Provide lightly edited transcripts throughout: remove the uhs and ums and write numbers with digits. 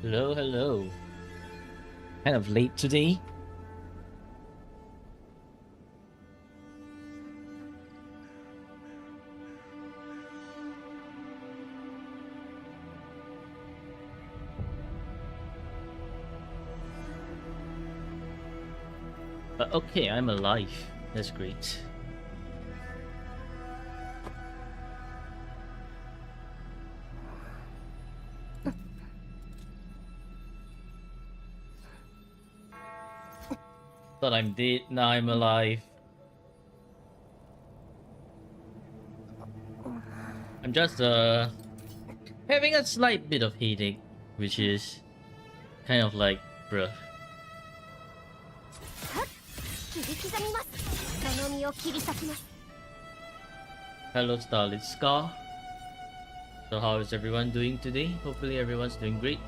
Hello, hello. Kind of late today. But okay, I'm alive. That's great. Thought I'm dead, now I'm alive. I'm just having a slight bit of headache, which is kind of like, bruh. Hello, Starlit Scar. So how is everyone doing today? Hopefully everyone's doing great.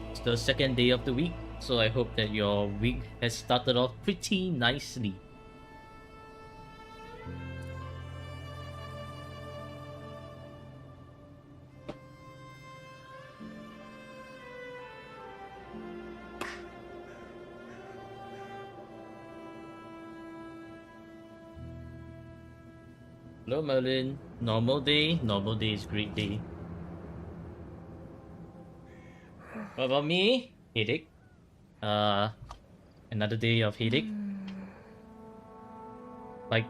It's the second day of the week, so I hope that your week has started off pretty nicely. Hello, Merlin. Normal day? Normal day is great day. What about me? Headache. Another day of headache. Like,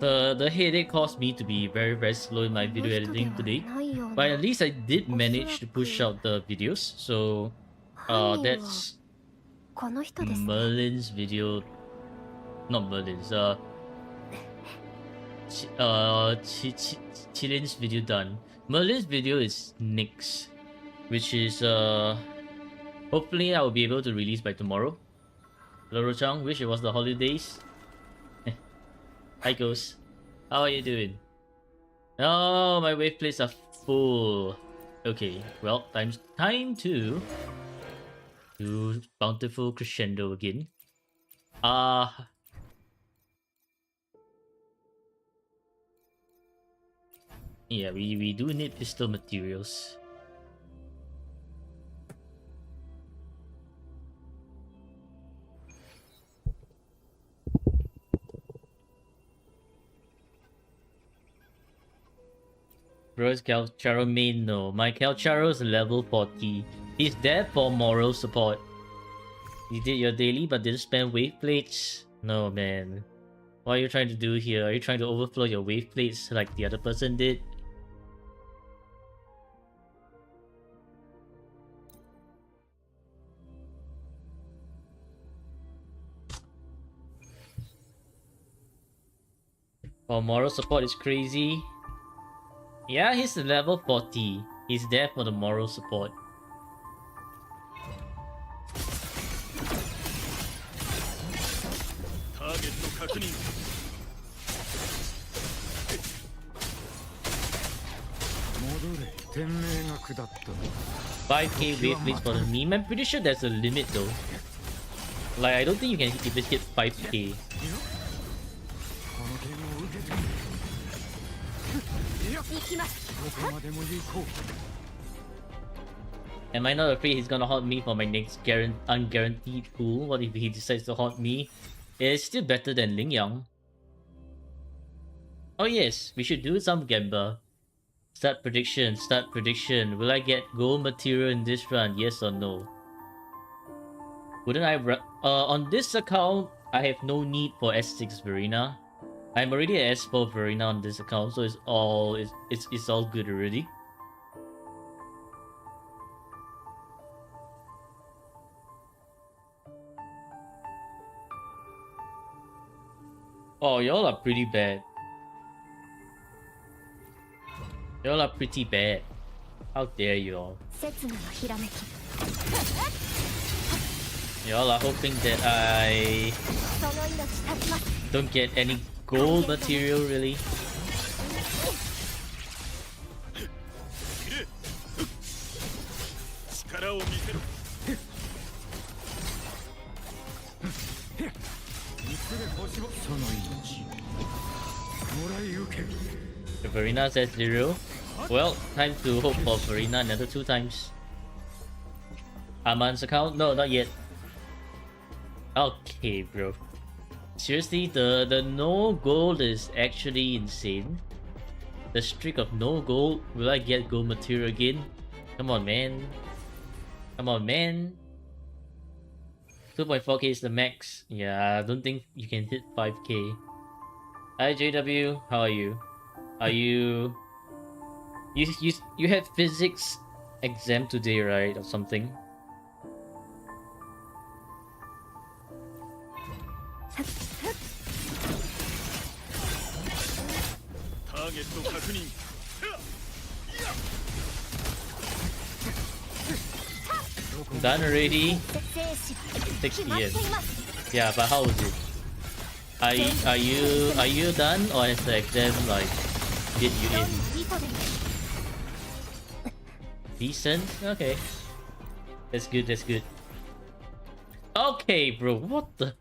the headache caused me to be very slow in my video editing today. But at least I did manage to push out the videos. So, that's Merlin's video. Not Merlin's. Chilin's video done. Merlin's video is Nick's, which is hopefully I will be able to release by tomorrow. Loro Chang, wish it was the holidays. Hi Ghost, how are you doing? Oh, my wave plates are full. Okay, well, time to do Bountiful Crescendo again. Yeah, we do need pistol materials. Bro's Calcharo main? No. My Calcharo is level 40. He's there for moral support. You did your daily but didn't spend wave plates? No, man. What are you trying to do here? Are you trying to overflow your wave plates like the other person did? Oh, moral support is crazy. Yeah, he's level 40. He's there for the moral support. Target 5k wave plates for the meme. I'm pretty sure there's a limit though. Like, I don't think you can even hit 5k. Am I not afraid he's gonna haunt me for my next unguaranteed pool? What if he decides to haunt me? It's still better than Ling Yang. Oh yes, we should do some Gemba. Start prediction, start prediction. Will I get gold material in this run? Yes or no? Wouldn't I... on this account, I have no need for S6 Verena. I'm already at S4 Verena on this account, so it's all good already. Oh, y'all are pretty bad. Y'all are pretty bad. How dare you all? Y'all are hoping that I don't get any gold material, really? If Verena says 0, Well, time to hope for Farina another 2 times. Aman's account? No, not yet. Okay, bro. Seriously, the no gold is actually insane. The streak of no gold. Will I get gold material again? Come on, man. Come on, man. 2.4k is the max. Yeah, I don't think you can hit 5k. Hi JW, how are you? Are you... You had physics exam today, right? Or something? Done already? 6 p.m. Yeah, but how was it? Are you done, or has the exam like did you in? Decent? Okay. That's good, that's good. Okay, bro, what the?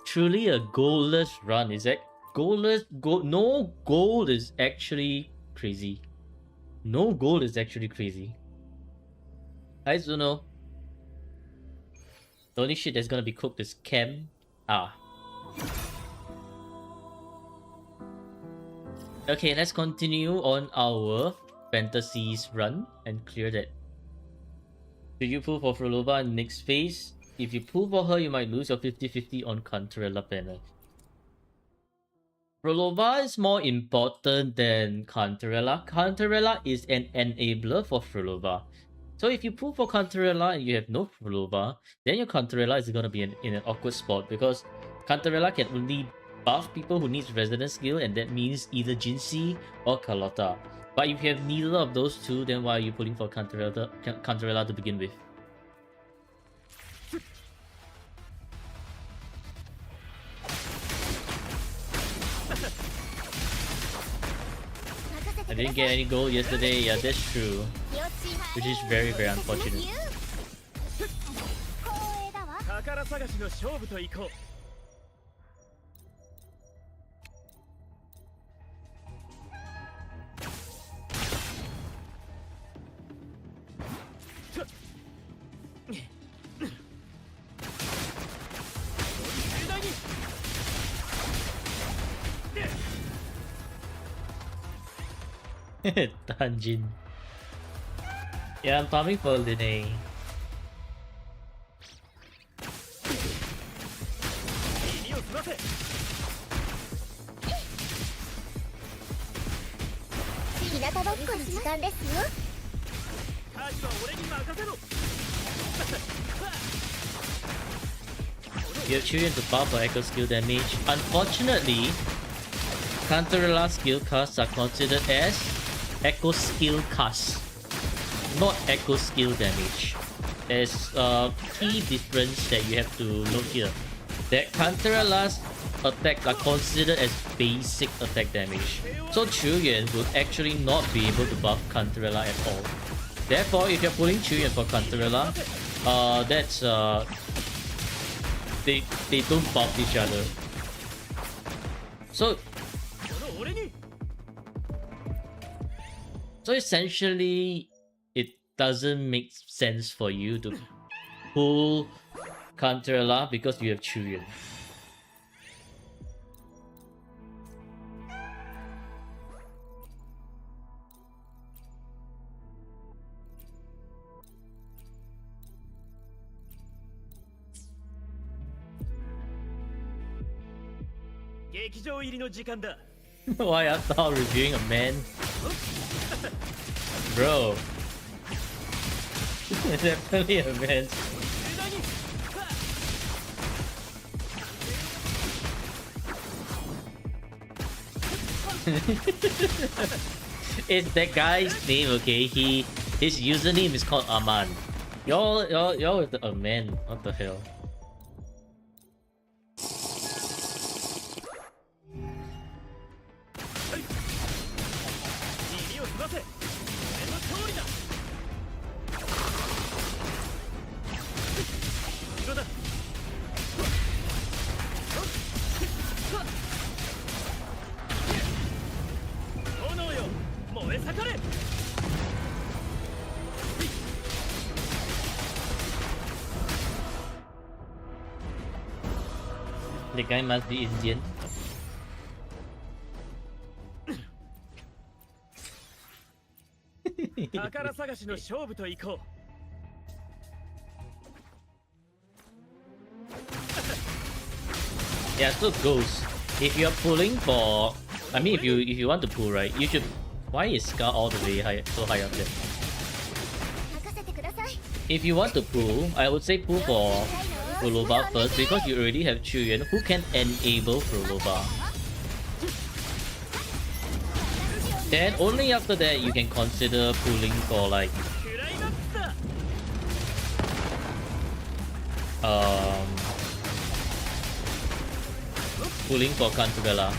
Truly a goalless run, is that goalless? No goal is actually crazy. No goal is actually crazy. Hi Zuno. The only shit that's gonna be cooked is chem. Ah. Okay, let's continue on our fantasies run and clear that. Do you pull for Frolova in next phase? If you pull for her, you might lose your 50-50 on Cantarella panel. Frolova is more important than Cantarella. Cantarella is an enabler for Frolova. So if you pull for Cantarella and you have no Frolova, then your Cantarella is going to be in an awkward spot because Cantarella can only buff people who needs resonance skill, and that means either Jinxie or Carlotta. But if you have neither of those two, then why are you pulling for Cantarella to begin with? I didn't get any gold yesterday, yeah, that's true. Which is very, very unfortunate. Tanjin. Yeah, I'm farming for Linne. You have Chuyen to buff for echo skill damage. Unfortunately, Cantarella skill casts are considered as echo skill cast, not echo skill damage. There's a key difference that you have to note here. That Cantarella's attack are considered as basic attack damage. So Chuyen would actually not be able to buff Cantarella at all. Therefore, if you're pulling Chuyen for Cantarella, that's they don't buff each other. So essentially, it doesn't make sense for you to pull Cantarella because you have Chuyen. Why after all reviewing a man? Bro. Definitely a man. It's that guy's name, okay? His username is called Aman. Y'all with the man. What the hell? The guy must be Indian. Yeah, so Ghost. If you're pulling for, I mean, if you want to pull, right, you should. Why is Scar all the way high, so high up there? If you want to pull, I would say pull for Fuloba first because you already have Chuyen who can enable Fuloba. Then only after that you can consider pulling for like pulling for Kantugala.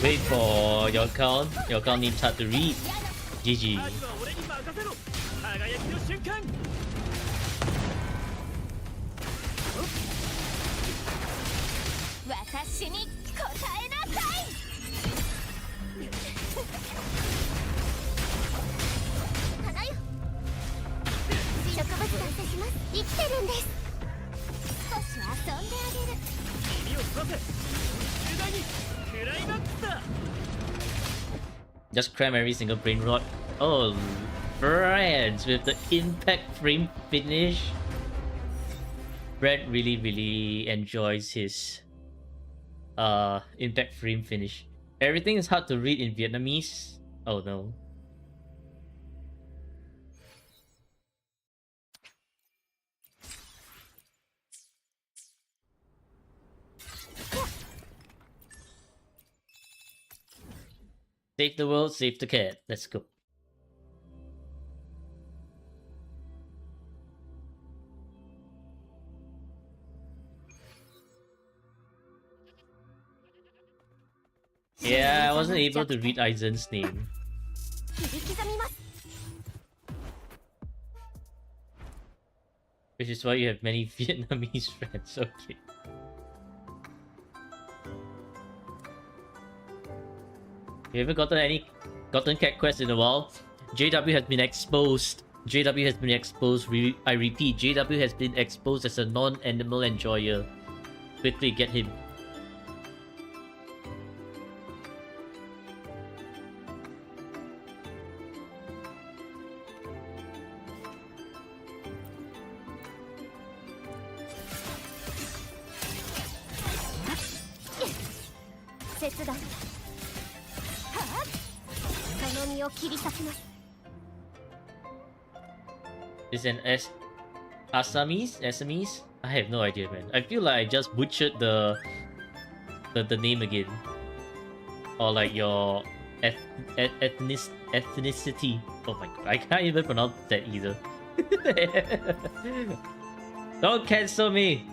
Wait for your count. Your count needs hard to read. GG. Just cram every single brain rot. Oh, friends, with the impact frame finish. Brad really enjoys his impact frame finish. Everything is hard to read in Vietnamese. Oh no. Save the world, save the cat. Let's go. Yeah, I wasn't able to read Aizen's name. Which is why you have many Vietnamese friends, okay. You haven't gotten cat quest in a while? JW has been exposed. JW has been exposed. I repeat, JW has been exposed as a non-animal enjoyer. Quickly get him. Is an Assamese? I have no idea, man. I feel like I just butchered the name again, or like your ethnicity. Oh my god, I can't even pronounce that either. Don't cancel me.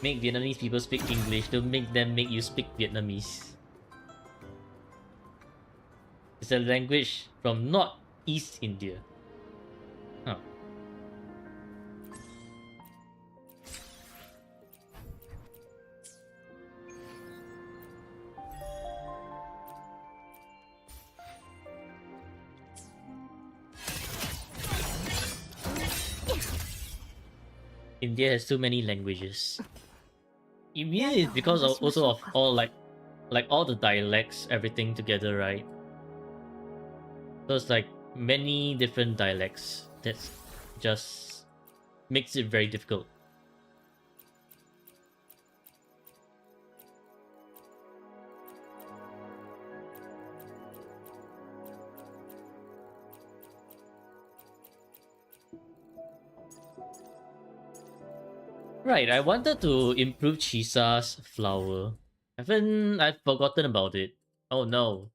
Make Vietnamese people speak English. Don't make them make you speak Vietnamese. It's a language from Northeast India. Huh. India has too many languages. Maybe it's because of also of all like all the dialects, everything together, right? So it's like many different dialects. That's just makes it very difficult. Right, I wanted to improve Chisa's flower. I've forgotten about it. Oh no.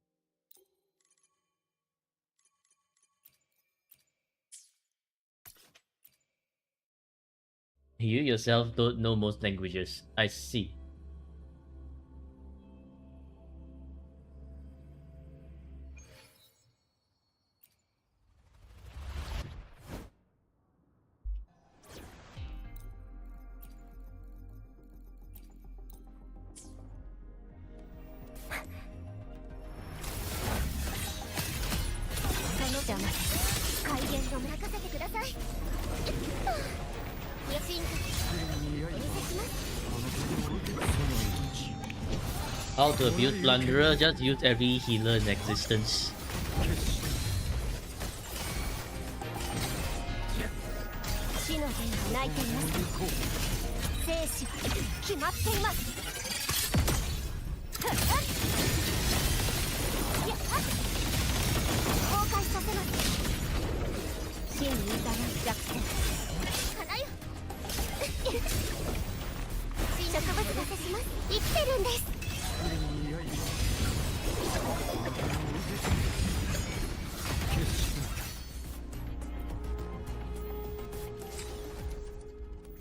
You yourself don't know most languages. I see. How to abuse Plunderer? Just use every healer in existence.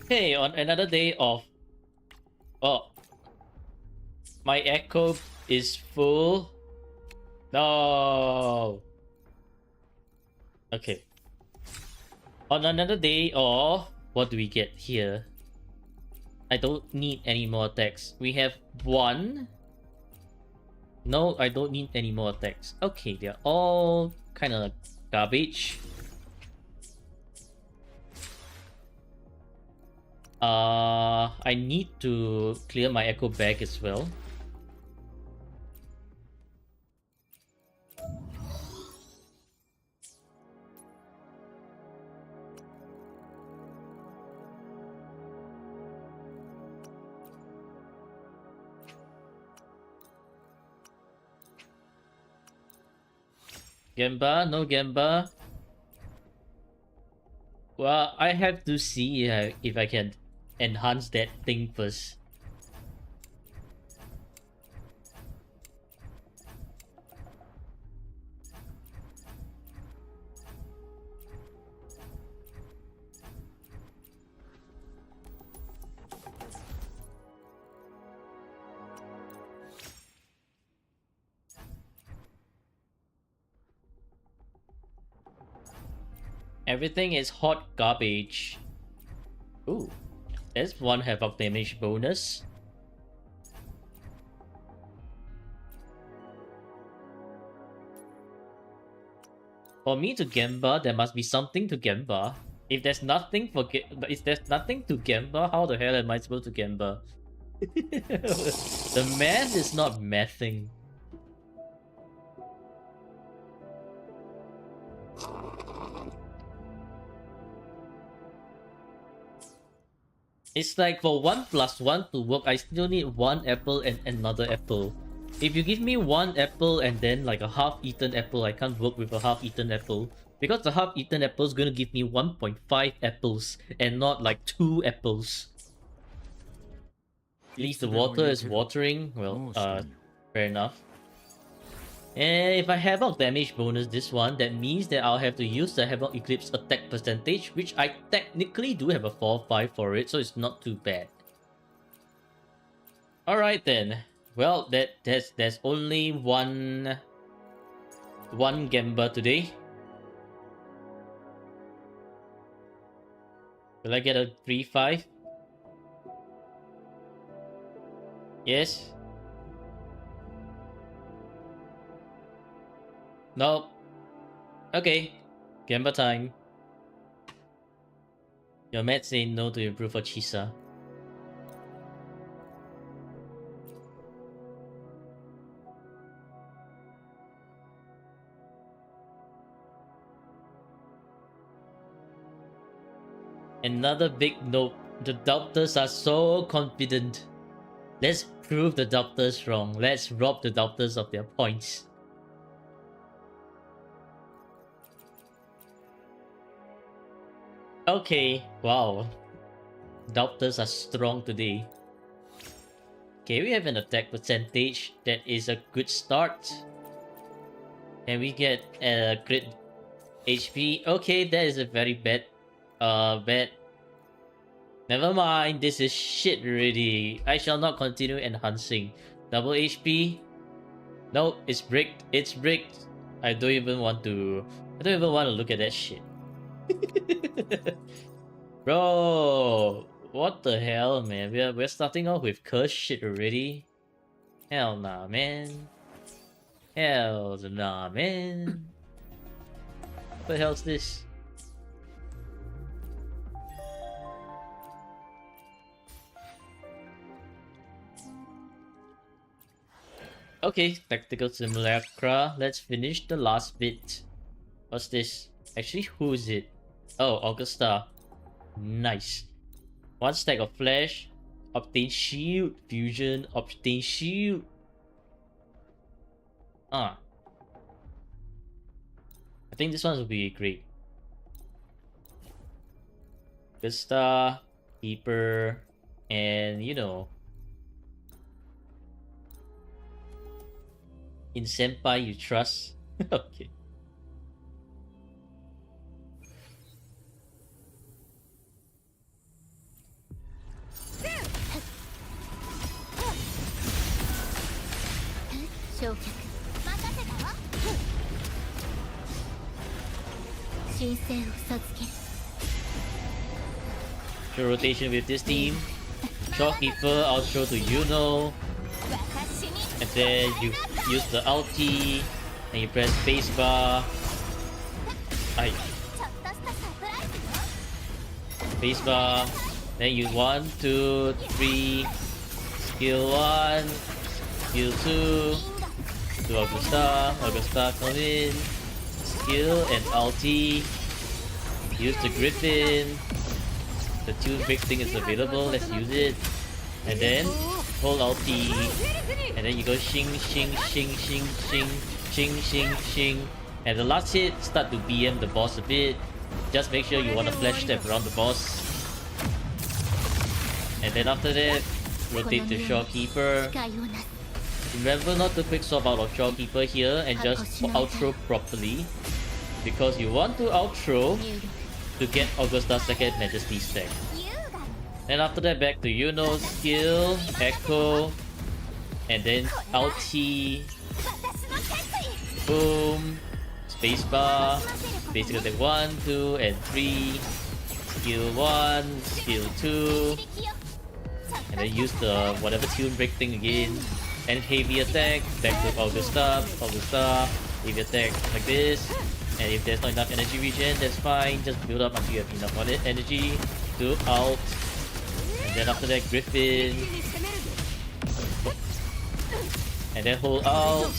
Hey, on another day of... Oh. My echo is full. No. Okay. On another day of... What do we get here? I don't need any more attacks. We have one. No, I don't need any more attacks. Okay, they're all kind of garbage. I need to clear my echo bag as well. Gemba, no Gemba. Well, I have to see if I can enhance that thing first. Everything is hot garbage. Ooh, there's one havoc damage bonus. For me to Gemba, there must be something to Gemba. If there's nothing to Gemba, how the hell am I supposed to Gemba? The math is not mathing. It's like for 1 + 1 to work, I still need 1 apple and another apple. If you give me 1 apple and then like a half-eaten apple, I can't work with a half-eaten apple. Because the half-eaten apple is gonna give me 1.5 apples and not like 2 apples. At least the water is watering. Well, fair enough. And if I Havoc damage bonus this one, that means that I'll have to use the Havoc Eclipse attack percentage, which I technically do have a 4/5 for it, so it's not too bad. Alright then. Well, there's only one Gemba today. Will I get a 3/5? Yes. No. Okay. Gemba time. Your mate say no to improve for Chisa. Another big note. The doctors are so confident. Let's prove the doctors wrong. Let's rob the doctors of their points. Okay, wow. Doctors are strong today. Okay, we have an attack percentage. That is a good start. Can we get a crit HP? Okay, that is a very bad Never mind, this is shit already. I shall not continue enhancing. Double HP? No, it's bricked. It's bricked. I don't even want to look at that shit. Bro, what the hell, man? We're starting off with cursed shit already. Hell nah, man. Hell nah, man. What the hell's this? Okay, tactical simulacra. Let's finish the last bit. What's this? Actually, who is it? Oh, Augusta. Nice. One stack of flesh. Obtain shield. Fusion. Obtain shield. I think this one will be great. Augusta. Keeper. And you know. In Senpai you trust. Okay. So rotation with this team. Shopkeeper, outro to Yuno. And then you use the ulti. And you press spacebar. Aye. Spacebar. Then you 1, 2, 3. Skill 1. Skill 2. To Augusta. Augusta come in. Skill and ulti. Use the Griffin. The tune break thing is available. Let's use it. And then hold ulti. And then you go shing shing shing shing shing shing shing shing. And the last hit, start to BM the boss a bit. Just make sure you want to flash step around the boss. And then after that, rotate to Shopkeeper. Remember not to quick swap out of Shopkeeper here and just outro properly. Because you want to outro to get Augusta's second Majesty stack. Then after that, back to Yuno, skill, echo, and then ulti, boom, spacebar, basically the 1, 2, and 3, skill 1, skill 2, and then use the whatever tune break thing again, and heavy attack, back to Augusta, heavy attack like this, and if there's not enough energy regen, that's fine, just build up until you have enough on it, energy to ult. And then after that, Griffin. And then hold out.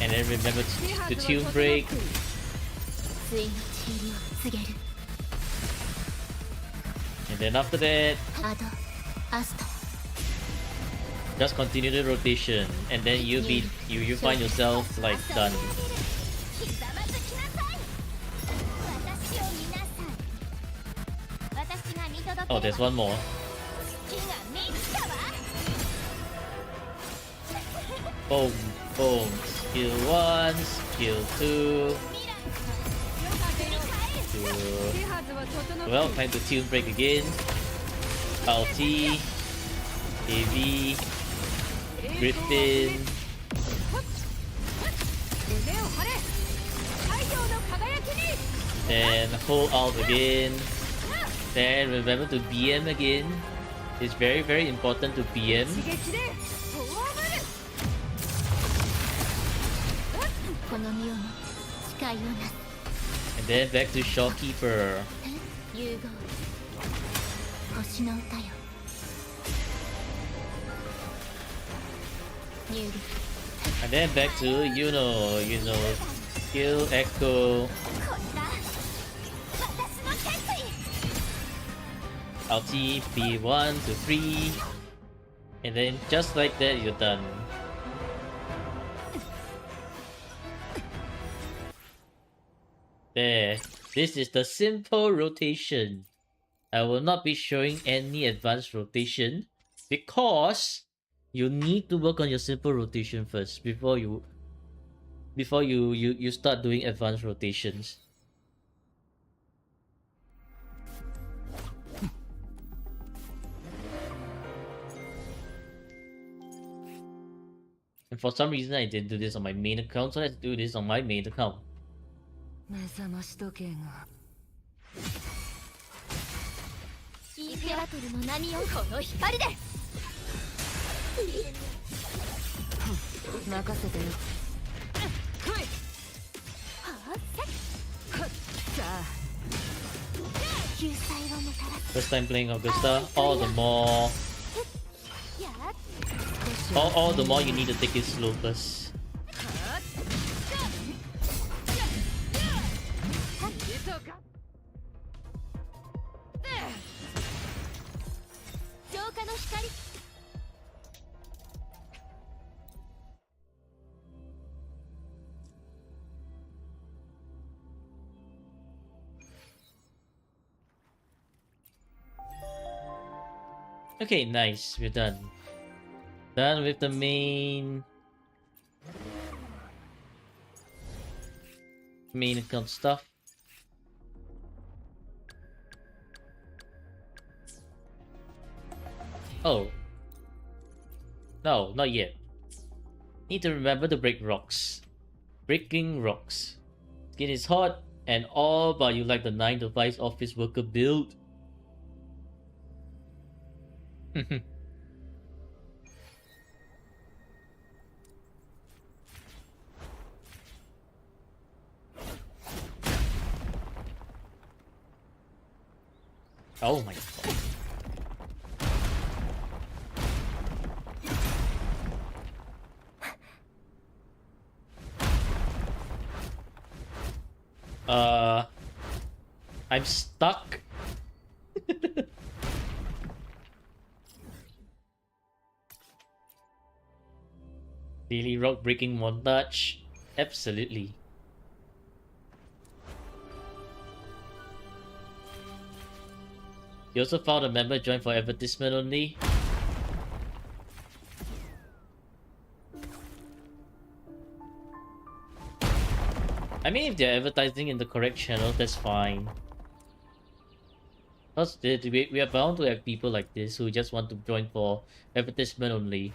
And then remember to tune break. And then after that, just continue the rotation, and then you find yourself like done. Oh, there's one more. Boom, boom. Skill 1, skill 2. Well, time to tune break again. Ulti, heavy, Griffin. Then hold out again. Then remember to BM again. It's very, very important to BM. And then back to Shopkeeper. And then back to Yuno, skill, echo, ulti, P1 to 3, and then just like that, you're done. There, this is the simple rotation. I will not be showing any advanced rotation because You need to work on your simple rotation first before you start doing advanced rotations. And for some reason I didn't do this on my main account, so let's do this on my main account. 目覚まし時計がインペラトルの波をこの光で任せてよ救済をもたらす First time playing Augusta, all the more all the more you need to take it slow first. Okay, nice. We're done. Done with the main account stuff. Oh. No, not yet. Need to remember to break rocks. Breaking rocks. Skin is hot and all, but you like the 9 to 5 office worker build. Oh my god. I'm stuck. Daily rock breaking montage? Absolutely. You also found a member joined for advertisement only? I mean, if they're advertising in the correct channel, that's fine. Plus, we are bound to have people like this who just want to join for advertisement only.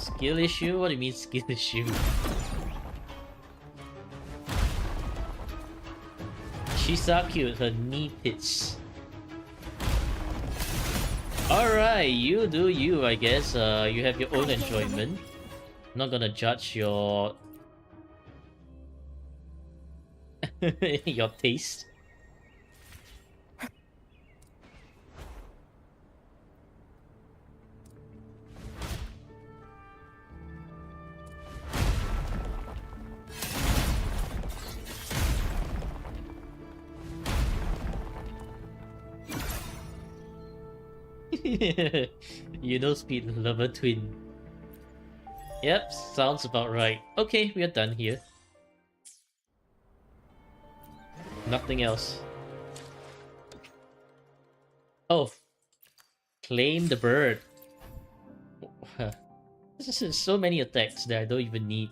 Skill issue? What do you mean skill issue? She's so cute, her knee pits. Alright, you do you, I guess. You have your own enjoyment. I'm not gonna judge your... your taste. You know speed lover twin. Yep, sounds about right. Okay, we are done here. Nothing else. Oh. Claim the bird. This is so many attacks that I don't even need.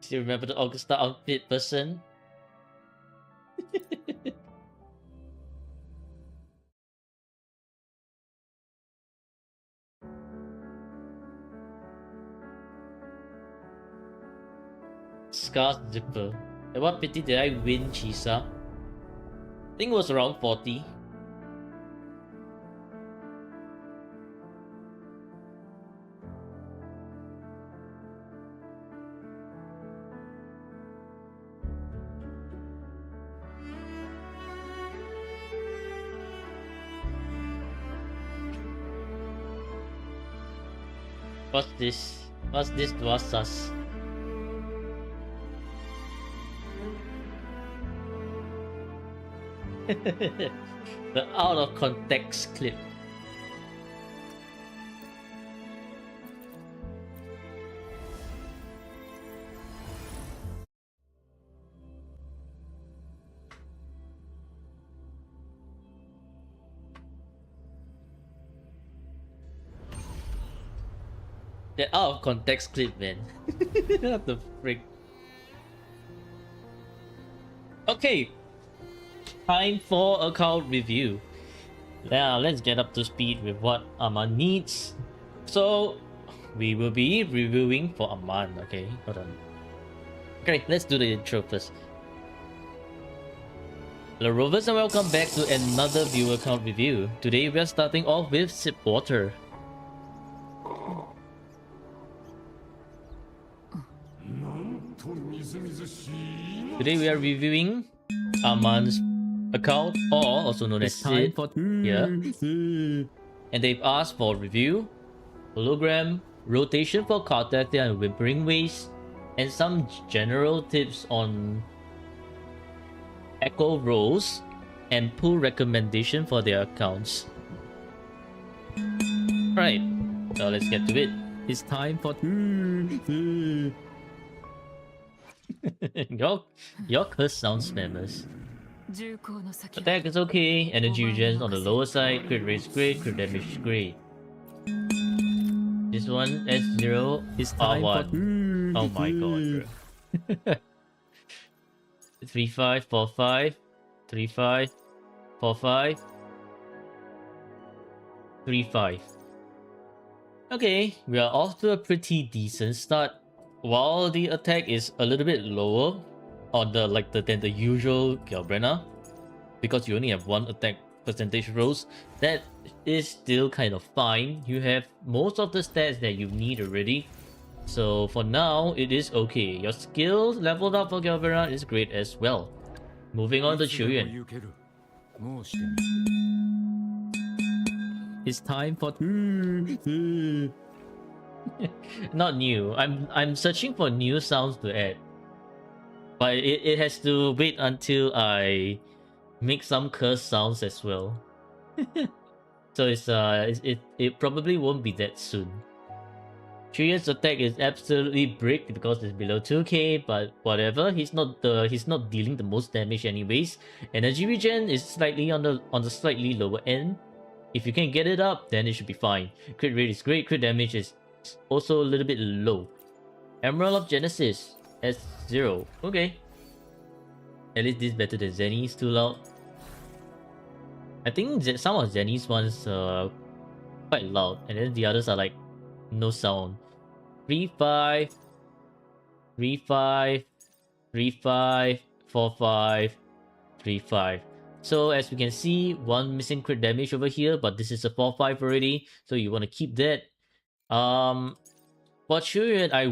Still remember the Augusta outfit person? Scar's Zipper. At what pity did I win, Chisa? I think it was around 40. What's this? What's this Dwasas? The out of context clip. The out of context clip, man. What the frick? Okay, time for account review. Now let's get up to speed with what Aman needs. So we will be reviewing for Aman. Okay, hold on. Okay, let's do the intro first. Hello Rovers and welcome back to another viewer account review. Today we are starting off with Sip Water. Today we are reviewing Aman's account, or also known as Sid, here. And they've asked for review, hologram, rotation for Cartathia and Whimpering Waste, and some general tips on echo roles and pull recommendation for their accounts. Right, so let's get to it. It's time for your curse sounds famous. Attack is okay, energy regen on the lower side, crit rate is great, crit damage is great. This one S0 It's time R1. for Oh my god, bro. 3-5, 4-5, 3-5, 4-5, 3-5. Okay, we are off to a pretty decent start. While the attack is a little bit lower on the than the usual Galbrena, because you only have one attack percentage rolls, that is still kind of fine. You have most of the stats that you need already. So for now, it is okay. Your skills leveled up for Galbrena is great as well. Moving on to Chuyen. It's time for Not new. I'm searching for new sounds to add. But it has to wait until I make some curse sounds as well. So it probably won't be that soon. Chuyen's attack is absolutely brick because it's below 2k, but whatever. He's not dealing the most damage anyways. Energy regen is slightly on the slightly lower end. If you can get it up, then it should be fine. Crit rate is great, crit damage is also a little bit low. Emerald of Genesis S0. Okay. At least this is better than Zenny's, too loud. I think some of Zenny's ones quite loud, and then the others are like no sound. 3-5, 3-5, 3-5, 4-5, 3-5. So as we can see, one missing crit damage over here, but this is a 4-5 already, so you want to keep that. For Chuyen, I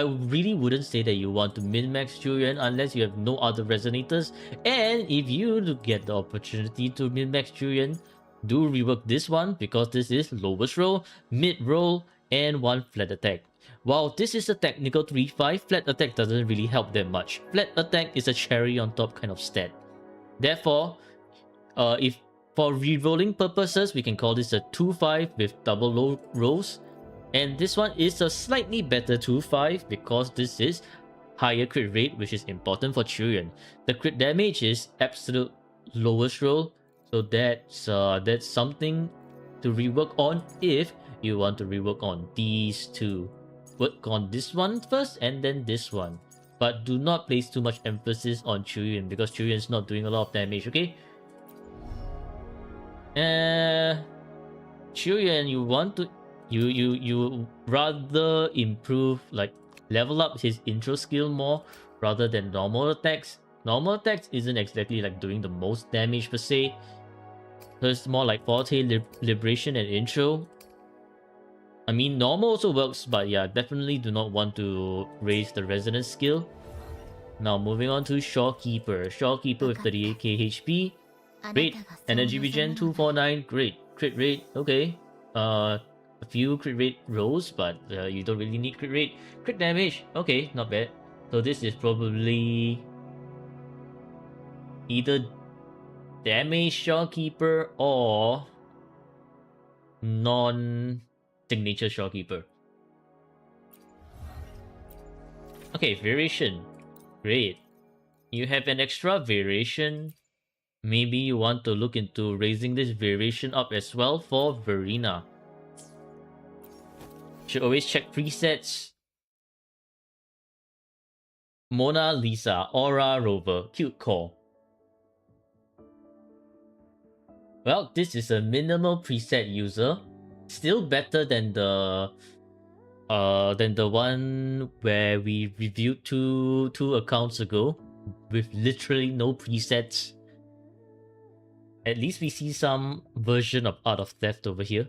really wouldn't say that you want to min-max Chuyen unless you have no other resonators. And if you do get the opportunity to min-max Chuyen, do rework this one because this is lowest roll, mid roll, and one flat attack. While this is a technical 3-5, flat attack doesn't really help that much. Flat attack is a cherry on top kind of stat. Therefore, if for rerolling purposes, we can call this a 2-5 with double low rolls. And this one is a slightly better 2-5 because this is higher crit rate, which is important for Chuyen. The crit damage is absolute lowest roll, so that's something to rework on if you want to rework on these two. Work on this one first and then this one. But do not place too much emphasis on Chuyen because Chuyen is not doing a lot of damage, okay? Chuyen, you want to you rather improve, like level up his intro skill more rather than normal attacks. Normal attacks isn't exactly like doing the most damage per se. So it's more like Forte, Liberation, and Intro. I mean, normal also works, but yeah, definitely do not want to raise the resonance skill. Now moving on to Shorekeeper. Shorekeeper with 38k HP. Great. Energy regen 249. Great. Crit rate. Okay. A few crit rate rolls, but you don't really need crit rate. Crit damage. Okay, not bad. So this is probably either Damage Shopkeeper or non-signature Shopkeeper. Okay, variation. Great. You have an extra variation. Maybe you want to look into raising this variation up as well for Verena. Should always check presets. Mona Lisa, Aura Rover, Cute Core. Well, this is a minimal preset user. Still better than the one where we reviewed two accounts ago with literally no presets. At least we see some version of Art of Theft over here.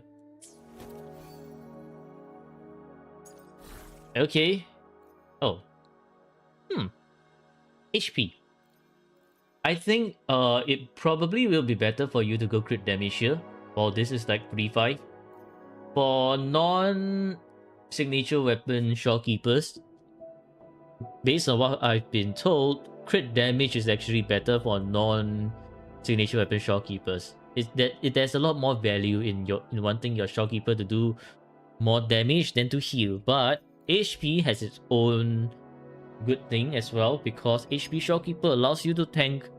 Okay. Oh. HP. I think it probably will be better for you to go crit damage here. Well, this is like 3-5. For non-signature weapon shopkeepers, based on what I've been told, crit damage is actually better for non-signature weapon shopkeepers. There's a lot more value in wanting your shopkeeper to do more damage than to heal, but HP has its own good thing as well, because HP shopkeeper allows you to tank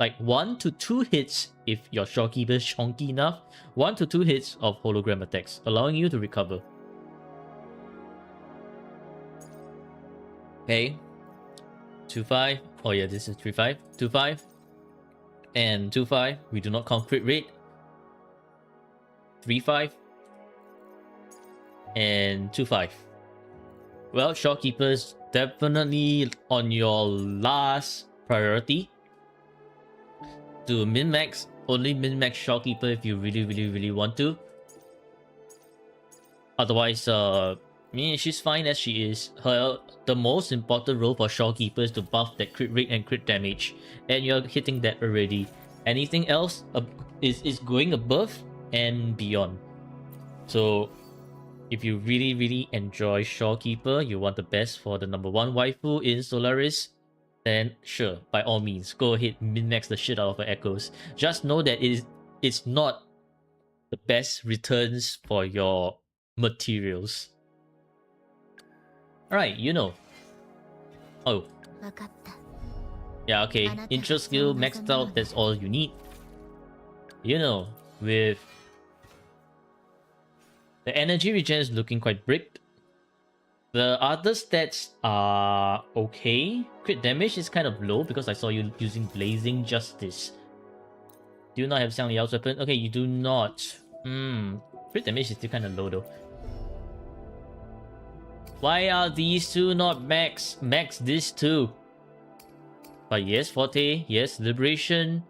like 1 to 2 hits if your shopkeeper is chunky enough, 1 to 2 hits of hologram attacks, allowing you to recover. Okay. 2-5. Oh yeah, this is 3-5. 2-5. And 2-5. We do not count crit rate. 3-5. And 2-5. Well, shopkeepers definitely on your last priority. To min-max, only min-max shopkeeper if you really want to. Otherwise, she's fine as she is. The most important role for shopkeeper is to buff that crit rate and crit damage, and you're hitting that already. Anything else is going above and beyond. So, if you really enjoy shopkeeper, you want the best for the number 1 waifu in Solaris, then sure, by all means, go ahead, min-max the shit out of her echoes. Just know that it's not the best returns for your materials. Alright, you know. Oh. Yeah, okay. Intro skill maxed out, that's all you need. You know, with the energy regen is looking quite bricked. The other stats are okay. Crit damage is kind of low because I saw you using Blazing Justice. Do you not have Xiang Liao's weapon? Okay, you do not. Crit damage is still kind of low though. Why are these two not max? Max this too. But yes, Forte. Yes, Liberation.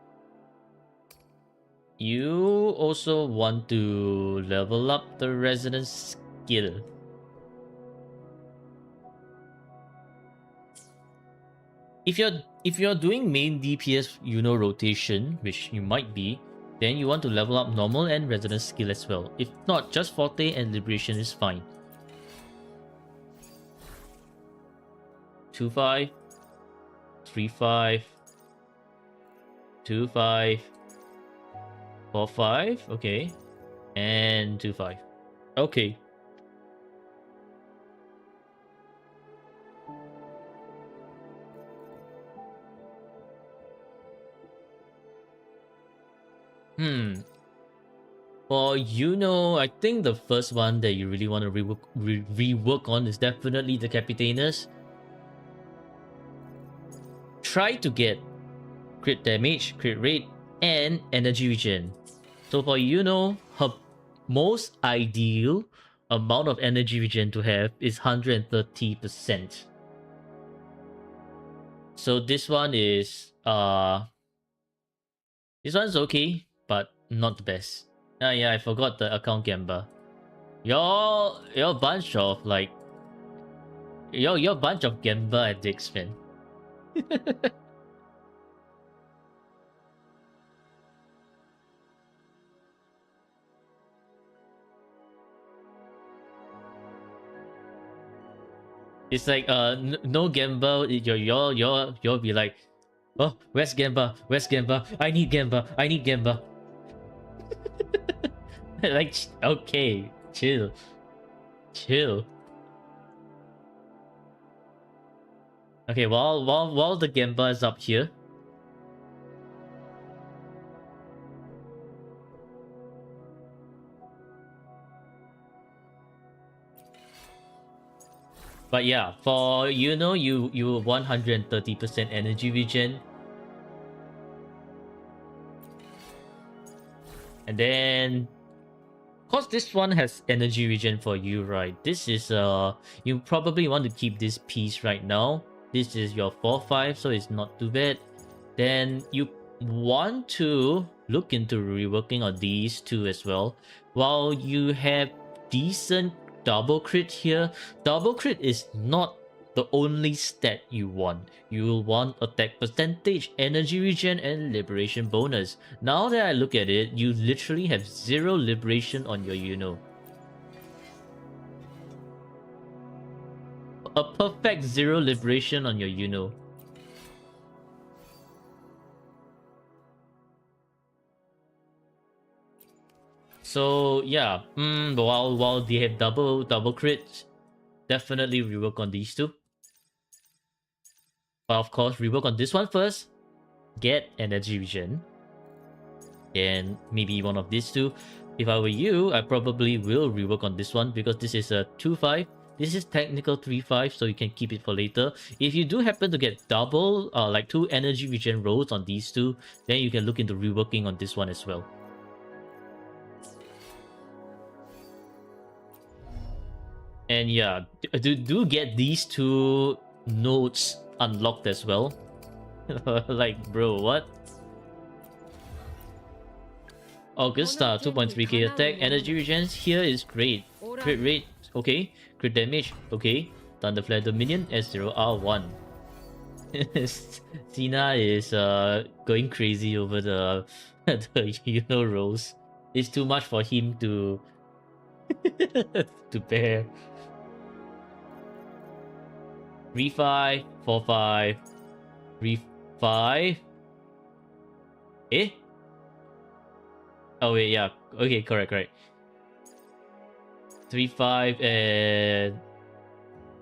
You also want to level up the Resonance skill. If you're doing main DPS rotation, which you might be, then you want to level up normal and resonance skill as well. If not, just Forte and Liberation is fine. 2-5, 3-5, 2-5, 4-5, okay, and 2-5. Okay. For I think the first one that you really want to rework on is definitely the Capitanus. Try to get crit damage, crit rate, and energy regen. So for her most ideal amount of energy regen to have is 130%. So this one is this one's okay, but not the best. Yeah, I forgot the account Gamba. You're a bunch of like you're a bunch of Gamba addicts, man. It's like no Gamba, you'll be like, Oh, where's Gemba? Where's Gemba? I need Gemba. I need Gemba. Like, okay, chill. Chill. Okay, while the Gemba is up here. But yeah, for you 130% energy regen. And then cause this one has energy regen for you, right? This is you probably want to keep this piece right now. This is your 4-5, so it's not too bad. Then you want to look into reworking on these two as well. While you have decent double crit here, double crit is not the only stat you want. You will want attack percentage, energy regen, and liberation bonus. Now that I look at it, you literally have 0 liberation on your Yuno. A perfect 0 liberation on your Yuno. So yeah, while they have double crit, definitely rework on these two. But of course, rework on this one first. Get energy regen. And maybe one of these two. If I were you, I probably will rework on this one because this is a 2-5. This is technical 3-5, so you can keep it for later. If you do happen to get double, like 2 energy regen rolls on these two, then you can look into reworking on this one as well. And yeah, do get these two nodes unlocked as well. Like, bro, what? Augusta, 2.3k attack. Energy regen here is great. Crit rate, okay. Crit damage, okay. Thunder Flare Dominion, S0R1. Cena is going crazy over the rolls. It's too much for him to to bear. 3-5, 4-5, 3-5. Eh? Oh wait, yeah. Okay, correct. 3-5 and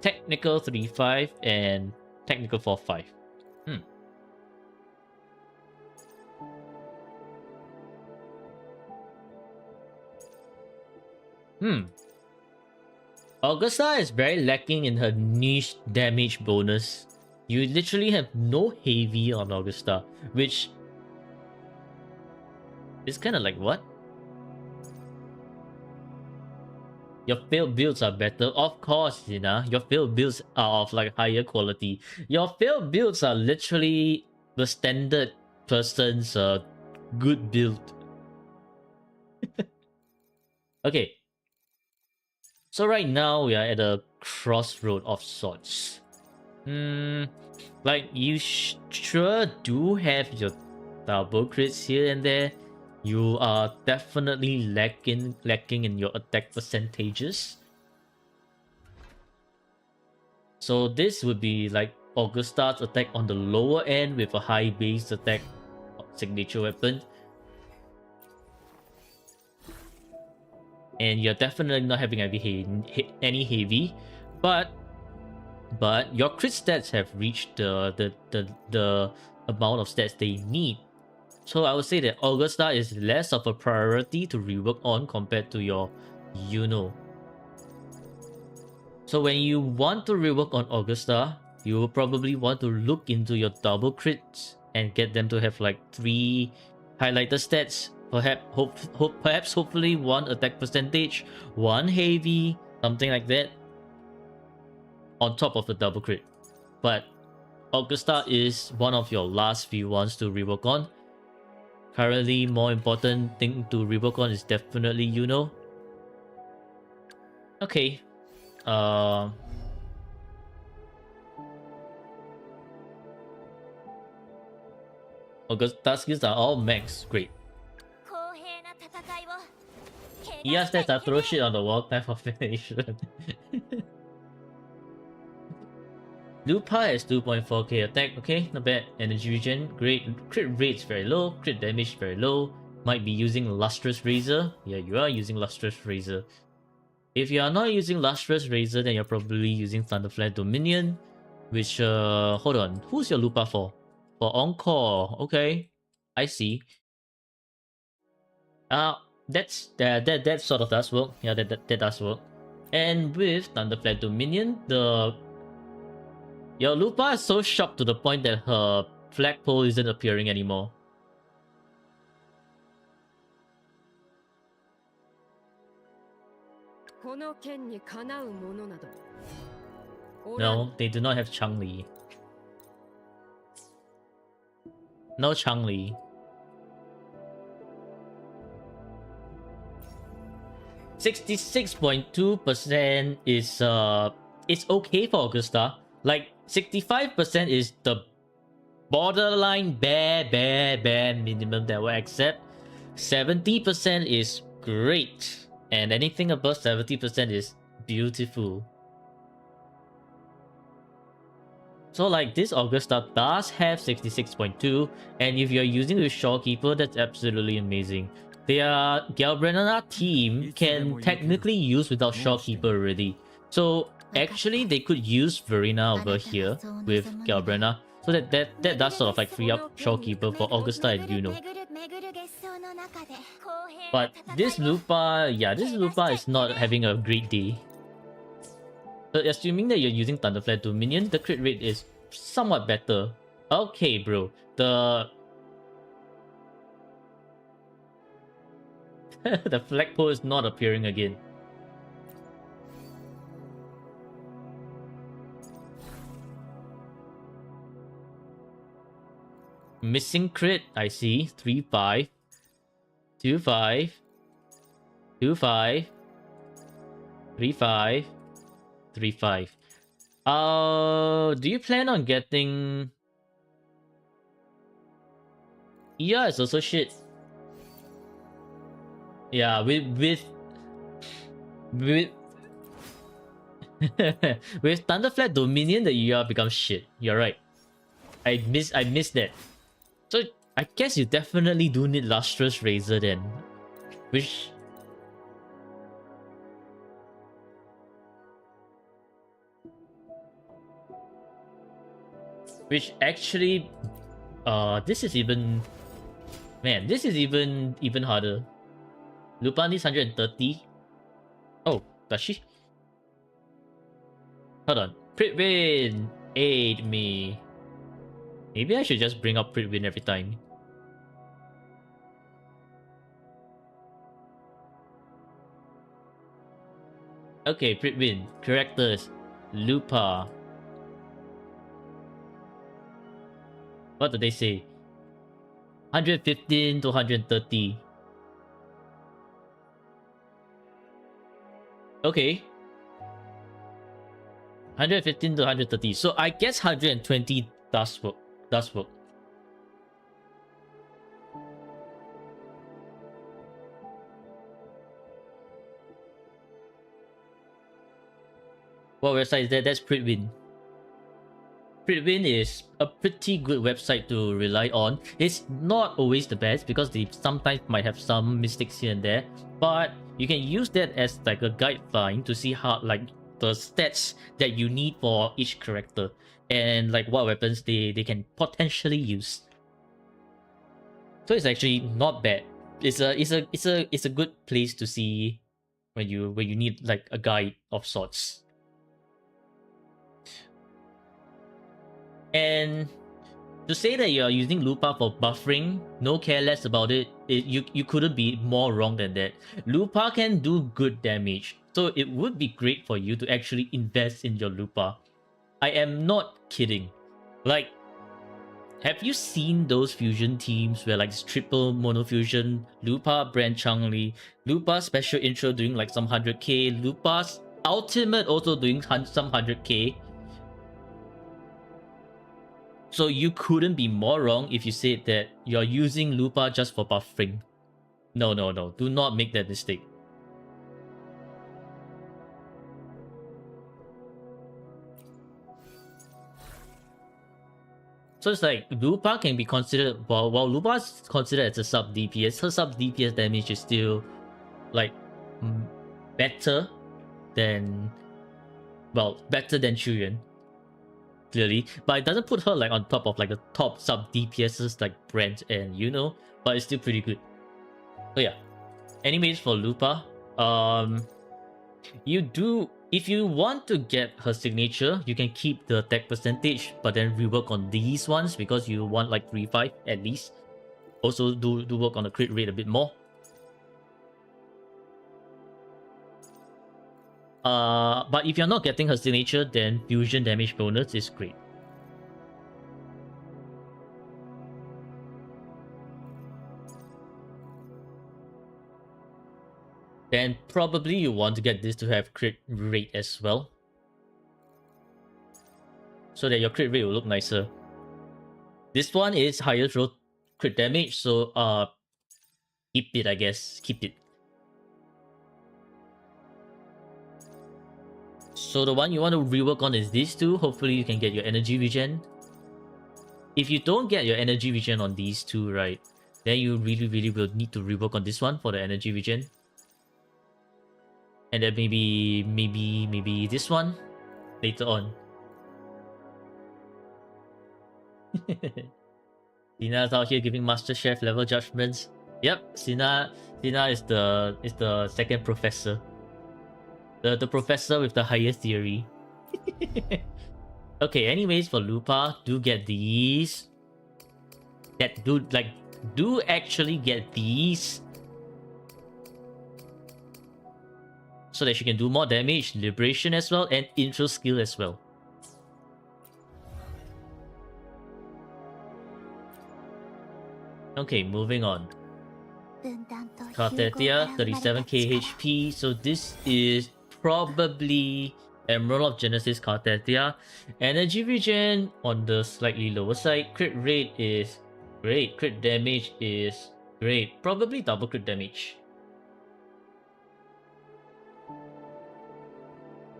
technical 3-5 and technical 4-5. Augusta is very lacking in her niche damage bonus. You literally have no heavy on Augusta, which is kind of like, what? Your failed builds are better. Of course, your failed builds are of like higher quality. Your failed builds are literally the standard person's good build. Okay. So right now we are at a crossroad of sorts. Like you sure do have your double crits here and there. You are definitely lacking in your attack percentages. So this would be like Augusta's attack on the lower end with a high base attack signature weapon. And you're definitely not having any heavy, but your crit stats have reached the amount of stats they need. So I would say that Augusta is less of a priority to rework on compared to your Yuno. So when you want to rework on Augusta, you will probably want to look into your double crits and get them to have like 3 highlighter stats. Perhaps hopefully 1 attack percentage, 1 heavy, something like that, on top of the double crit. But Augusta is one of your last few ones to rework on. Currently, more important thing to rework on is definitely Yuno. Okay. Augusta skills are all max. Great. ER stats are throw shit on the wall type of animation. Lupa has 2.4k attack, okay, not bad. Energy regen, great. Crit rate's very low, crit damage very low. Might be using Lustrous Razor. Yeah, you are using Lustrous Razor. If you are not using Lustrous Razor, then you're probably using Thunderflare Dominion. Which, hold on. Who's your Lupa for? For Encore, okay. I see. That sort of does work. Yeah, that does work. And with Thunderflare Dominion, your Lupa is so shocked to the point that her flagpole isn't appearing anymore. No, they do not have Changli. No Changli. 66.2% is it's okay for Augusta. Like 65% is the borderline bare minimum that will accept. 70% is great. And anything above 70% is beautiful. So like this Augusta does have 66.2, and if you're using the Shorekeeper, that's absolutely amazing. Their Galbrenna team can technically use without Shorekeeper already. So actually they could use Verena over here with Galbrenna. So that does sort of like free up Shorekeeper for Augusta and Yuno. But this Lupa, yeah, this Lupa is not having a great day. So assuming that you're using Thunderflare Dominion, the crit rate is somewhat better. Okay, bro. The the flagpole is not appearing again. Missing crit, I see. 3-5. 2-5. 2-5. 3-5. 3-5. Do you plan on getting... Yeah, it's also shit. Yeah, with with Thunderflare Dominion, the ER becomes shit. You're right. I missed that. So I guess you definitely do need Lustrous Razor then. Which actually this is even, man, this is even harder. Lupa needs 130. Oh, does she? Hold on. Pritwin, aid me. Maybe I should just bring up Pritwin every time. Okay, Pritwin. Characters. Lupa. What do they say? 115 to 130. Okay. 115 to 130. So I guess 120 does work. Does work. What website is that? That's Pritwin. Pritwin is a pretty good website to rely on. It's not always the best because they sometimes might have some mistakes here and there, but you can use that as like a guideline to see how, like, the stats that you need for each character and like what weapons they can potentially use. So it's actually not bad. It's a good place to see when you need like a guide of sorts. And to say that you're using Lupa for buffering, no care less about it, you couldn't be more wrong than that. Lupa can do good damage, so it would be great for you to actually invest in your Lupa. I am not kidding. Like, have you seen those fusion teams where like it's triple mono fusion, Lupa Brand Changli, Lupa special intro doing like some 100k, Lupa's ultimate also doing some 100k? So you couldn't be more wrong if you said that you're using Lupa just for buffering. No. Do not make that mistake. So it's like Lupa can be considered, while Lupa is considered as a sub DPS, her sub DPS damage is still like better than, well, better than Chuyan, clearly, but it doesn't put her like on top of like the top sub DPSs like Brent and but it's still pretty good. So yeah, anyways, for Lupa, if you want to get her signature, you can keep the attack percentage, but then rework on these ones because you want like 3-5 at least. Also do work on the crit rate a bit more. But if you're not getting her signature, then fusion damage bonus is great. Then probably you want to get this to have crit rate as well, so that your crit rate will look nicer. This one is higher throw crit damage, so keep it, I guess. Keep it. So the one you want to rework on is these two. Hopefully you can get your energy regen. If you don't get your energy regen on these two, right, then you really will need to rework on this one for the energy regen. And then maybe this one later on. Sina's out here giving Master Chef level judgments. Yep, Sina is the second professor. The professor with the highest theory. Okay, anyways, for Lupa, do get these. Do actually get these. So that she can do more damage, liberation as well, and intro skill as well. Okay, moving on. Kartetia, 37k HP. So this is probably Emerald of Genesis Kartetia. Energy regen on the slightly lower side. Crit rate is great. Crit damage is great. Probably double crit damage.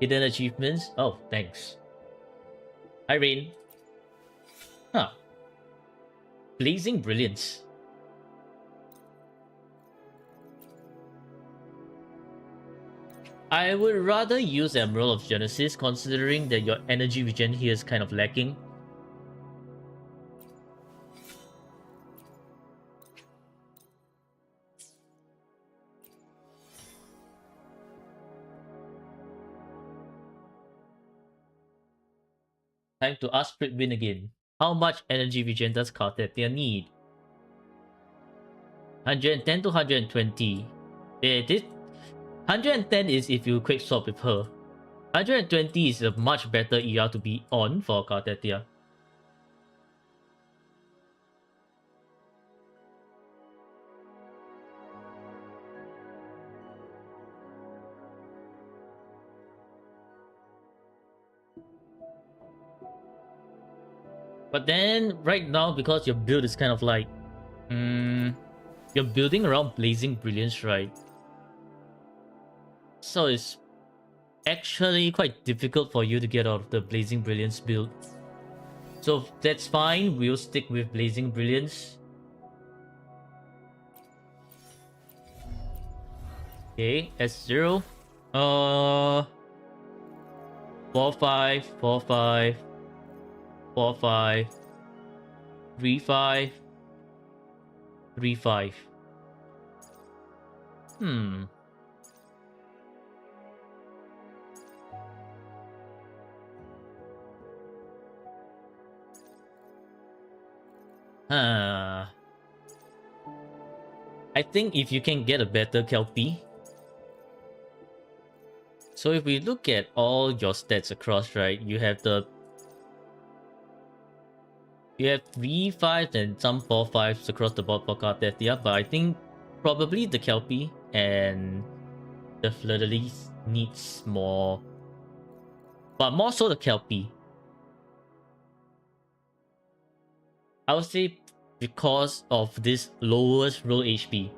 Hidden achievements. Oh, thanks. Hi, Rain. Huh. Blazing Brilliance. I would rather use Emerald of Genesis, considering that your energy regen here is kind of lacking. Time to ask Split Win again. How much energy regen does Kartetia need? 110 to 120. This 110 is if you quick swap with her. 120 is a much better ER to be on for Kartetia. But then, right now, because your build is kind of like... you're building around Blazing Brilliance, right? So it's actually quite difficult for you to get out of the Blazing Brilliance build. So that's fine, we'll stick with Blazing Brilliance. Okay, S0. 4-5, 4-5. 4-5, 3-5, 3-5. I think if you can get a better Kelpie. So if we look at all your stats across, right, you have 3-5s and some 4-5s across the board for Kartetia, but I think probably the Kelpie and the Fleur-de-Lis needs more. But more so the Kelpie. I would say because of this lowest roll HP.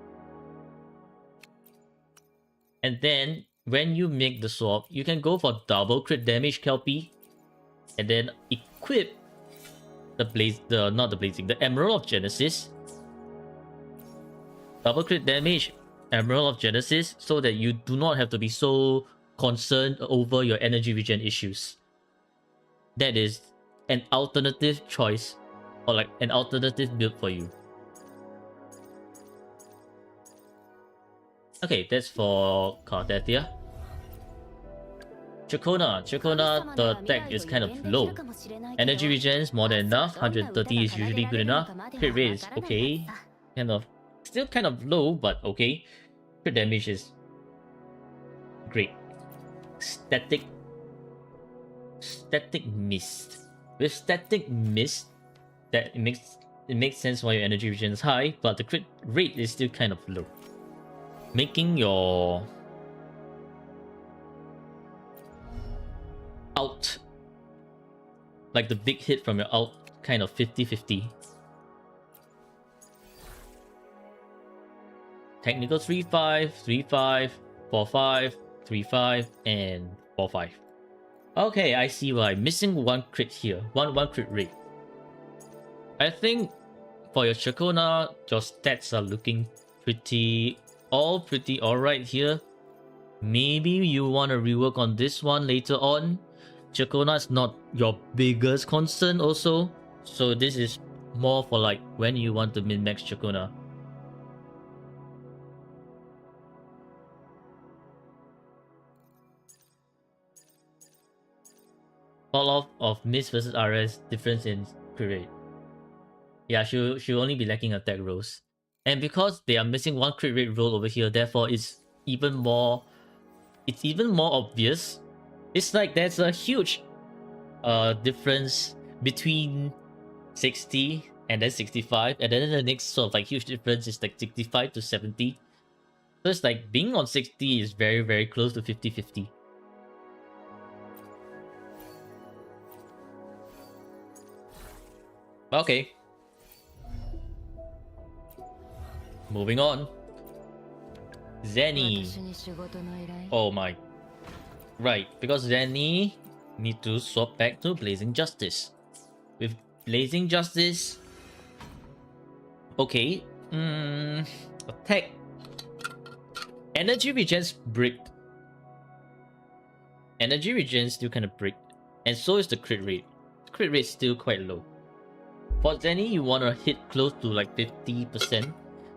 And then when you make the swap, you can go for double crit damage Kelpie and then equip the Emerald of Genesis. Double crit damage, Emerald of Genesis, so that you do not have to be so concerned over your energy regen issues. That is an alternative choice, or like an alternative build for you. Okay, that's for Cardathia. Chakona, the attack is kind of low. Energy regen is more than enough. 130 is usually good enough. Crit rate is okay. Still kind of low, but okay. Crit damage is great. Static mist. With static mist, it makes sense why your energy regen is high, but the crit rate is still kind of low, making your out, like the big hit from your out, kind of 50-50. Technical 3-5, 3-5, 4-5, 3-5, and 4-5. Okay, I see why. Missing one crit here. One crit rate. I think for your Chakona, your stats are looking pretty alright here. Maybe you want to rework on this one later on. Chakona is not your biggest concern also. So this is more for like when you want to min-max Chakona. Fall off of Miss versus RS, difference in crit rate. Yeah, she'll only be lacking attack rolls. And because they are missing one crit rate roll over here, therefore it's even more obvious. It's like there's a huge difference between 60 and then 65, and then the next sort of like huge difference is like 65 to 70. So it's like being on 60 is very, very close to 50-50. Okay. Moving on. Zenny. Oh my. Right, because Zenny need to swap back to Blazing Justice. With Blazing Justice... Okay. Attack. Energy regen's bricked. Energy regen's still kind of bricked. And so is the crit rate. Crit rate's still quite low. For Zenny, you want to hit close to like 50%.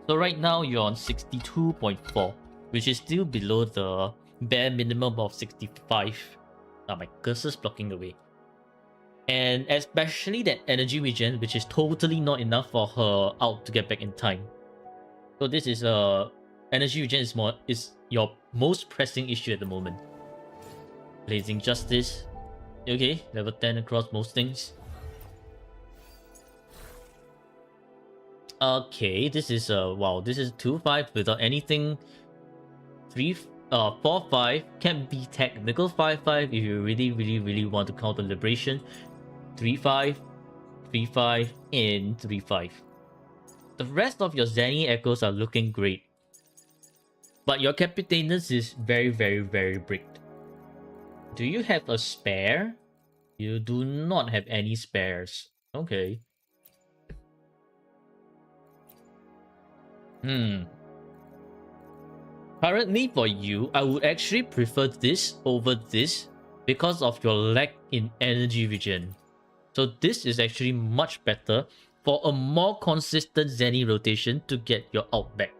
So right now, you're on 62.4, which is still below the bare minimum of 65. My cursor's blocking the way. And especially that energy regen, which is totally not enough for her out to get back in time. So this is energy regen is your most pressing issue at the moment. Blazing Justice. Okay, level 10 across most things. Okay, this is wow, this is 2-5 without anything. 4-5 can be technical 5-5 if you really want to counter Liberation. 3-5, 3-5, and 3-5. The rest of your Zenny echoes are looking great. But your Capitanus is very bricked. Do you have a spare? You do not have any spares. Okay. Currently for you, I would actually prefer this over this because of your lack in energy regen. So this is actually much better for a more consistent Zenny rotation to get your out back.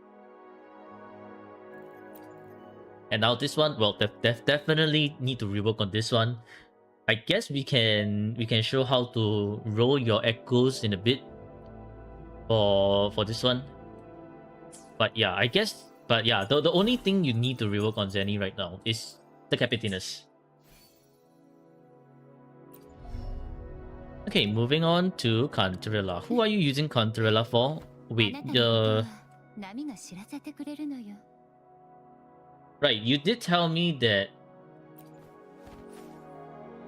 And now this one, well, definitely need to rework on this one. I guess we can show how to roll your echoes in a bit for this one. But yeah, I guess. But yeah, the only thing you need to rework on Zenny right now is the Capitanus. Okay, moving on to Cantarella. Who are you using Cantarella for? Wait, right, you did tell me that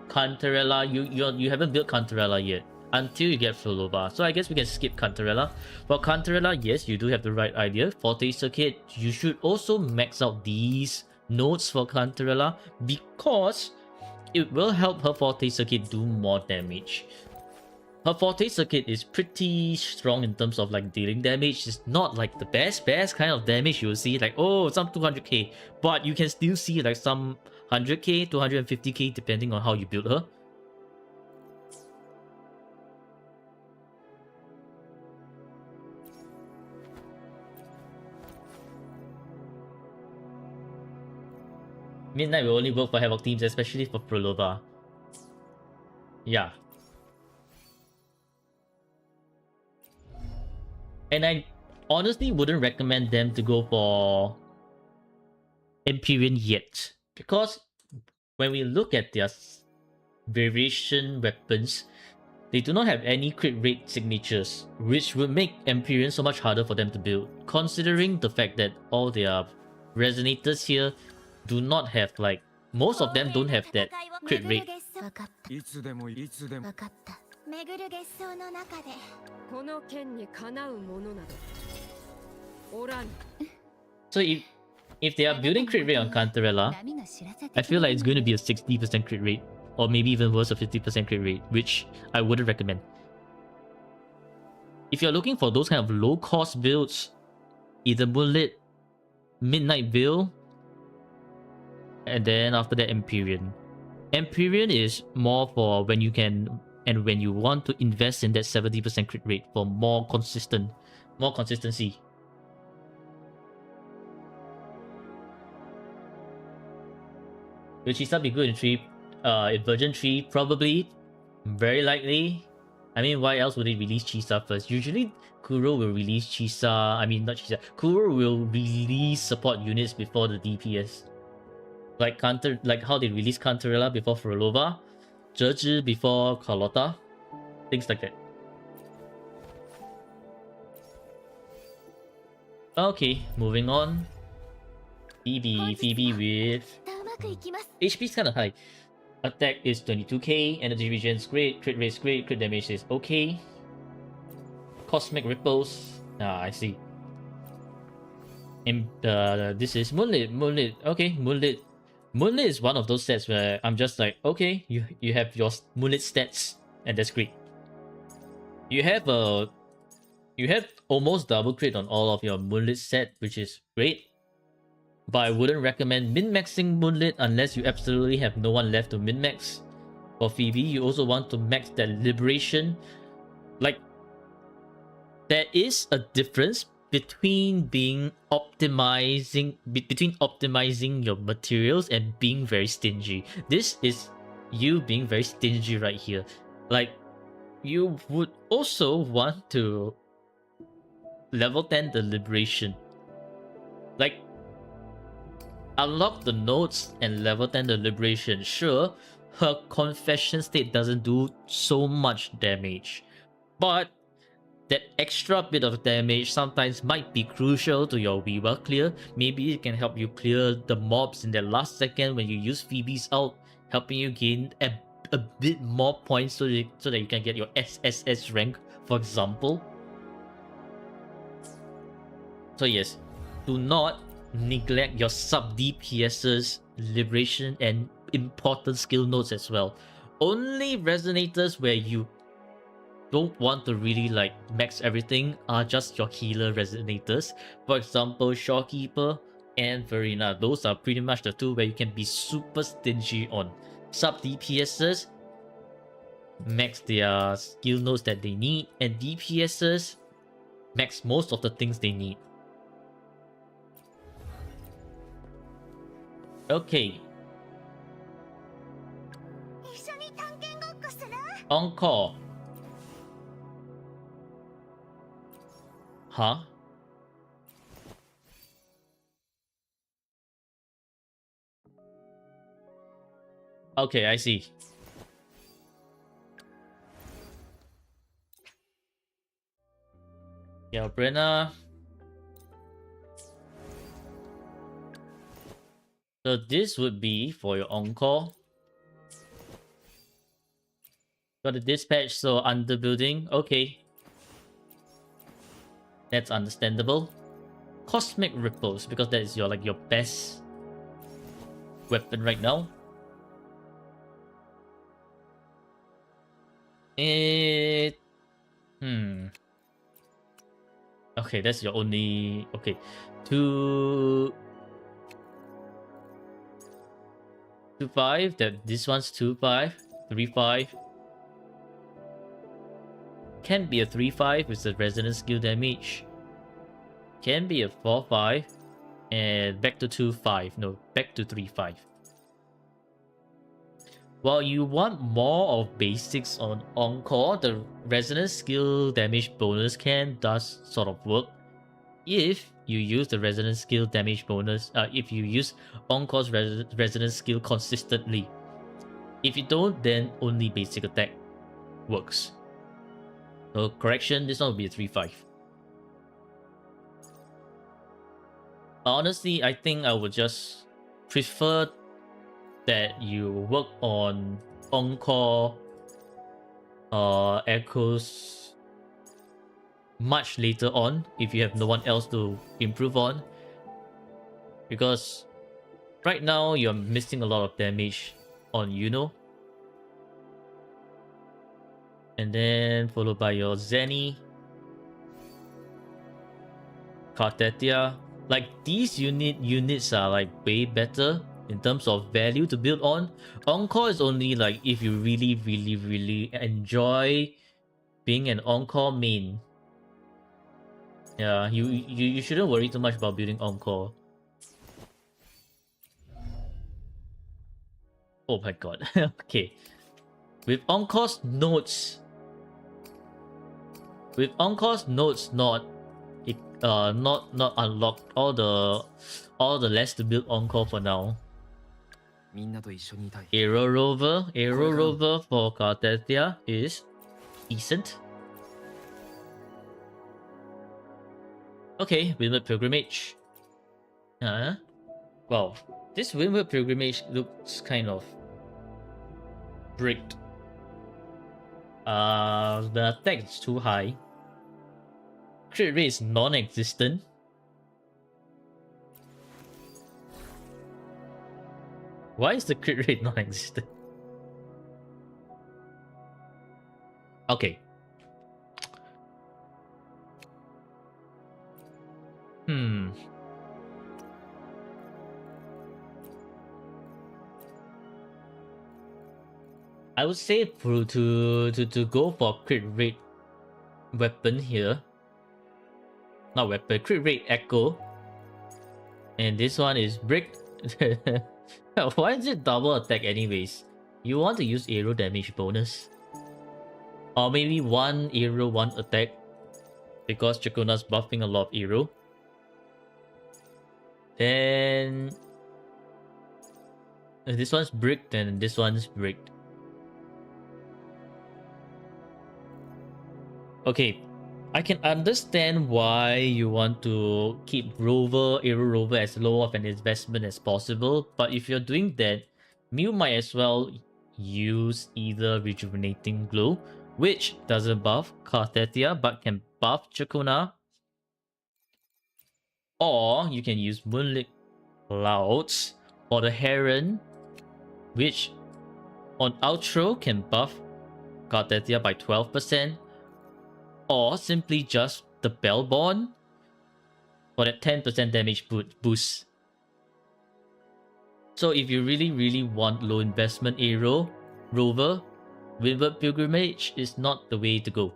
Cantarella, you haven't built Cantarella yet until you get Flolova. So I guess we can skip Cantarella. For Cantarella, yes, you do have the right idea. Forte Circuit, you should also max out these nodes for Cantarella because it will help her Forte Circuit do more damage. her forte circuit is pretty strong in terms of like dealing damage. It's not like the best kind of damage you'll see, like oh some 200k, but you can still see like some 100k, 250k depending on how you build her. Midnight will only work for Havoc teams, especially for Prolova. Yeah. And I honestly wouldn't recommend them to go for Empyrean yet. Because when we look at their variation weapons, they do not have any crit rate signatures, which would make Empyrean so much harder for them to build, considering the fact that all their resonators here do not have like, most of them don't have that crit rate. So if they are building crit rate on Cantarella, I feel like it's going to be a 60% crit rate, or maybe even worse, a 50% crit rate, which I wouldn't recommend. If you're looking for those kind of low cost builds, either Moonlit, Midnight Veil, and then after that Empyrean. Empyrean is more for when you can and when you want to invest in that 70% crit rate for more consistency. Will Chisa be good in version 3? Probably. Very likely. I mean, why else would they release Chisa first? Usually, Kuro will release Chisa. I mean, not Chisa. Kuro will release support units before the DPS. Like how they release Cantarella before Frolova, Zhezhi before Carlotta, things like that. Okay, moving on. Phoebe with HP is kind of high. Attack is 22k, energy regen is great, crit rate is great, crit damage is okay. Cosmic ripples. I see. And this is Moonlit. Okay, Moonlit. Moonlit is one of those stats where I'm just like, okay, you have your Moonlit stats, and that's great. You have almost double crit on all of your Moonlit set, which is great. But I wouldn't recommend min-maxing Moonlit unless you absolutely have no one left to min-max. For Phoebe, you also want to max that Liberation. Like, there is a difference between optimizing your materials and being very stingy. This is you being very stingy right here. Like, you would also want to level 10 the Liberation. Like, unlock the nodes and level 10 the Liberation. Sure, her Confession state doesn't do so much damage, but that extra bit of damage sometimes might be crucial to your Weaver clear. Maybe it can help you clear the mobs in the last second when you use Phoebe's ult, helping you gain a bit more points so that you can get your SSS rank, for example. So yes, do not neglect your sub DPS's Liberation and important skill nodes as well. Only resonators where you don't want to really like max everything are just your healer resonators. For example, Shorekeeper and Verena. Those are pretty much the two where you can be super stingy on. Sub DPSs max their skill nodes that they need, and DPSs max most of the things they need. Okay. Encore. Huh? Okay, I see. Yeah, Brenna. So this would be for your encore. Got a dispatch, so underbuilding. Okay. That's understandable. Cosmic ripples, because that is your best weapon right now. It... Okay, that's your only... Okay. 2-5, that this one's 2-5. 3-5. Can be a 3-5 with the resonance skill damage. Can be a 4-5. And back to 2-5. No, back to 3-5. While you want more of basics on Encore, the resonance skill damage bonus does sort of work if you use the resonance skill damage bonus. If you use Encore's resonance skill consistently. If you don't, then only basic attack works. So correction, this one will be a 3-5. Honestly, I think I would just prefer that you work on Encore echoes much later on if you have no one else to improve on. Because right now you're missing a lot of damage on Yuno. And then followed by your Zenny. Cartetia. Like these units are like way better in terms of value to build on. Encore is only like if you really enjoy being an Encore main. Yeah, you shouldn't worry too much about building Encore. Oh my god. Okay. With Encore's notes not unlocked, all the less to build Encore for now. Aero Rover for Cartetia is decent. Okay, Windward Pilgrimage. Well, this Windward Pilgrimage looks kind of bricked. The attack is too high. Crit rate is non-existent. Why is the crit rate non-existent? Okay. I would say to go for crit rate weapon here. Not weapon, crit rate echo. And this one is brick. Why is it double attack anyways? You want to use arrow damage bonus. Or maybe one arrow, one attack. Because Chakuna's buffing a lot of arrow. Then if this one's bricked, then this one's bricked. Okay, I can understand why you want to keep Arrow Rover as low of an investment as possible, but if you're doing that, Mew might as well use either Rejuvenating Glow, which doesn't buff Cartetia but can buff Chakuna, or you can use Moonlit Clouds or the Heron, which on outro can buff Cartetia by 12%. Or simply just the Bellborn for that 10% damage boost. So if you really want low investment arrow, Rover, Windward Pilgrimage is not the way to go.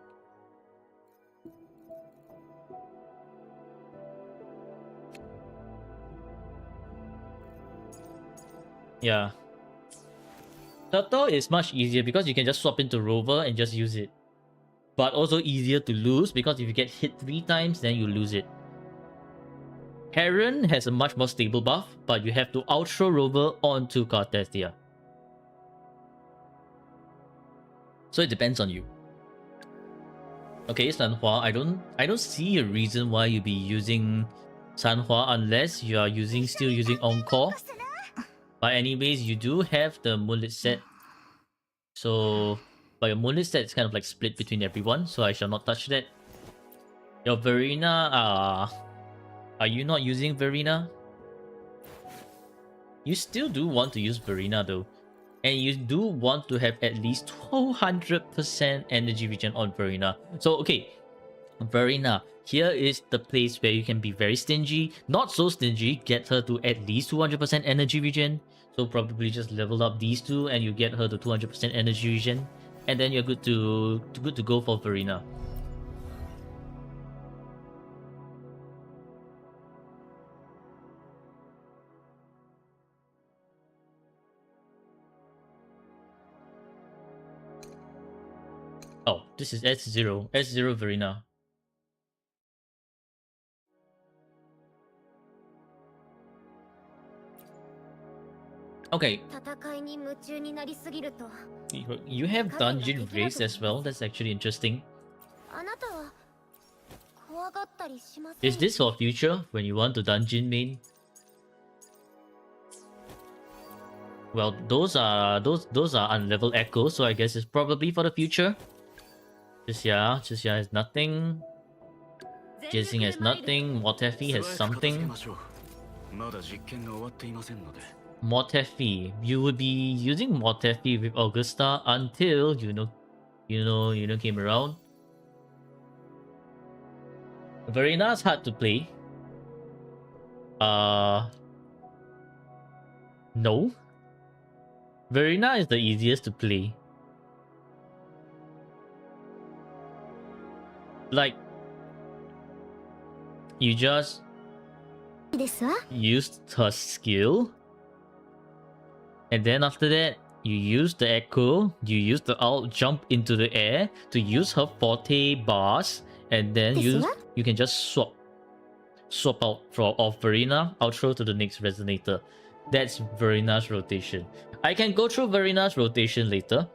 Yeah. Turtle is much easier because you can just swap into Rover and just use it. But also easier to lose because if you get hit 3 times, then you lose it. Heron has a much more stable buff, but you have to outro Rover onto Cartesia. So it depends on you. Okay, Sanhua, I don't see a reason why you'd be using Sanhua unless you are still using Encore. But anyways, you do have the Moonlit set. So but your Moonlit set is kind of like split between everyone, so I shall not touch that. Your Verena, are you not using Verena? You still do want to use Verena though. And you do want to have at least 200% energy regen on Verena. So, okay, Verena, here is the place where you can be very stingy. Not so stingy, get her to at least 200% energy regen. So probably just level up these two and you get her to 200% energy regen. And then you're good to go for Verena. Oh, this is S0. S0 Verena. Okay. You have dungeon race as well. That's actually interesting. Is this for future when you want to dungeon main? Well, those are unlevel echoes, so I guess it's probably for the future. Chixia has nothing. Jising has nothing. Motefi has something. Motefi. You would be using Motefi with Augusta until came around. Verena's hard to play. No. Verena is the easiest to play. Like, you just used her skill, and then after that, you use the echo, you use the alt jump into the air to use her forte bars, and then you can just swap out of Verena, outro to the next resonator. That's Verena's rotation. I can go through Verena's rotation later,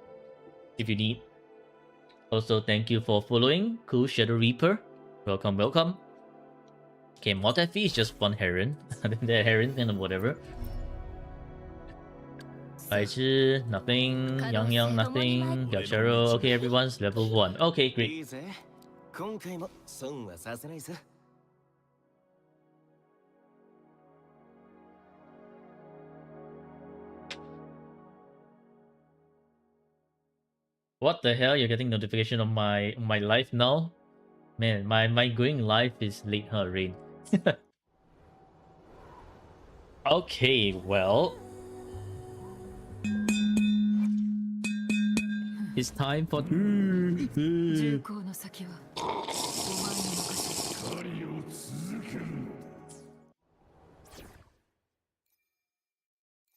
if you need. Also, thank you for following. Cool Shadow Reaper. Welcome, welcome. Okay, Motefi is just one Heron. The Heron and whatever. Baichi, nothing. Yang, nothing. Yachero. Okay, everyone's level 1. Okay, great. What the hell? You're getting notification on my live now? Man, my going live is late her rain. Okay, well. It's time for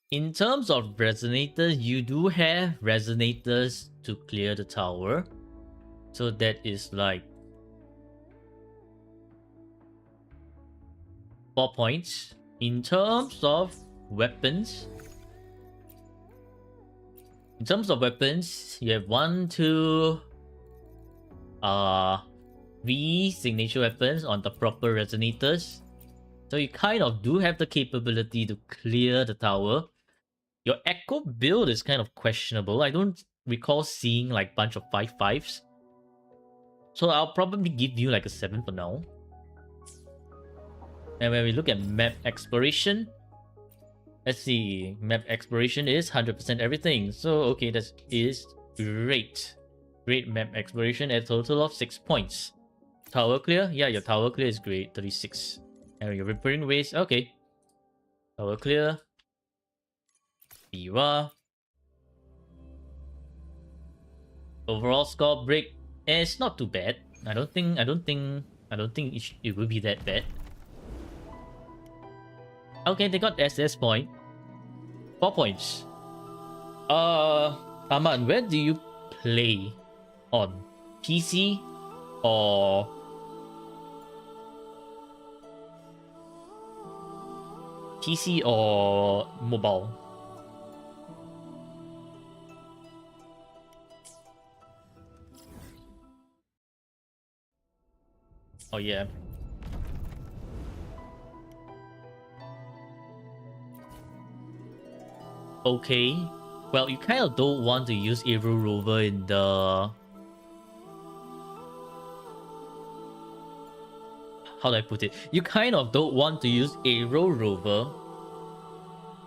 In terms of resonators, you do have resonators to clear the tower. So that is like 4 points. In terms of weapons, you have 1, 2, 3 signature weapons on the proper resonators. So you kind of do have the capability to clear the tower. Your Echo build is kind of questionable. I don't recall seeing like bunch of 5/5s. So I'll probably give you like a 7 for now. And when we look at map exploration, let's see, map exploration is 100% everything. So okay, that is great. Great map exploration at a total of 6 points. Tower clear? Yeah, your tower clear is great, 36. And your repairing waste, okay. Tower clear. Biwa. Overall score break, it's not too bad. I don't think it will be that bad. Okay, they got SS point. 4 points. Aman, where do you play? On PC or mobile? Oh yeah. Okay. Well, you kind of don't want to use Aero Rover in the... How do I put it? You kind of don't want to use Aero Rover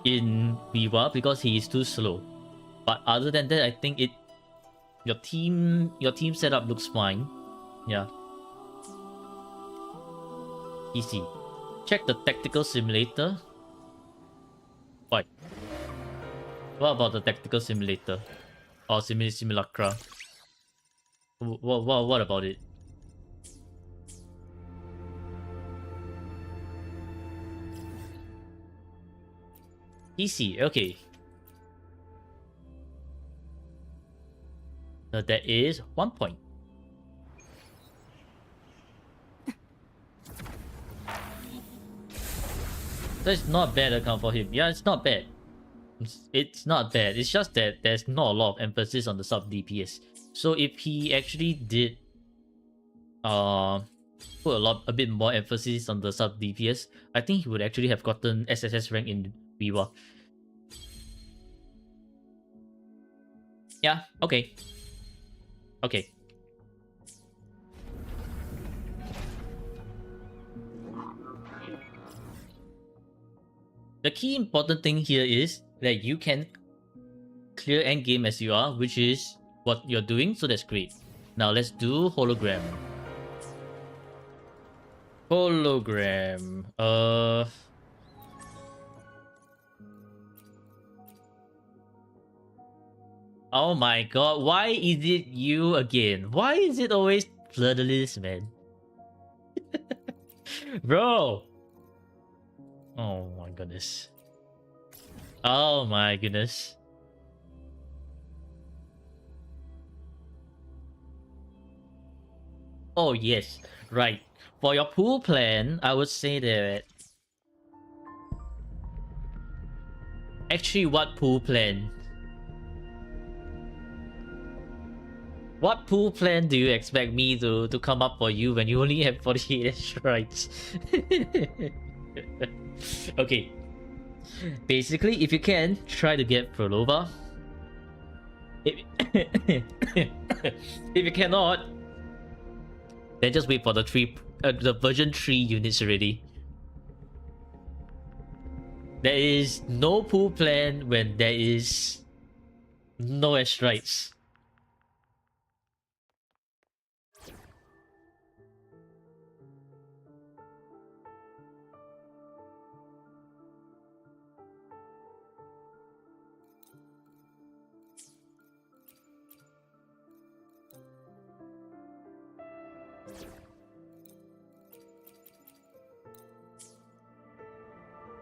in Viva because he is too slow. But other than that, I think your team setup looks fine. Yeah. Easy. Check the tactical simulator. What? What about the tactical simulator? Or simulacra? What about it? Easy, okay. Now that is 1 point. That's not bad account for him. Yeah, it's not bad. It's not bad. It's just that there's not a lot of emphasis on the sub DPS. So if he actually did put a bit more emphasis on the sub DPS, I think he would actually have gotten SSS rank in Viva. Yeah, okay. Okay. The key important thing here is that you can clear endgame as you are, which is what you're doing, so that's great. Now let's do hologram. Hologram. Oh my god, why is it you again? Why is it always Fleur-de-Lis, man? Bro! Oh my goodness. Oh my goodness. Oh yes, right. For your pool plan, I would say that... Actually, what pool plan? What pool plan do you expect me to come up for you when you only have 48 strikes? Okay. Basically, if you can, try to get Prolova. If you cannot, then just wait for the version 3 units already. There is no pool plan when there is no airstrikes.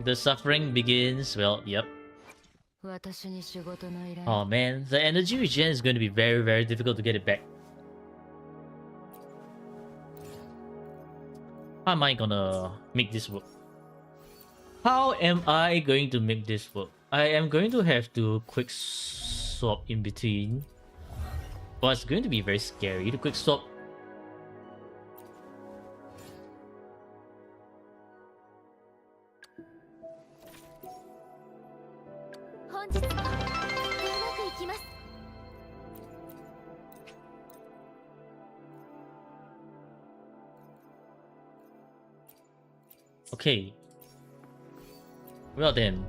The suffering begins, well, yep. Oh man, the energy regen is going to be very, very difficult to get it back. How am I gonna make this work? How am I going to make this work? I am going to have to quick swap in between. Well, it's going to be very scary to quick swap. Okay. Well then.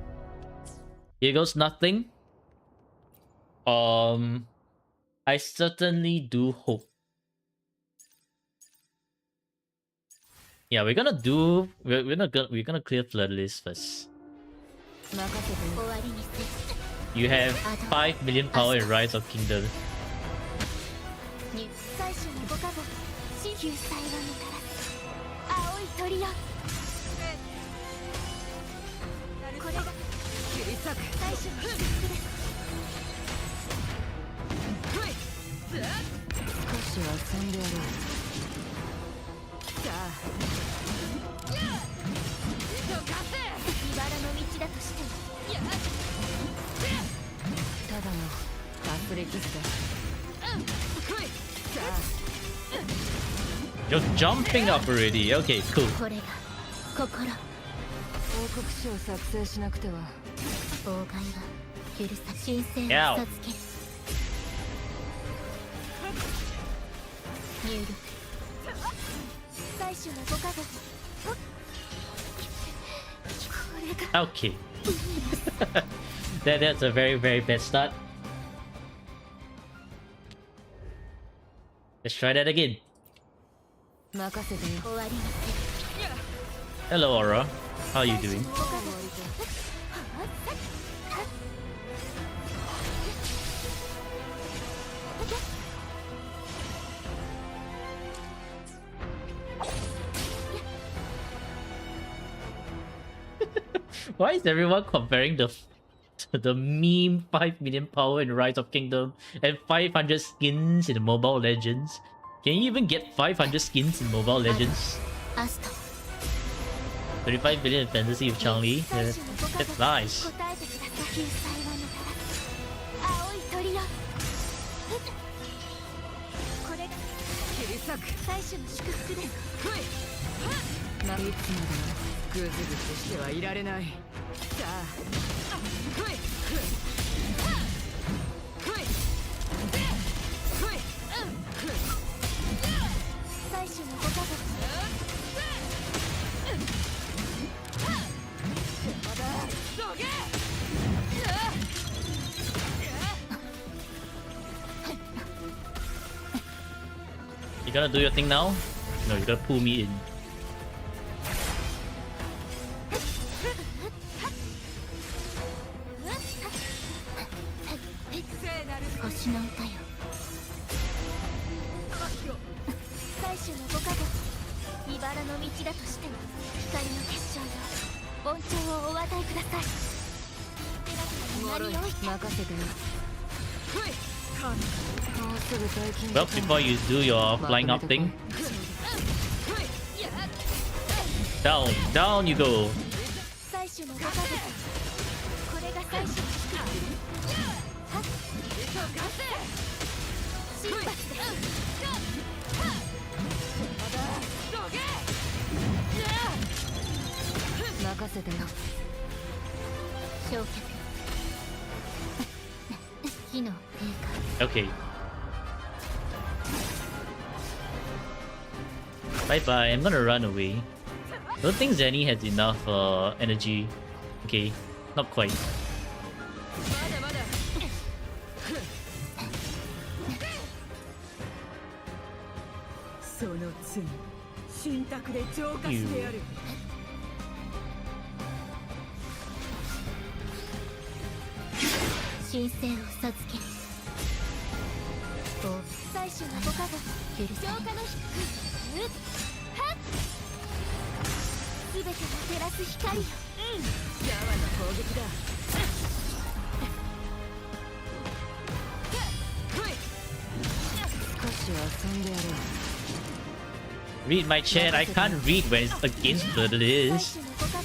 Here goes nothing. I certainly do hope. Yeah, we're gonna clear Fleur-de-Lis first. You have 5 million power in Rise of Kingdom. You're jumping up already. Okay, cool. Ow. Okay. That's a very, very bad start. Let's try that again. 任せてよ。終わりません。 Hello, Aura. How are you doing? Why is everyone comparing the meme 5 million power in Rise of Kingdom and 500 skins in Mobile Legends? Can you even get 500 skins in Mobile Legends? アスト 35 billion in Fantasy with Changli? Yeah, that's nice. 答えてください。救済はもたらす青い鳥よ。これが切り裂く。最初の祝福です。いつまでもグズグズしてはいられない。さあ、最初のご加護。 You gonna do your thing now? No, you gotta pull me in. 星の歌よ。最初のご加護。茨の道だとしても光の結晶よ。盆頂をお与えください。もろい。何を言った任せてよ。もうすぐ大金 Well, before you do your flying up thing, down, down you go. 最初のご加護。これが最初の祝福。神罰です。任せてよ。焼却。機能低 Okay. Bye bye, I'm gonna run away. Don't think Zenny has enough energy. Okay, not quite. まだまだ。その罪、神託で浄化してやる。神聖を授ける。最初のご加護。許さ浄化の祝福。はっ。すべてを照らす光よ。シャワの攻撃だ。少し遊んでやろう。 Read my chat, I can't read when it's against the 最 list. 初のご加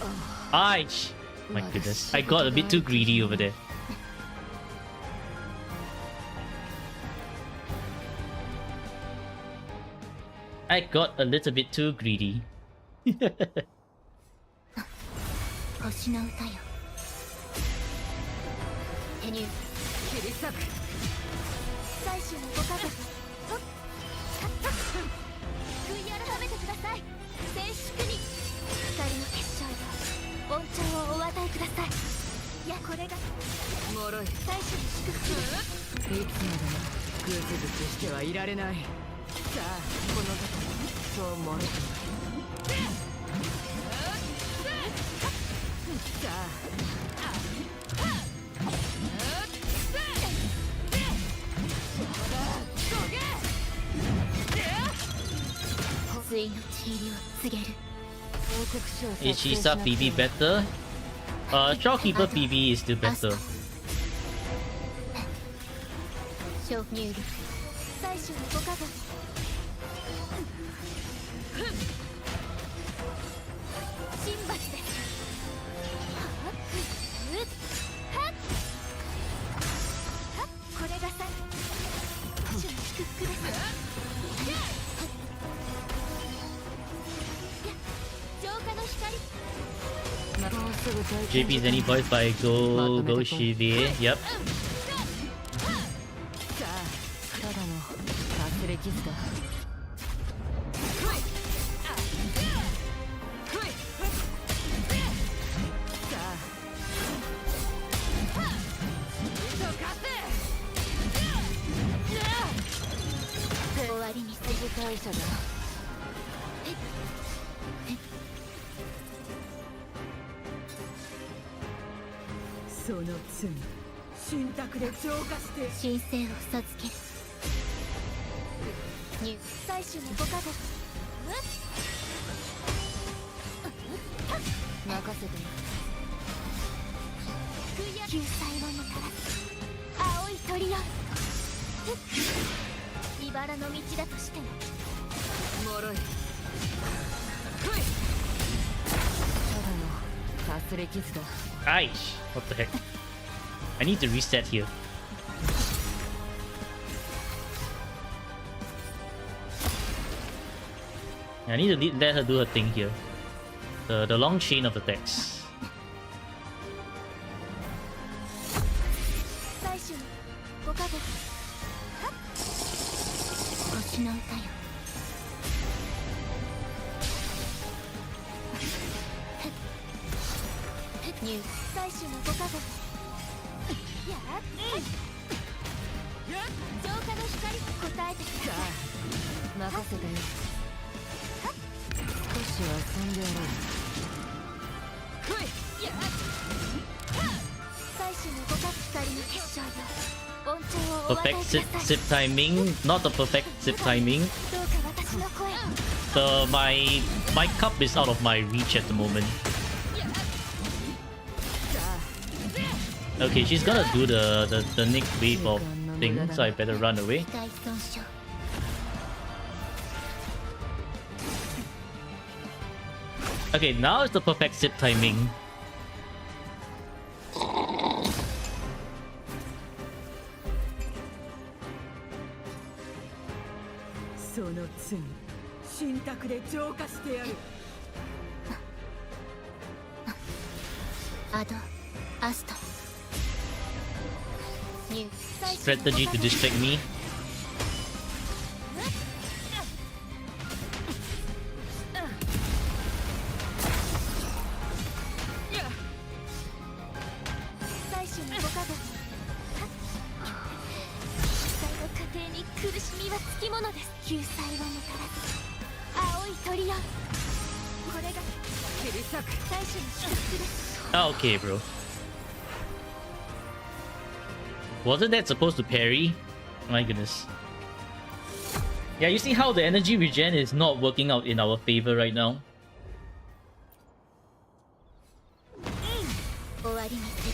護。 Aish! My goodness, I got a bit too greedy over there. I got a little bit too greedy. 星の歌よ。手入。切り裂く。最初のご加護。悔い改めてください。静粛に。光の結晶よ。盆頂をお与えください。いや、これがもろい。最初の祝福。いつまでもグズグズしてはいられない。さあ、この時そうもろくない。さついの地入りを告げる。 Is Shisa PB better? Shopkeeper PB is still better. 小入力。最初のご加護。神罰です。これが最初の祝福です。浄化の光。 JP's any voice by Go Shibi. Yep. さあ、ただのかすれ傷だ。さあ、敗者だ。その罪信託で浄化して神聖を授ける。採取のご加護。任せて。救済をもたらす青い鳥よ。茨の道だとしても脆い。ただのかすれ傷だ。Aish! What the heck? I need to reset here. I need to let her do her thing here. The long chain of attacks. 採取のご加護。星の歌よ。採取のご加護。やっ浄化の光答えてください。任せてよ。少し遊んでやろう。採取のご加護。光の結晶よ。恩寵をお与え Perfect く zip, ださい。 zip timing. Not the perfect zip timing. どうか私の声を。My cup is out of my reach at the moment. Okay, she's gonna do the next wave of thing, so I better run away. 機体損傷。Okay, now is the perfect zip timing. その罪信託で浄化してやる。アドアスト。 Strategy to distract me. 採取のご加護。救済の過程に苦しみはつきものです。救済をもたらす青い鳥よ。これが切り裂く。採取の祝福です。 Oh, okay, bro. Wasn't that supposed to parry? My goodness. Yeah, you see how the energy regen is not working out in our favor right now? 終わりにす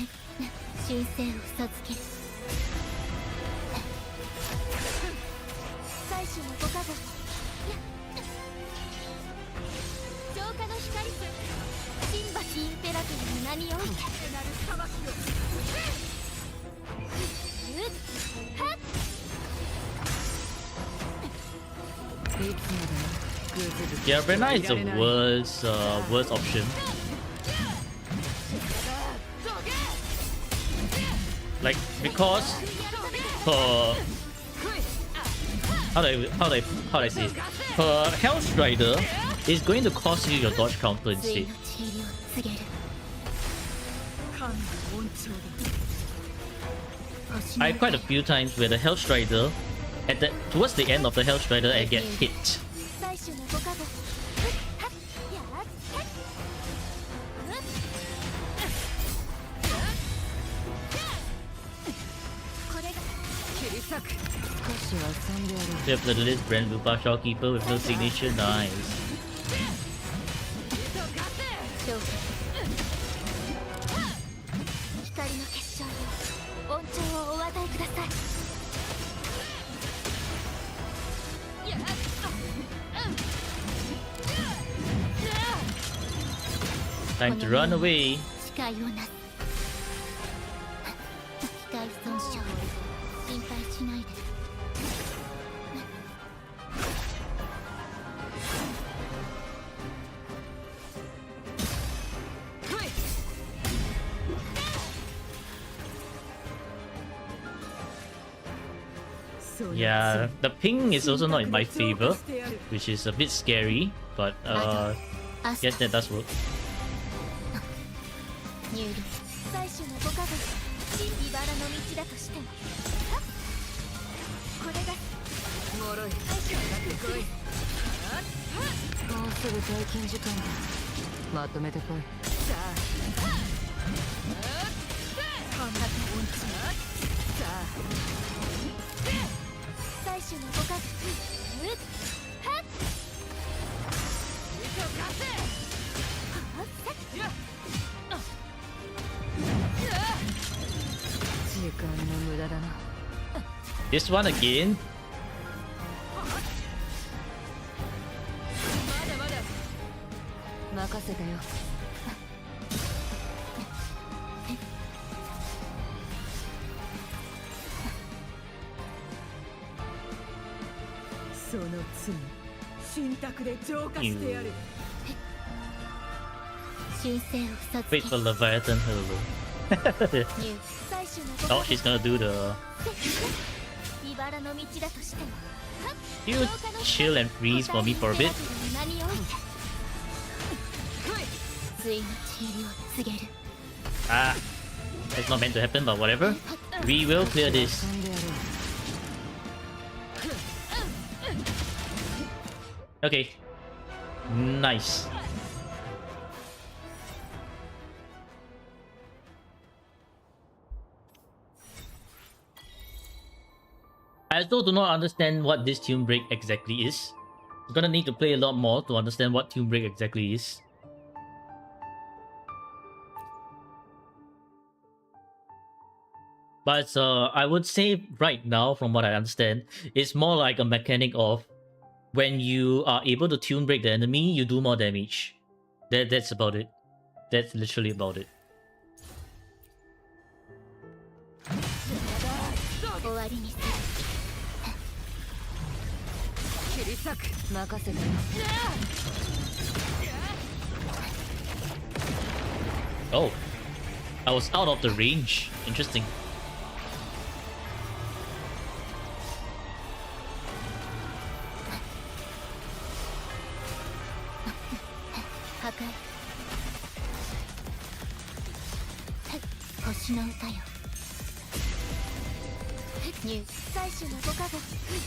る。神聖を授ける。採取のご加護。浄化の光す。神罰インペラトルの名において。Yeah, Rena is the worst option. Like, because her how do I say it? Her Hell Strider is going to cost you your dodge counter つい instead. の治療を告げる。 I have quite a few times where the Hell Strider, towards the end of the Hell Strider, I get hit. 採取のご加護。これが切り裂く。少し遊んでやろう。 We have the list Brand Lupa Shopkeeper with no signature. Nice. 勝負。光の結晶よ。恩寵をお与えください。 Time to run away. 視界をなす。機体損傷。心配しないで。Yeah, the ping is also not in my favor, which is a bit scary, but yes, that does work. 入力。採取のご加護。茨の道だとしても。これがもろい。かかってこい。もうすぐ退勤時間だ。まとめてこい。さあこんな手音痴さあ最初のご加護はっ糸貸せ。時間の無駄だな。 This one again? まだまだ任せたよ。その罪信託で浄化してやる。神聖を授 Wait け for Leviathan. Hello. 入最初のご加 Oh, 護 she's gonna do the. 茨の道だとしても You chill and freeze for me for a bit. 何をついの地理を告げる Ah, it's not meant to happen, but whatever. We will clear this. 遊んでやる。 Okay. Nice. I still do not understand what this tune break exactly is. I'm gonna need to play a lot more to understand what tune break exactly is. But I would say right now, from what I understand, it's more like a mechanic of when you are able to tune break the enemy, you do more damage. That's about it. That's literally about it. 終わりにする切り裂く。任せたよ。 Oh, I was out of the range. Interesting. 破壊星の歌よ入最初のご加護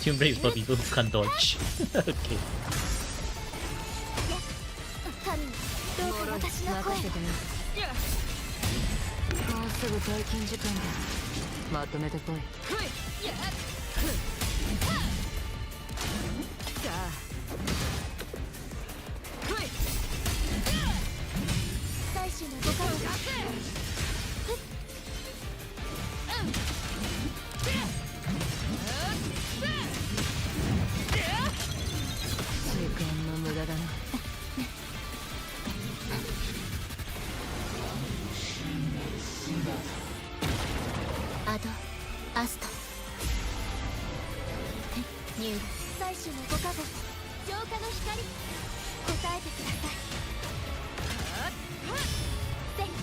Tune break is for people who can't dodge. Okay. 神どうか私の声任せたよ。もうすぐ退勤時間だ。まとめてこい。さあ最初のご加護時間の無駄だな。アドアスト入最初のご加護浄化の光答えてください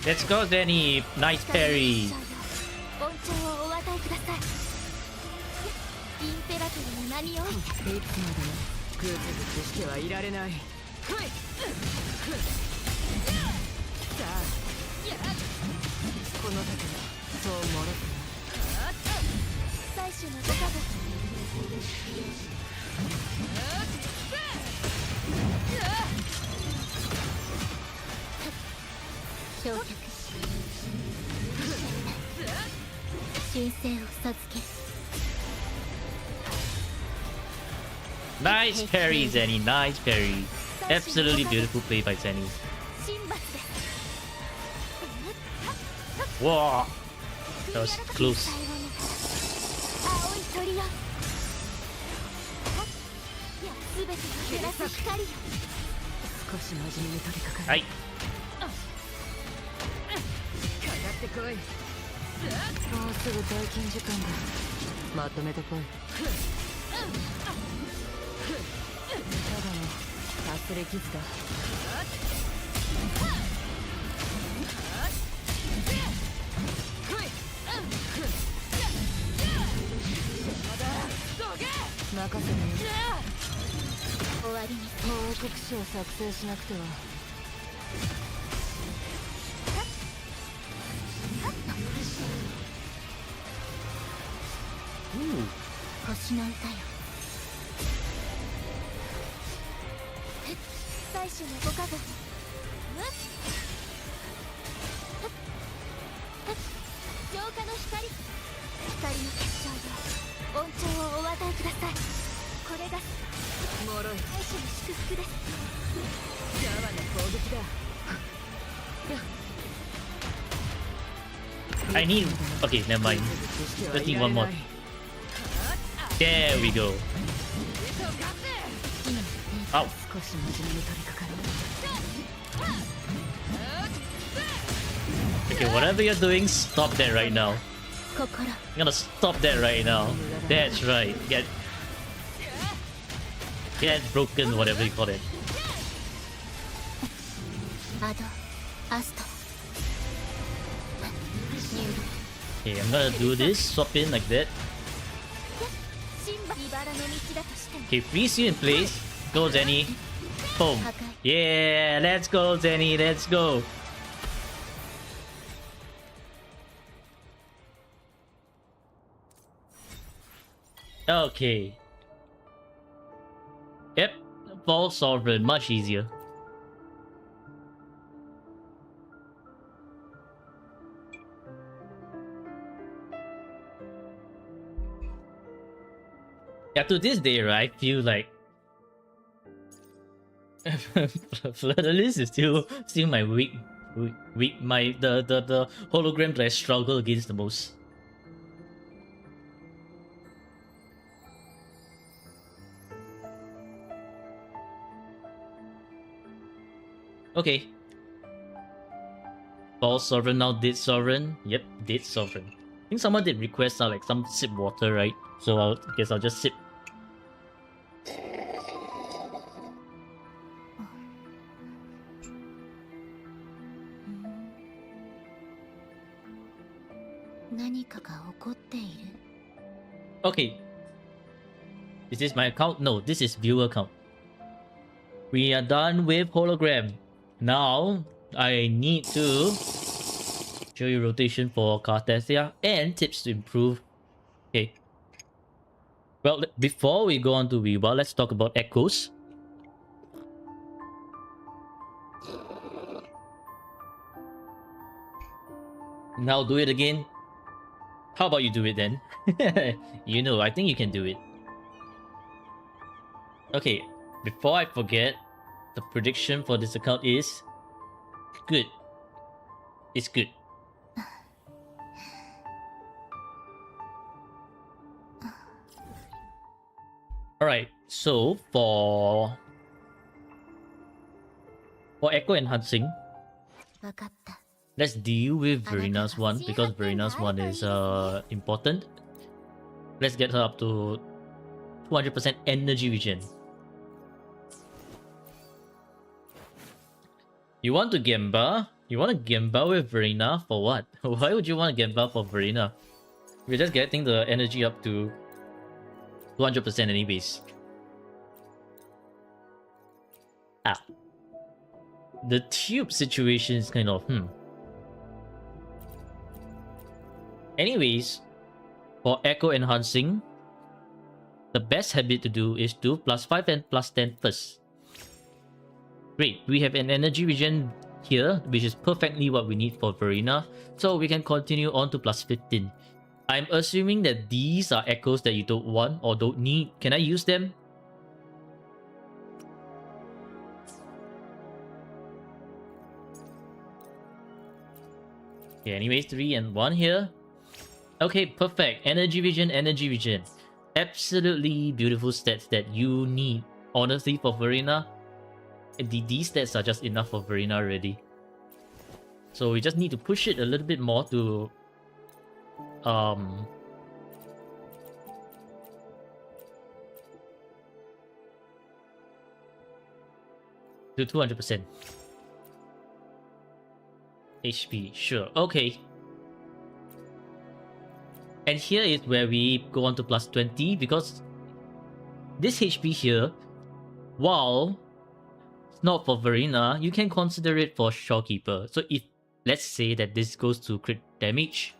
Let's go, Danny. Nice parry. 恩寵をお与えくださいインペラトルの名においていつまでもグズグズしてはいられない。さあこの時はそうもろく最初のご加護焼却神聖を授け Nice parry, Zenny. Nice parry. Absolutely beautiful play by Zenny. 神罰です Whoa. That was close. 青い鳥よすべてを照らす光よ少し真面目に取り掛かる。はい。かかってこい。もうすぐ退勤時間だ。まとめてこい。ただのかすれ傷だ。任せてよ。終わりに報告書を作成しなくては。Ooh. 星の歌よ最初のご加護浄化の光の結晶よ恩寵をお与えください。これが脆い最初の祝福です。ジャワの攻撃だ。 I need... Okay, never mind. Let's need one more. There we go. Ow. 少し真面目に取り掛かろう。 Okay, whatever you're doing, stop that right now. 心 I'm gonna stop that right now. That's right. Get broken, whatever you call it. アドアストニュール Okay, I'm gonna do this. Swap in like that. シンバ茨の道だとしても Okay, freeze you in place. Go, Zenny. Boom. 破壊 Yeah, let's go, Zenny. Let's go. Okay. Yep, Ball Sovereign, much easier. Yeah, to this day, right, I feel like Fleur-de-Lis is still my weak the hologram that I struggle against the most. Okay. Ball Sovereign, now Dead Sovereign. Yep, Dead Sovereign. I think someone did request like some sip water, right? So I guess I'll just sip. 何かが起こっている Okay. Is this my account? No, this is viewer account. We are done with hologram. Now, I need to show you rotation for Cartesia and tips to improve. Okay. Well, before we go on to Viva, let's talk about echoes. Now do it again. How about you do it then? You know, I think you can do it. Okay, before I forget, the prediction for this account is good. It's good. Alright, so for echo enhancing, 分かった let's deal with Verina's one because Verina's one is important. Let's get her up to 200% energy regen. You want to Gemba? You want to Gemba with Verina for what? Why would you want to Gemba for Verina? We're just getting the energy up to 200% anyways. Ah. The tube situation is kind of Anyways, for echo enhancing, the best habit to do is do +5 and +10 first. Great, we have an energy regen here, which is perfectly what we need for Verina, so we can continue on to +15. I'm assuming that these are echoes that you don't want or don't need. Can I use them? Okay, anyways, 3 and 1 here. Okay, perfect. Energy regen, energy regen. Absolutely beautiful stats that you need. Honestly, for Verina, these stats are just enough for Verina already. So we just need to push it a little bit more to to 200%. HP, sure. Okay. And here is where we go on to +20 because this HP here, while it's not for Verina, you can consider it for Shawkeeper. So if, let's say that this goes to crit damage,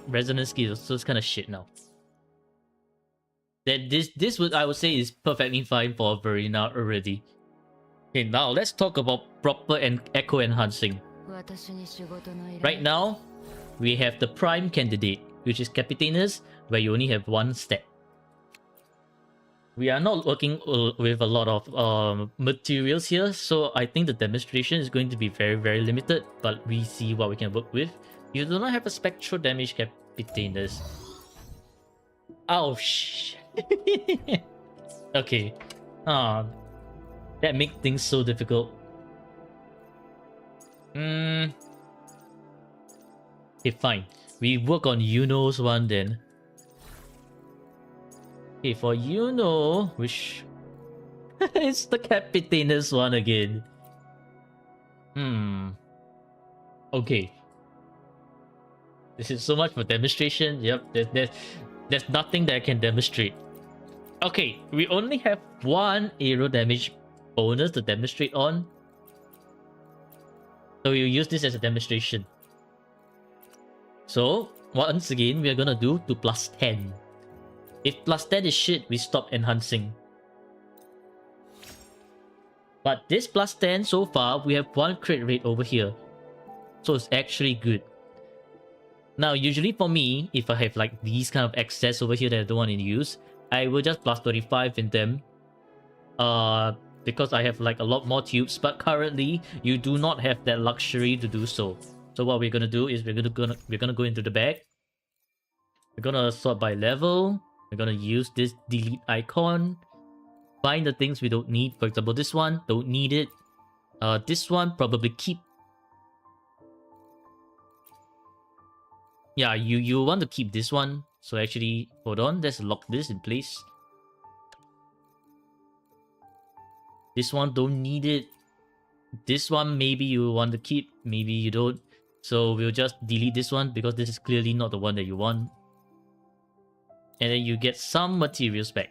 resonance skill, so it's kind of shit now. Then this would, I would say, is perfectly fine for Verina already. Okay, now let's talk about proper and echo enhancing. 私に仕事の依頼 Right now, we have the prime candidate, which is Capitanus, where you only have one stat. We are not working with a lot of materials here, so I think the demonstration is going to be very, very limited, but we see what we can work with. You do not have a spectral damage, Capitanus. Ouch. Okay. Ah, that makes things so difficult. Okay, fine. We work on Yuno's one then. Okay, for Yuno, which it's the Capitanus one again. Okay. This is so much for demonstration. Yep, there's nothing that I can demonstrate. Okay, we only have one aero damage bonus to demonstrate on. So we'll use this as a demonstration. So, once again, we're gonna do to plus 10. If plus 10 is shit, we stop enhancing. But this plus 10 so far, we have one crit rate over here. So it's actually good. Now, usually for me, if I have like these kind of excess over here that I don't want to use, I will just plus 35 in them. Because I have like a lot more tubes, but currently you do not have that luxury to do so. So what we're gonna do is we're gonna go into the bag. We're gonna sort by level. We're gonna use this delete icon. Find the things we don't need. For example, this one, don't need it. This one, probably keep. Yeah, you want to keep this one. So actually, hold on, let's lock this in place. This one, don't need it. This one, maybe you want to keep, maybe you don't. So we'll just delete this one because this is clearly not the one that you want. And then you get some materials back.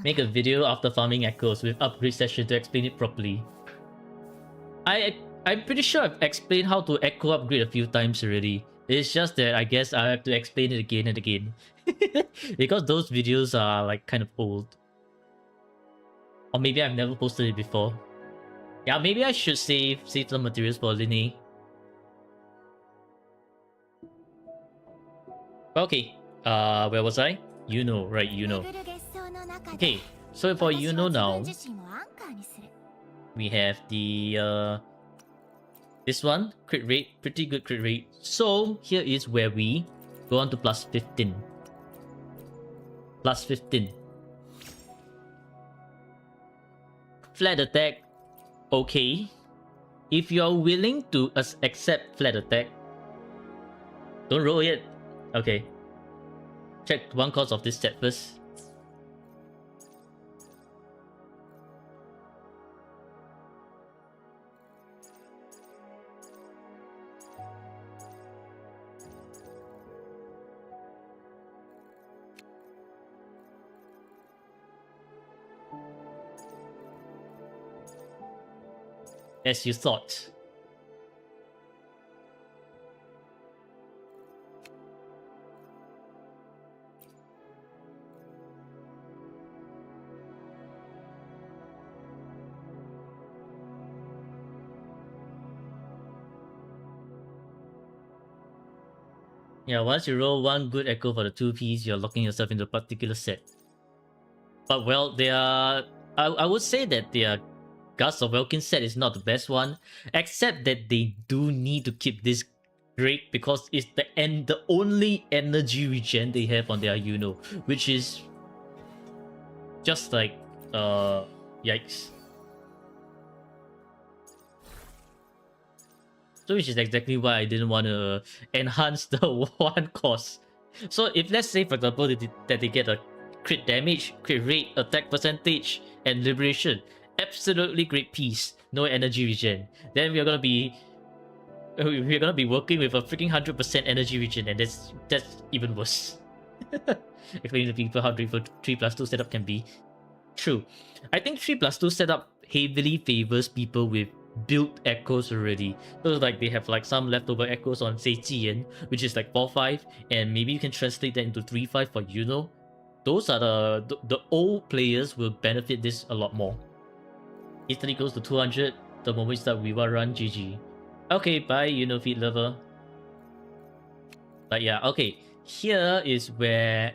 Make a video after farming echoes with upgrade session to explain it properly. I'm pretty sure I've explained how to echo upgrade a few times already. It's just that I guess I have to explain it again and again. Because those videos are like kind of old. Or maybe I've never posted it before. Yeah, maybe I should save some materials for Linne. Okay, where was I? Yuno, right, Yuno. Okay, so for Yuno now, we have the this one, crit rate, pretty good crit rate. So here is where we go on to plus 15. Plus 15. Flat attack, okay. If you're willing to accept flat attack, don't roll yet. Okay. Check one cost of this set first. As you thought. Yeah, once you roll one good echo for the 2 piece, you're locking yourself into a particular set. But well, they are... I would say that their Gust of Welkin set is not the best one, except that they do need to keep this great because it's the only energy regen they have on their Yuno, which is just like yikes. So which is exactly why I didn't want to enhance the one cost. So if let's say for example that they get a crit damage, crit rate, attack percentage, and liberation, absolutely great piece. No energy regen. Then we're gonna be working with a freaking 100% energy regen, and that's even worse. Explaining to people how 3+2 setup can be. True. I think 3+2 setup heavily favors people with built echoes already. So it's like they have like some leftover echoes on say Jiyan, which is like 4-5, and maybe you can translate that into 3-5 for Yuno. Those are the old players will benefit this a lot more. Instantly goes to 200 the moment you start Viva run. GG. Okay, bye Yuno feed lover. But yeah, okay. Here is where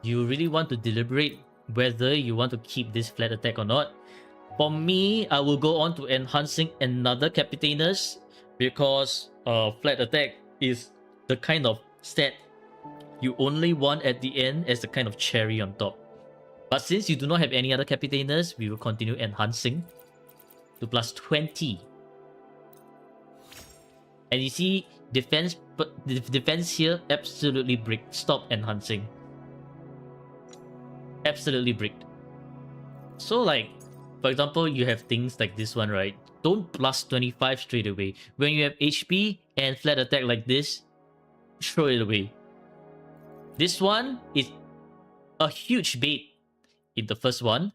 you really want to deliberate whether you want to keep this flat attack or not. For me, I will go on to enhancing another Capitanus because flat attack is the kind of stat you only want at the end as the kind of cherry on top. But since you do not have any other Capitanus, we will continue enhancing to plus 20. And you see, defense, but the defense here absolutely bricked. Stop enhancing. Absolutely bricked. So like, for example, you have things like this one, right? Don't plus 25 straight away. When you have HP and flat attack like this, throw it away. This one is a huge bait in the first one.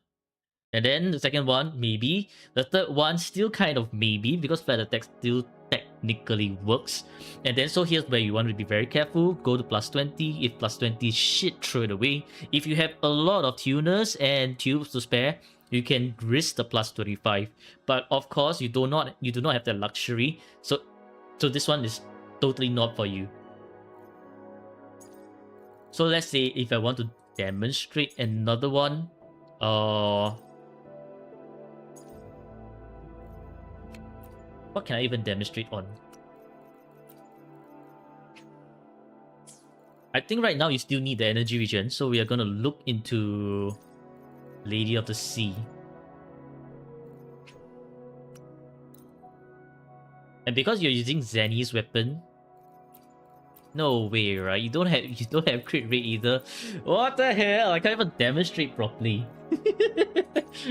And then the second one, maybe. The third one, still kind of maybe, because flat attack still technically works. And then so here's where you want to be very careful. Go to plus 20. If plus 20 is shit, throw it away. If you have a lot of tuners and tubes to spare, you can risk the plus 25. But of course, you do not have the luxury. So this one is totally not for you. So let's say if I want to demonstrate another one, what can I even demonstrate on? I think right now you still need the energy regen, so we are gonna look into Lady of the Sea. And because you're using Zenny's weapon, no way, right? You don't have crit rate either. What the hell? I can't even demonstrate properly.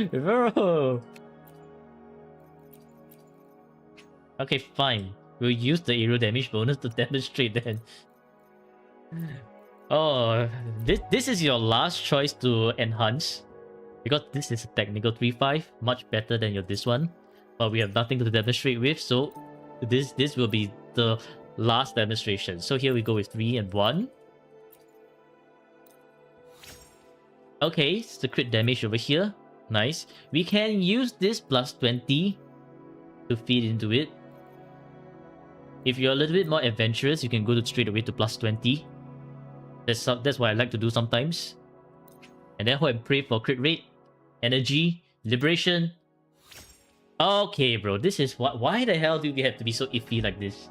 Bro. Okay, fine. We'll use the aerial damage bonus to demonstrate then. Oh, this is your last choice to enhance. Because this is a technical 3-5, much better than your this one. But we have nothing to demonstrate with, so this will be the last demonstration. So here we go with 3 and 1. Okay, it's the crit damage over here. Nice. We can use this plus 20 to feed into it. If you're a little bit more adventurous, you can go straight away to plus 20. That's what I like to do sometimes. And then hope and pray for crit rate, energy, liberation. Okay, bro, this is what. Why the hell do we have to be so iffy like this?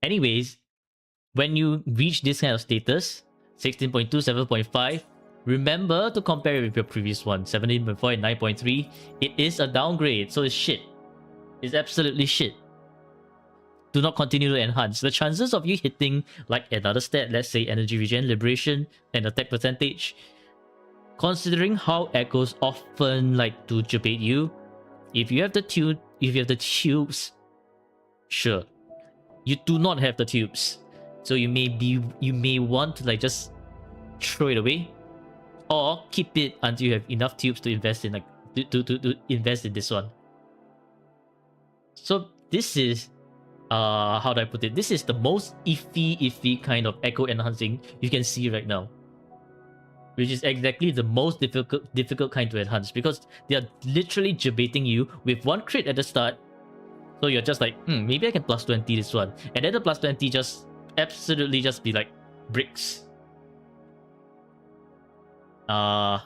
Anyways, when you reach this kind of status, 16.2, 7.5, remember to compare it with your previous one, 17.4 and 9.3. It is a downgrade, so it's shit. It's absolutely shit. Do not continue to enhance. The chances of you hitting like another stat, let's say energy regen, liberation, and attack percentage, considering how echoes often like to debate you, if you have the tubes, sure. You do not have the tubes, so you may want to like just throw it away, or keep it until you have enough tubes to invest in like to invest in this one. So this is how do I put it? This is the most iffy kind of echo enhancing you can see right now, which is exactly the most difficult kind to enhance, because they are literally debating you with one crit at the start. So you're just like, maybe I can plus 20 this one, and then the plus 20 just absolutely just be like bricks. But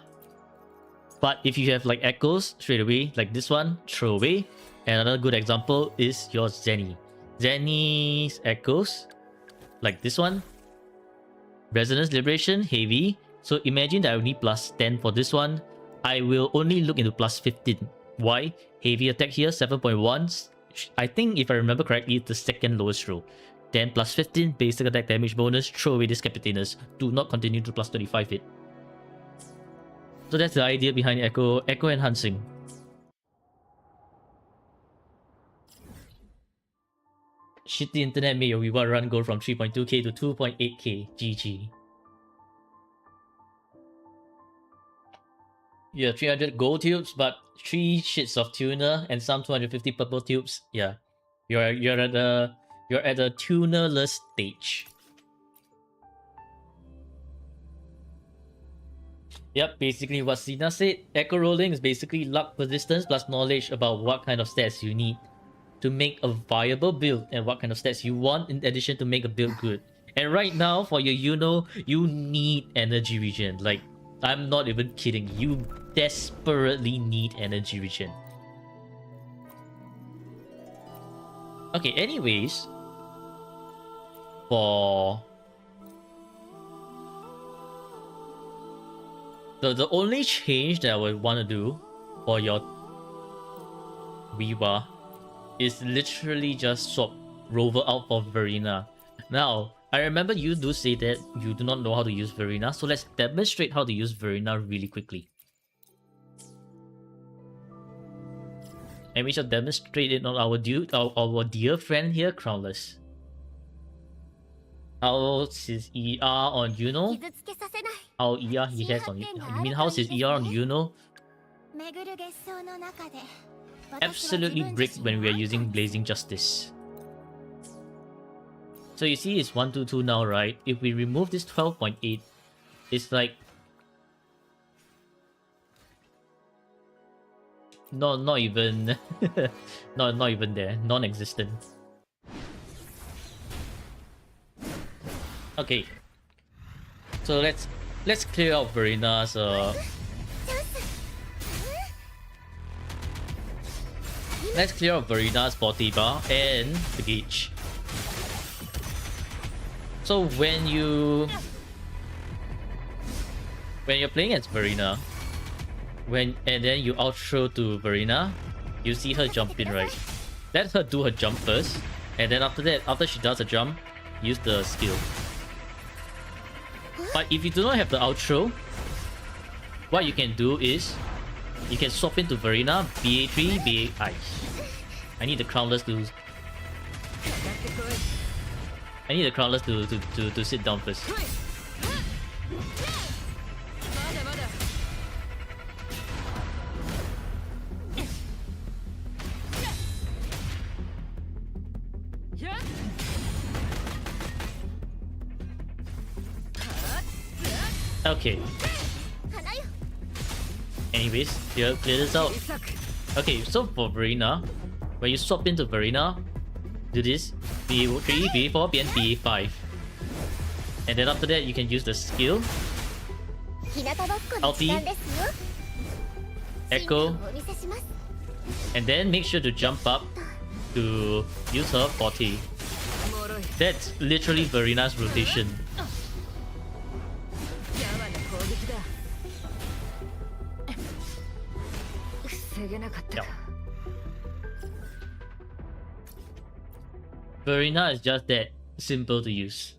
if you have like echoes straight away, like this one, throw away. And another good example is your Zenny. Zenny's echoes, like this one, resonance, liberation, heavy. So imagine that I need plus 10 for this one. I will only look into plus 15. Why? Heavy attack here, 7.1. I think if I remember correctly, it's the second lowest row. Then plus 15, basic attack damage bonus, throw away this Capitanus. Do not continue to plus 25 hit. So that's the idea behind echo enhancing. Shitty internet made your reward run go from 3.2k to 2.8k. GG. Yeah, 300 gold tubes, but 3 shits of tuna and some 250 purple tubes. Yeah, you're at a tuner-less stage. Yep, basically what Sina said. Echo rolling is basically luck persistence plus knowledge about what kind of stats you need to make a viable build and what kind of stats you want in addition to make a build good. And right now, for your Yuno, you need energy regen. Like, I'm not even kidding. You desperately need energy regen. Okay, anyways, for the only change that I would want to do for your Viva is literally just swap Rover out for Verena. Now, I remember you do say that you do not know how to use Verena, so let's demonstrate how to use Verena really quickly. And we shall demonstrate it on our dear friend here, Crownless. How's his ER on Yuno? How ER he has on you? You mean how's his ER on Yuno? Absolutely bricked when we are using Blazing Justice. So you see it's 122 now, right? If we remove this 12.8, it's like not even not even there, non-existent. Okay, so let's clear out Verena's let's clear out Verena's body bar and the gauge. So when you're playing as Verena, and then you outthrow to Verena, you see her jump in, right? Let her do her jump first, and then after that, after she does a jump, use the skill. But if you do not have the outro, what you can do is you can swap into Verena, BA3, BA. I need the Crownless to. I need the Crownless to sit down first. Okay. Anyways, clear this out. Okay, so for Verena, when you swap into Verena, do this BA3, BA4, and BA5. And then after that, you can use the skill. Ulti. Echo. And then make sure to jump up to use her 40. That's literally Verena's rotation. Yeah. Verena is just that simple to use.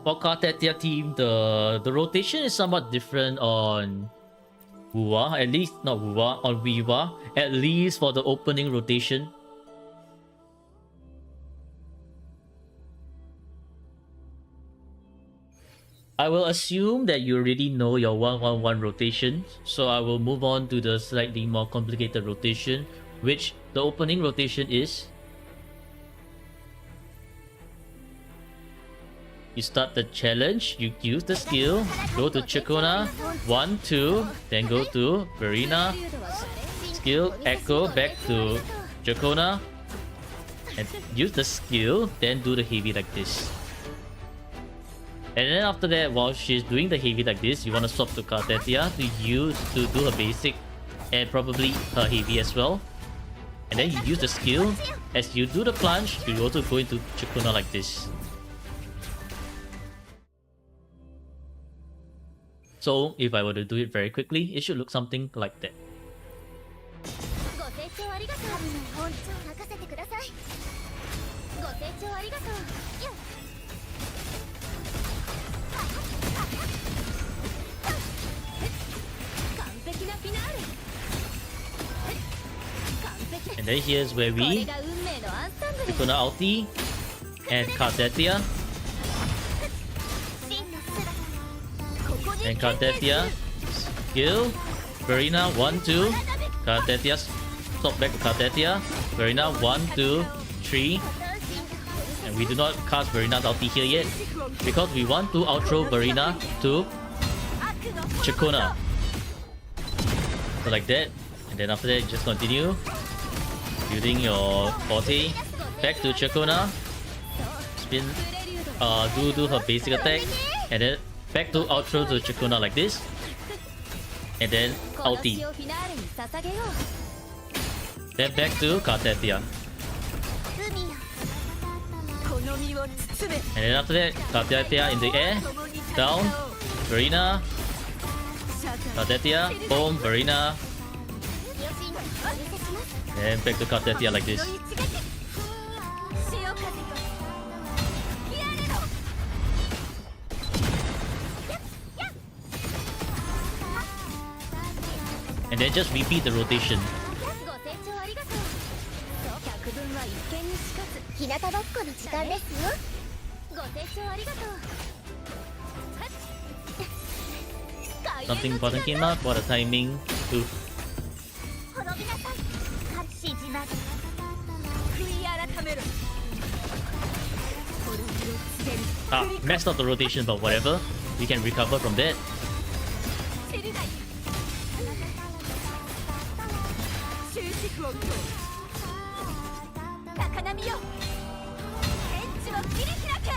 For Kartetia team, the rotation is somewhat different on Wuwa, at least not Wuwa, on Viva, at least for the opening rotation. I will assume that you already know your 1-1-1 rotation, so I will move on to the slightly more complicated rotation, which the opening rotation is you start the challenge, you use the skill, go to Chikona, 1, 2, then go to Verena, skill, echo, back to Chikona, and use the skill, then do the heavy like this. And then after that, while she's doing the heavy like this, you want to swap to Kartetia to do her basic and probably her heavy as well. And then you use the skill. As you do the plunge, you also go into Chikona like this. So if I were to do it very quickly, it should look something like that. And then here's where これ we が運命のアンサンブル Chikuna ulti and Kartetia. 真の姿ここに And Kartetia skill. Verena 1, 2. Kartetia stop back to Kartetia. Verena 1, 2, 3. And we do not cast Verena's ulti here yet because we want to outro Verena to Chikuna. So like that. And then after that you just continue building your forte back to Chikuna. Spin do her basic attack and then back to outro to Chikuna like this. And then この ulti. 詩をフィナーレに捧げよう Then back to Kartetia. 海よこの身を包め And then after that, Kartetia in the air. Down. Verena. Kartetia. Boom. Verena. よしお見せします And back to Kartetia like this. 潮風よ吹き荒れろ And then just repeat the rotation. ご清聴ありがとう百聞は一見にしかず日向ぼっこの時間ですよご清聴ありがとう Something important came up. What a timing. Oof. 滅びなさい指示など悔い改めろ滅びを告げる Ah, messed up the rotation, but whatever. We can recover from that. 知るがいい終止符を打とう高波よ天地を切り開け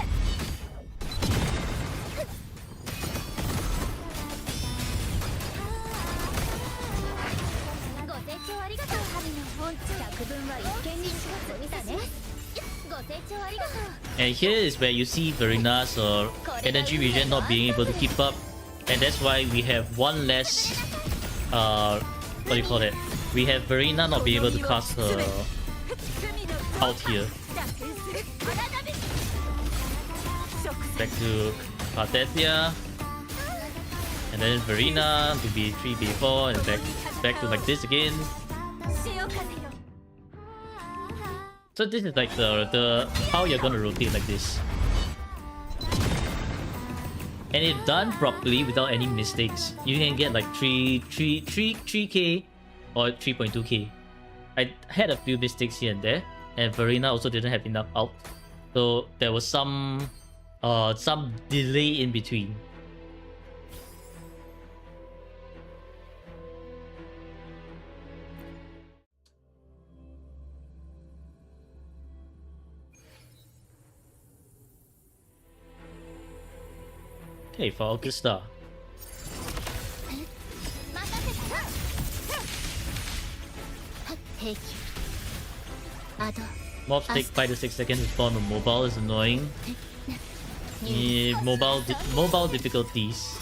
ご清聴ありがとう神の本庁百聞は一見にしかず見たねご清聴ありがとう And here is where you see Verena's energy regen not being able to keep up. And that's why we have one less... what do you call it? We have Verena not being able to cast her out here. Back to Kartetia. And then Verena to be 3b4 and back to like this again. So this is like the how you're gonna rotate like this. And if done properly without any mistakes, you can get like 3k or 3.2k. I had a few mistakes here and there, and Verena also didn't have enough out. So there was some delay in between. Okay, for Augusta. Mobs take 5 to 6 seconds to spawn on mobile is annoying. Yeah, mobile difficulties.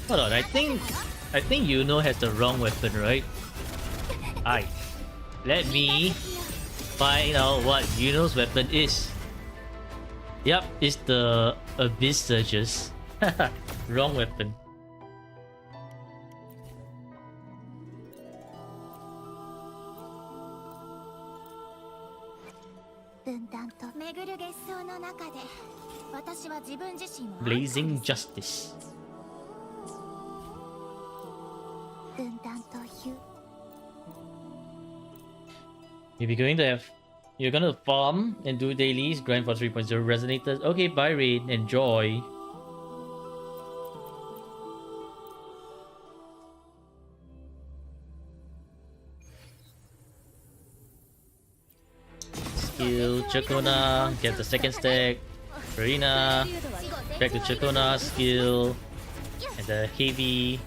Hold on, I think Yuno has the wrong weapon, right? Aye. Let me find out what Yuno's weapon is. Yep, it's the Abyss Surges. Wrong weapon. Blazing Justice. You're gonna farm and do dailies, grind for 3.0 resonators. Okay, bye Raid, enjoy. Skill Chakona, get the second stack. Verena, back to Chakona, skill, and the heavy.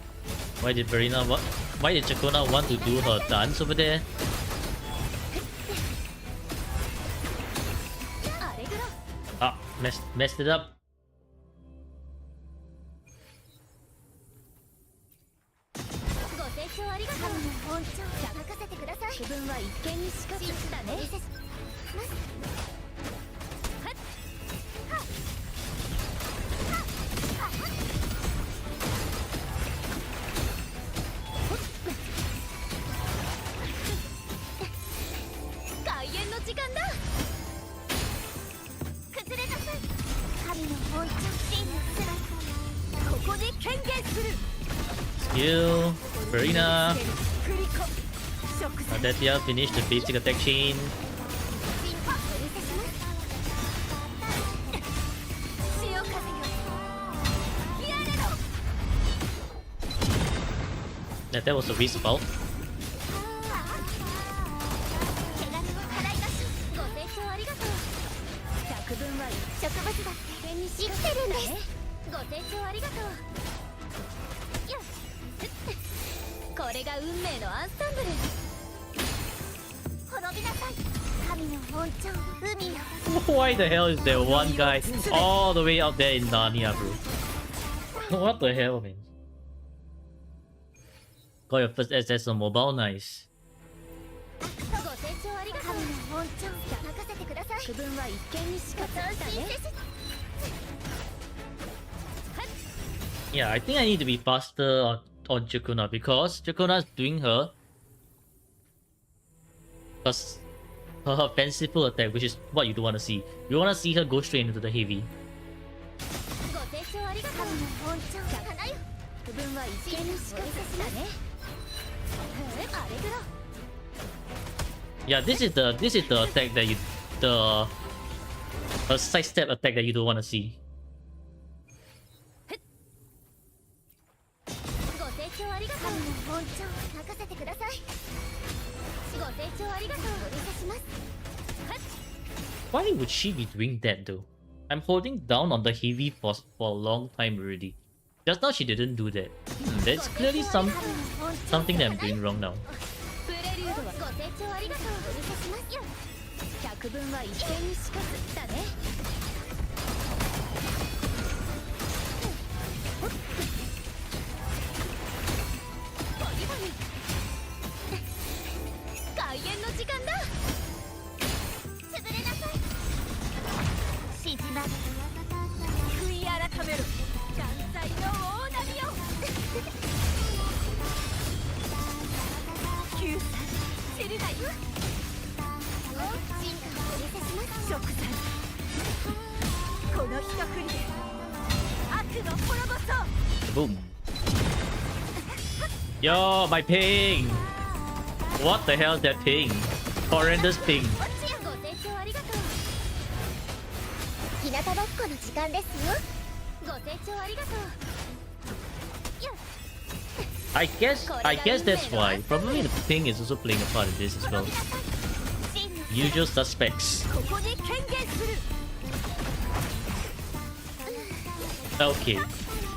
Why did Chakona want to do her dance over there? Ah, messed it up. は一見にしかずだね。開演の時間だ。崩れなさい。神の本庁真の姿。ここで権限する。 Skill. Farina. クリコ。食材。 Aditya finished the basic attack chain. 潮風よ。やれろ。 That was a respawn. 手紙を払いましょう。ご清聴ありがとう。百分は植物だって生きてるんです。ご清聴ありがとう。よっ。これが運命のアンサンブル。滅びなさい。神の本庁海よ。 Why the hell is there one guy all the way out there in Narnia, bro? What the hell, man? Got your first SS on mobile, nice. ご清聴ありがとう。神の本庁任せてください。百分は一見にしかずだね。 Yeah, I think I need to be faster on Chukuna because Chukuna is doing her plus her fanciful attack, which is what you don't want to see. You want to see her go straight into the heavy. ご清聴ありがとう。神の本庁花よ。百分は一見にしかずだね。アレグロ。 Yeah, this is the attack that you a sidestep attack that you don't want to see. ご清聴ありがとう。神の本庁任せてください。ご清聴ありがとう。お見せします。 Why would she be doing that though? I'm holding down on the heavy for a long time already. Just now she didn't do that. That's clearly something that I'm doing wrong now. プレリュードはご清聴ありがとう。お見せしますよ。百分は一見にしかずだね。ボリボリ。開演の時間だ。潰れなさい。静まる。悔い改めろ。断罪の大波よ。救済知りないわ。進化をお見せします。食材。この一振りで悪の滅ぼそう。 Boom. Yo, my ping! What the hell is that ping? Horrendous ping. こっちよ。ご清聴ありがとう。日向ぼっこの時間ですよ。ご清聴ありがとう。よっ。 I guess that's why. Probably the ping is also playing a part in this as well. 真の Usual suspects. ここで権限する。 Okay.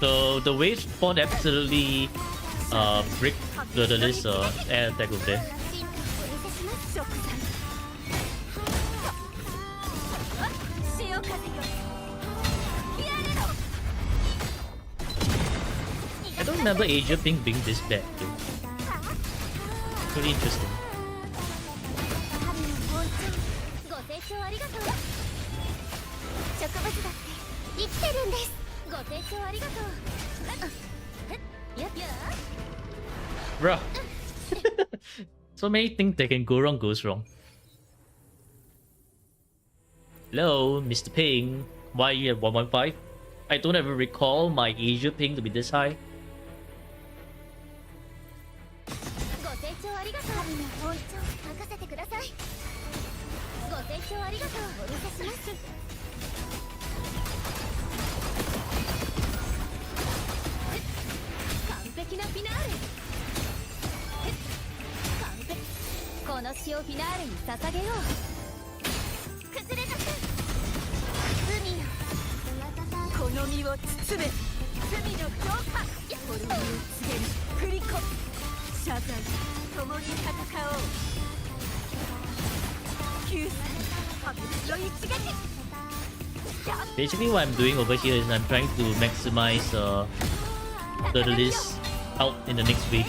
So the wave spawn absolutely brick this air attack over there. 進化をお見せします。食材。潮風よ。やれろ。 I don't remember Asia Ping being this bad though. Pretty interesting. 神の本庁ご清聴ありがとう。植物だって生きてるんです。ご清聴ありがとう。やっや。 Bruh. So many things that can go wrong goes wrong. Hello, Mr. Ping. Why are you at 115? I don't ever recall my Asia ping to be this high. ご清聴ありがとう。神の本庁任せてください。ご清聴ありがとう。お見せします。完璧なフィナーレ。完璧。この詩をフィナーレに捧げよう。崩れなさい。海よ。この身を包め。罪の浄化。滅びを告げる。クリコ。謝罪。共に戦おう。救済。破滅の一撃。 Basically, what I'm doing over here is I'm trying to maximize the list out in the next wave.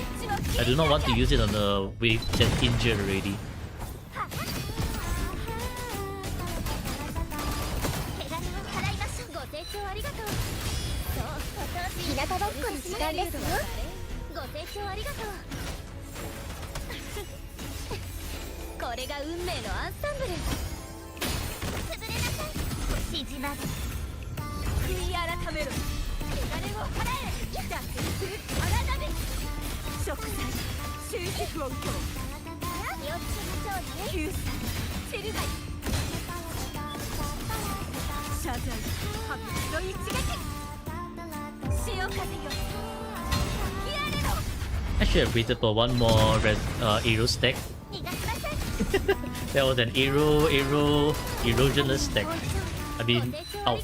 I do not want to use it on the wave that's injured already. 日向ぼっこの時間ですよ。ご清聴ありがとう。これが運命のアンサンブル。潰れなさい。縮まる。悔い改めろ。汚れを払え。脱出する荒波。食材終止符を今日。気をつけましょうね。救済チルガイ。謝罪破滅の一撃。潮風よ。吹き荒れろ。 I should have waited for one more arrow stack. 逃がしなさい。There was an erosionless stack. I mean, out.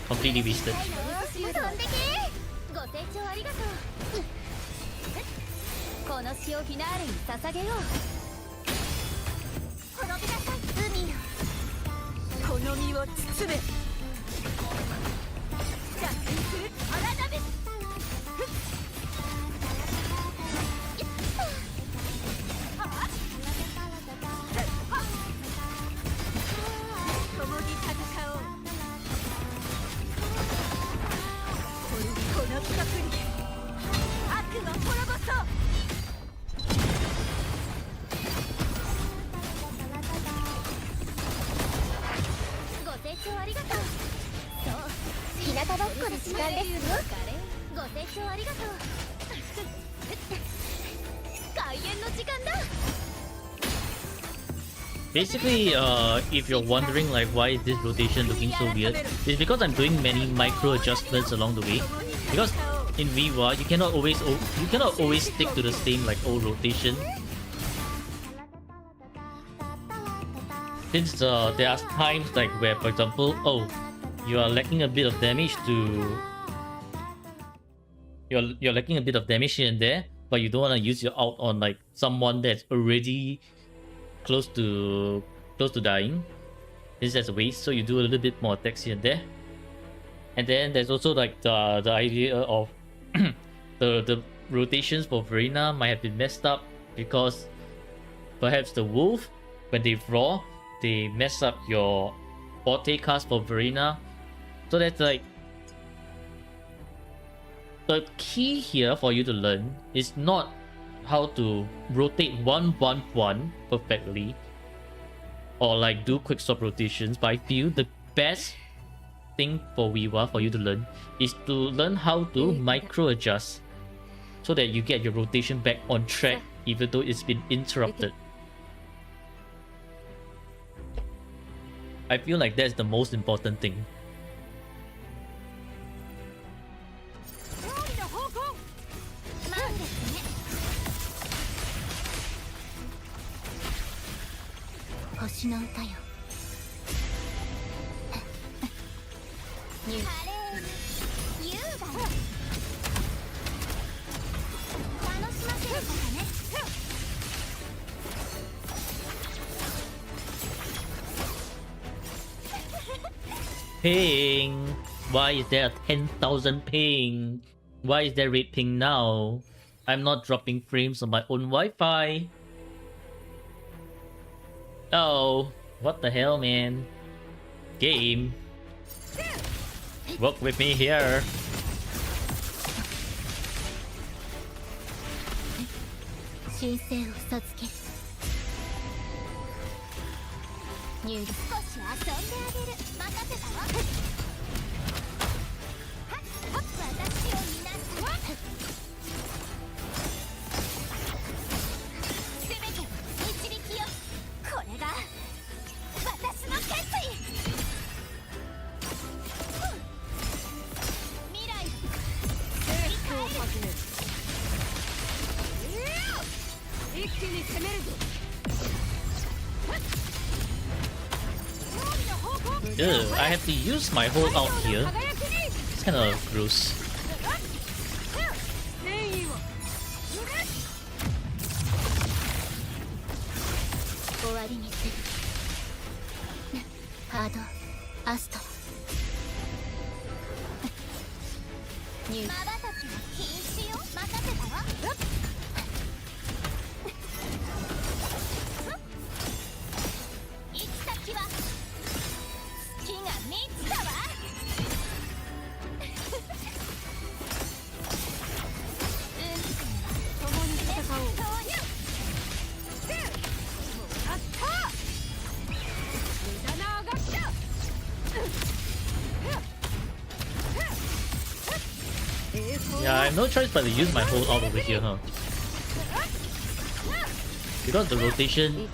Completely wasted. 飛んでけ。ご清聴ありがとう。この詩をフィナーレに捧げよう。滅びなさい海よ。この身を包め。脱出する荒波。共に戦おう。この企画に悪魔滅ぼそう。ご清聴ありがとう。そう日向ぼっこの時間ですよ。ご清聴ありがとう。開演の時間だ。 Basically, if you're wondering like why is this rotation looking so weird, it's because I'm doing many micro adjustments along the way. Because in Viva, you cannot always stick to the same like old rotation. Since there are times like where, for example, oh, you are lacking a bit of damage to you're lacking a bit of damage here and there, but you don't want to use your ult on like someone that's already close to dying. This is a waste, so you do a little bit more attacks here and there. And then there's also like the idea of the rotations for Verena might have been messed up because perhaps the wolf, when they roar, they mess up your forte cast for Verena. So that's like the key here for you to learn is not how to rotate 1-1-1 perfectly or like do quick stop rotations, but I feel the best thing for Viva for you to learn is to learn how to micro adjust so that you get your rotation back on track even though it's been interrupted. I feel like that's the most important thing. なんですね。星の歌よ。華麗に優雅に楽しませるからね。Ping! Why is there a 10,000 ping? Why is there red ping now? I'm not dropping frames on my own Wi-Fi. Oh, what the hell, man? Game. Work with me here. 神聖を授ける。入力少し遊んであげる。任せたわ。私を見なさい。全てを導きよ。これが私の決意。未来征服を始める。一気に攻めるぞ。 Ugh, I have to use my whole out here. It's kind of gross. 終わりにする。ハード、アストラ。瞬きは禁止よ。任せたわ。行き先は月が満ちたわ。I have no choice but to use my whole out over here, huh? Because the rotation,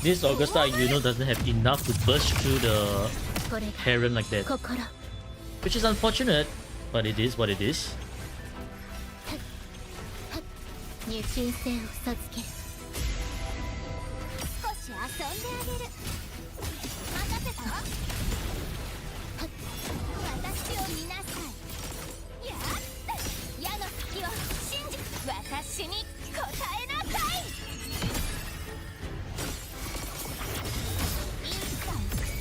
this Augusta doesn't have enough to burst through the これが Heron like that. 心 Which is unfortunate, but it is what it is. に忠誠を授ける少し遊んであげる任せたわ私を見なさいやっ矢の先を信じ私に答えなさいいいか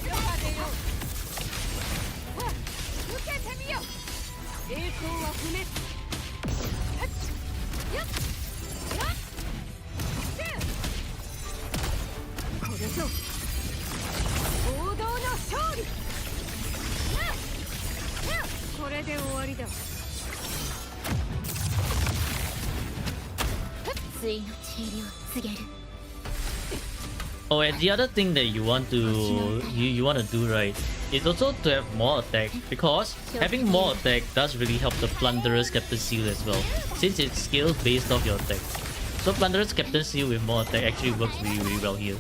世が出よう受けてみよ栄光は不滅よっこれぞ王道の勝利これで終わりだ対の治療を告げる Oh, and the other thing that you want to you want to do, right, is also to have more attack, because having more attack does really help the Plunderer's Captain Seal as well, since it scales based off your attack. So Plunderer's Captain Seal with more attack actually works really, really well here.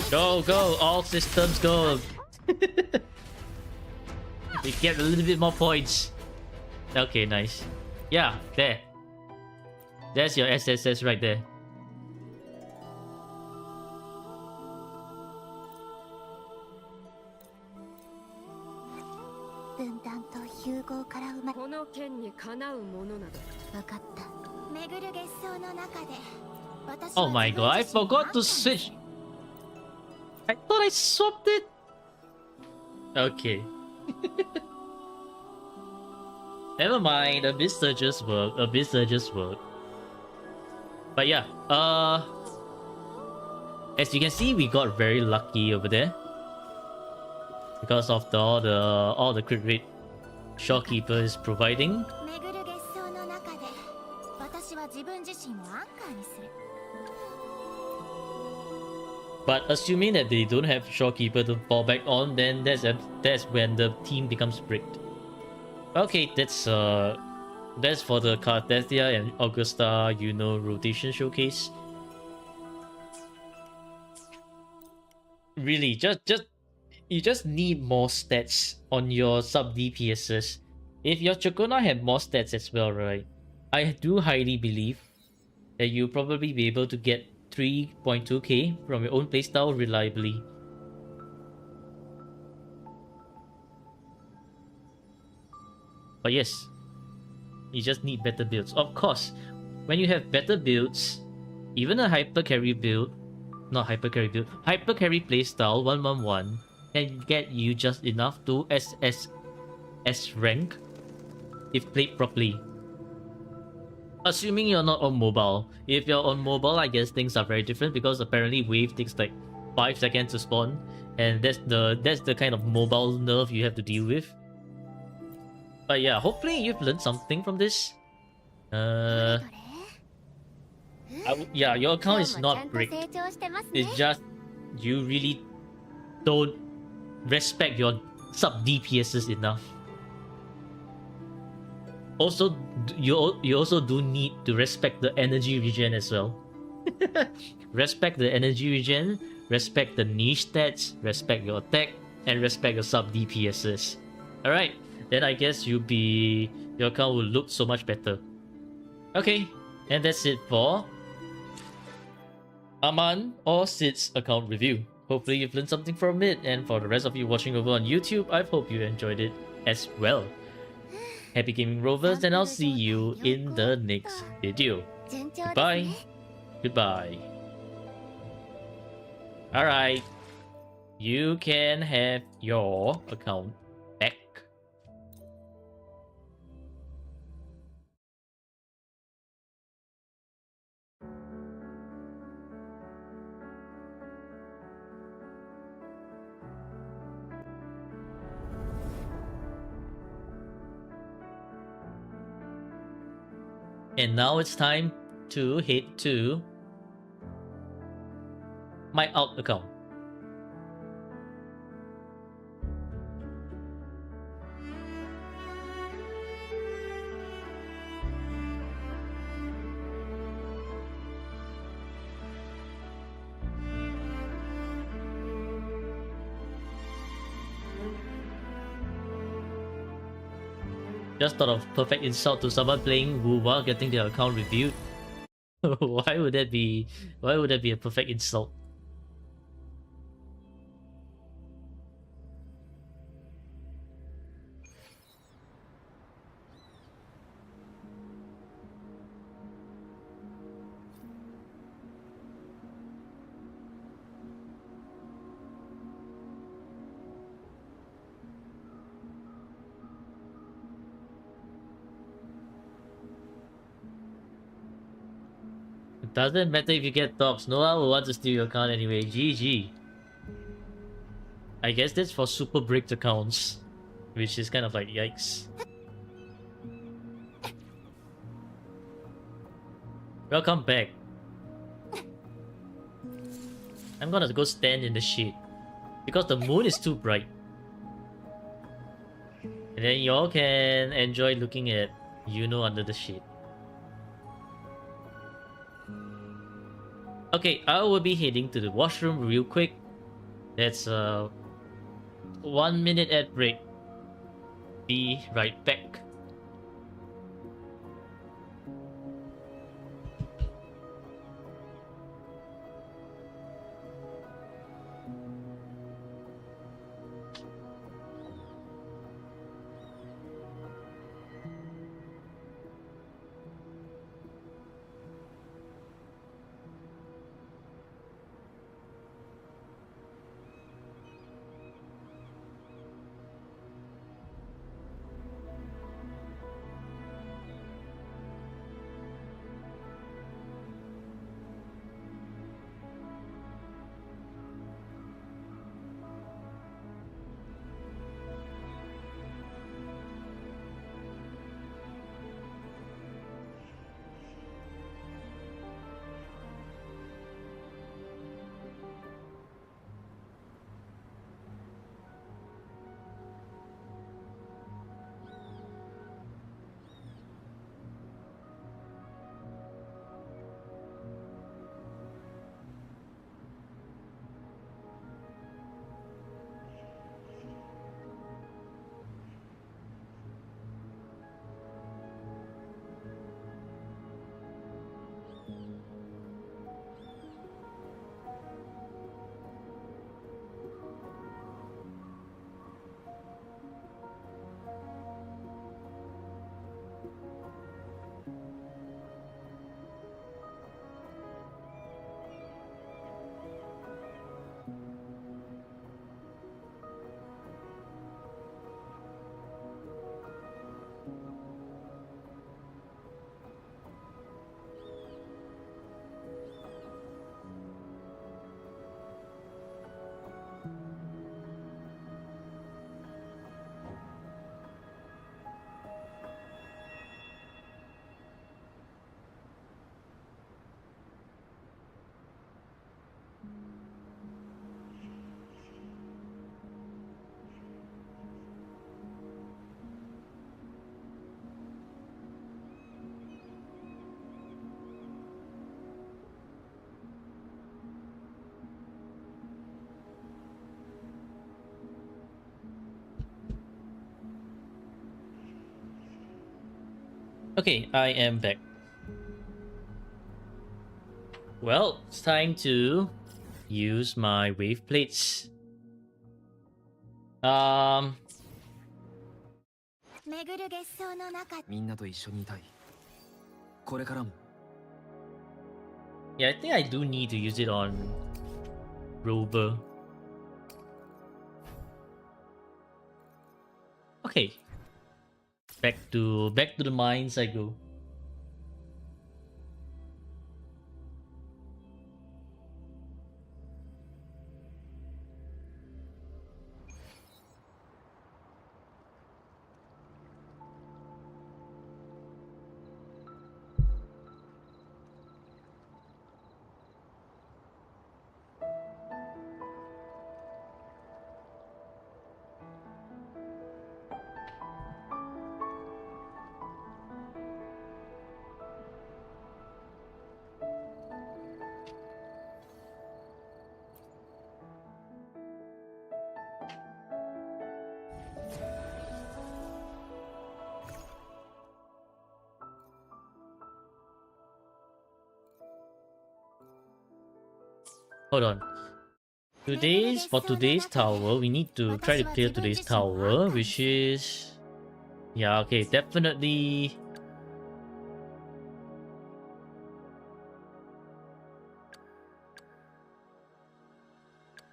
Go, go, all systems go. We get a little bit more points. Okay, nice. Yeah, there. That's your SSS right there. Oh my god, I forgot to switch. I thought I swapped it. Okay. Never mind, a bit surges work, a bit surges work. But yeah, as you can see, we got very lucky over there because of all the crit rate Shorekeeper is providing. But assuming that they don't have Shorekeeper to fall back on, then that's when the team becomes bricked. Okay, that's for the Cardathia and Augusta, rotation showcase. Really, you just need more stats on your sub DPSs. If your Chokona had more stats as well, right? I do highly believe that you'll probably be able to get 3.2k from your own playstyle reliably. But yes, you just need better builds. Of course, when you have better builds, even a hyper carry build, hyper carry playstyle 111 can get you just enough to S rank if played properly. Assuming you're not on mobile. If you're on mobile, I guess things are very different, because apparently wave takes like 5 seconds to spawn, and that's the kind of mobile nerf you have to deal with. But yeah, hopefully you've learned something from this. Yeah, your account is not bricked. It's just you really don't respect your sub DPSs enough. Also, you also do need to respect the energy regen as well. Respect the energy regen, respect the niche stats, respect your attack, and respect your sub DPSs. Alright, then I guess your account will look so much better. Okay, and that's it for Aman or Sid's account review. Hopefully you've learned something from it, and for the rest of you watching over on YouTube, I hope you enjoyed it as well. Happy gaming rovers, and I'll see you in the next video. Goodbye. Goodbye. Alright. You can have your account back. And now it's time to head to my alt account. Just thought of perfect insult to someone playing Wu while getting their account reviewed. Why would that be? Why would that be a perfect insult? It doesn't matter if you get tops. No one will want to steal your account anyway. GG. I guess that's for super bricked accounts, which is kind of like yikes. Welcome back. I'm gonna go stand in the shade because the moon is too bright. And then y'all can enjoy looking at under the shade. Okay, I will be heading to the washroom real quick. That's 1 minute ad break. Be right back. Okay, I am back. Well, it's time to use my wave plates. 巡る月相の中みんなと一緒にいたい。これからも。 Yeah, I think I do need to use it on Rover. Okay. Back to the mines I go. Hold on. For today's tower, we need to try to clear today's tower, which is... Yeah, okay, definitely...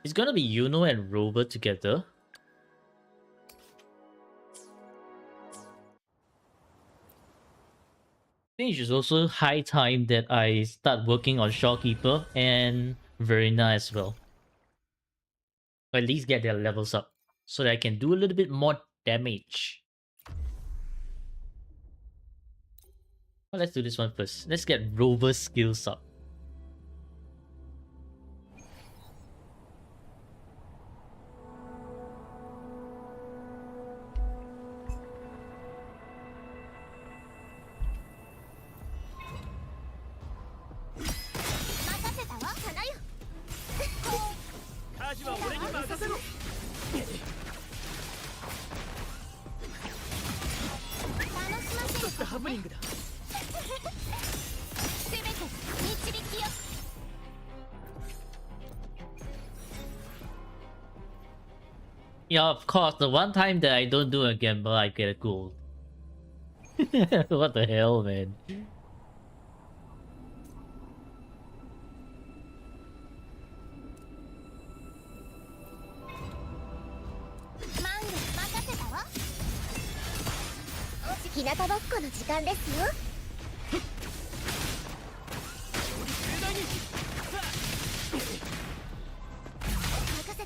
It's gonna be Yuno and Rover together. I think it's also high time that I start working on Shopkeeper and Verena as well. Or at least get their levels up, so that I can do a little bit more damage. Well, let's do this one first. Let's get Rover's skills up. Yeah, of course, the one time that I don't do a gamble, I get a gold. What the hell, man?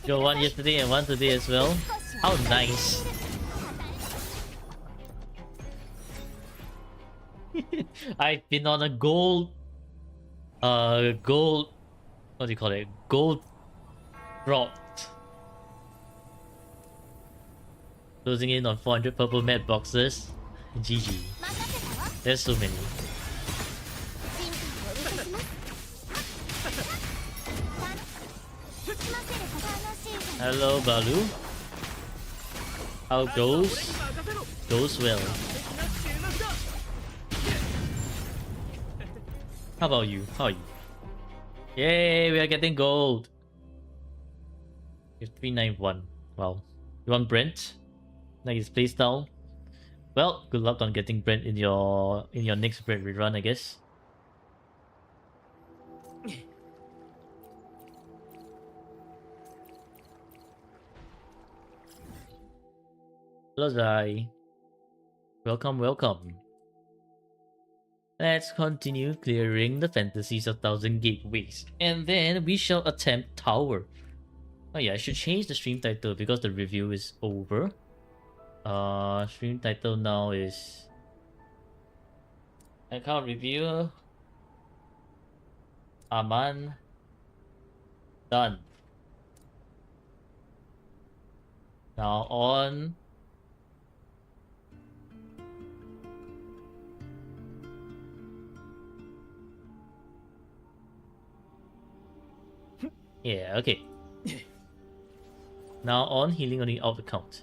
Yo, one yesterday and one today as well. How nice. I've been on a gold... what do you call it? Gold dropped. Closing in on 400 purple mat boxes. GG. There's so many. Hello, Balu. How goes? Goes well. How about you? How are you? Yay, we are getting gold. It's 391. Wow. You want Brent? Like his playstyle? Well, good luck on getting Brent in your next Brent rerun, I guess. Hello, Zai. Welcome, welcome. Let's continue clearing the fantasies of Thousand Gateways, and then we shall attempt Tower. Oh yeah, I should change the stream title because the review is over. Stream title now is account review. Aman. Done. Now on. Yeah, okay. Now on healing on the out account.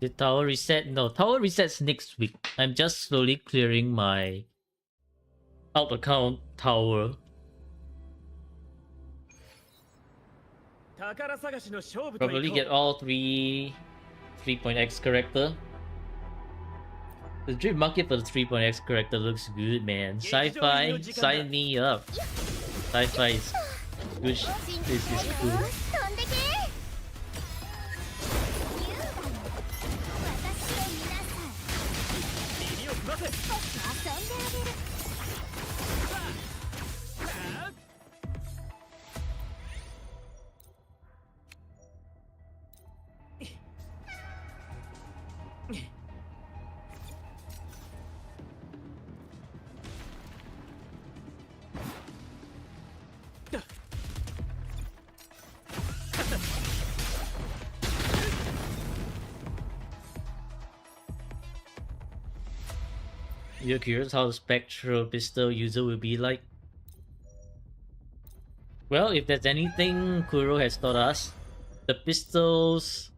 Did tower reset? No, tower resets next week. I'm just slowly clearing my out account tower. Probably get all 3.x character. The dream market for the 3.x character looks good, man. Sci-fi, sign me up. Sci-fi is good. This is cool. You're curious how the spectral pistol user will be like? Well, if there's anything Kuro has taught us, the pistols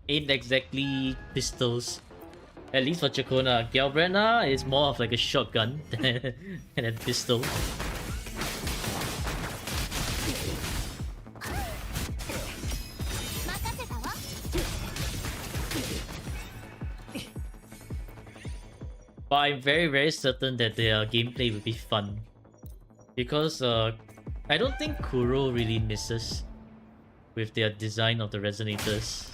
ain't exactly pistols. At least for Chakona, Galbrana is more of like a shotgun than a pistol. But I'm very certain that their gameplay will be fun. Because I don't think Kuro really misses with their design of the resonators.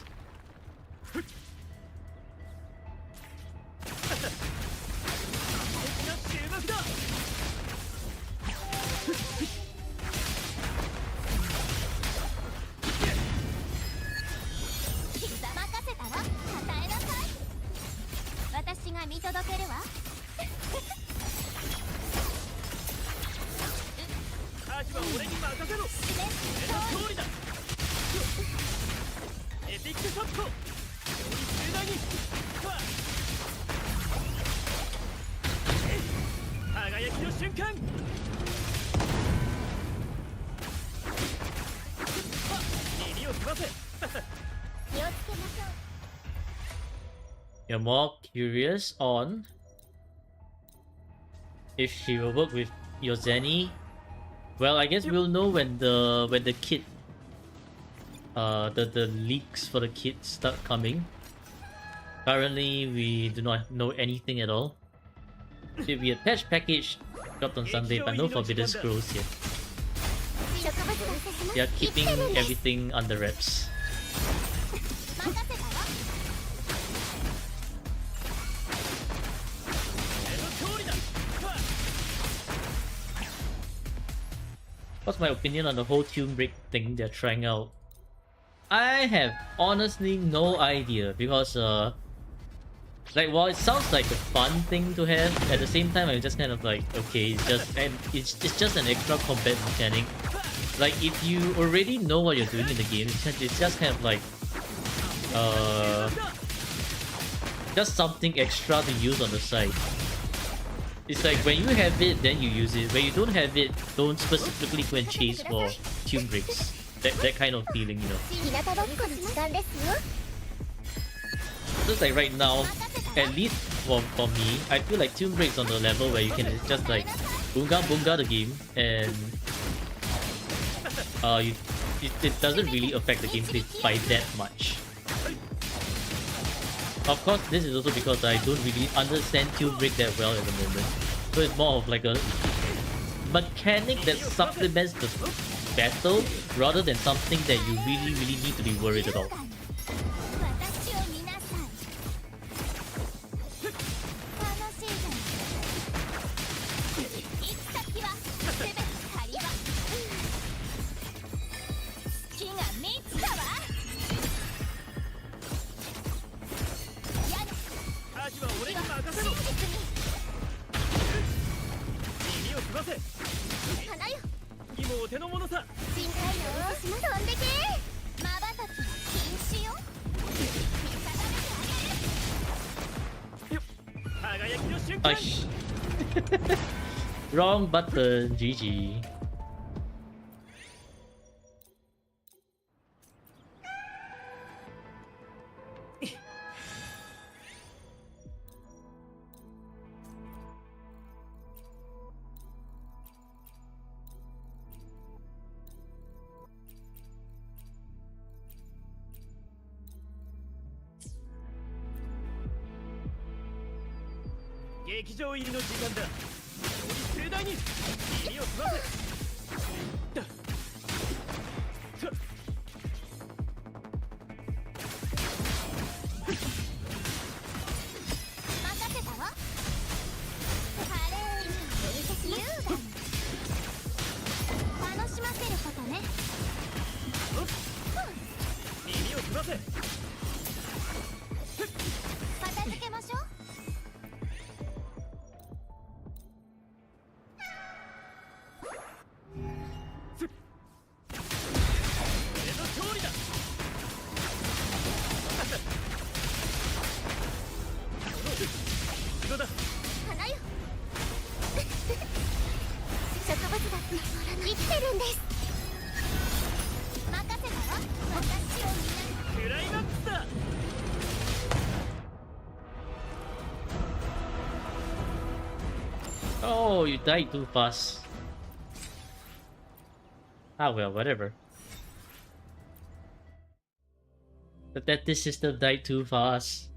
You're more curious on if she will work with Yozeni. Well, I guess we'll know when the kit the leaks for the kit start coming. Currently we do not know anything at all. Should be a patch package dropped on Sunday, but no forbidden scrolls yet. They are keeping everything under wraps. What's my opinion on the whole tune break thing they're trying out? I have honestly no idea because like while it sounds like a fun thing to have, at the same time I'm just kind of like, okay, it's just an extra combat mechanic. Like if you already know what you're doing in the game, it's just kind of like just something extra to use on the side. It's like when you have it, then you use it. When you don't have it, don't specifically go and chase for tune breaks. That kind of feeling, you know. Just like right now, at least for me, I feel like tune breaks on the level where you can just like boonga boonga the game and it doesn't really affect the gameplay by that much. Of course, this is also because I don't really understand tune break that well at the moment. So it's more of like a mechanic that supplements the battle rather than something that you really need to be worried about. Aish. Wrong button, GG. Oh, you died too fast. Ah well, whatever. But that this system died too fast.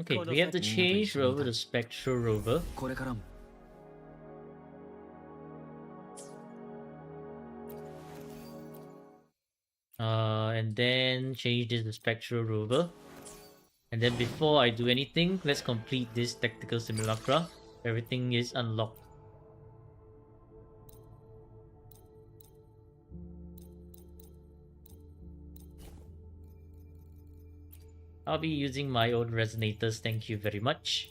Okay, we have to change rover to Spectral Rover. これからも And then change this to Spectral Rover. And then before I do anything, let's complete this Tactical Simulacra. Everything is unlocked. I'll be using my own resonators, thank you very much.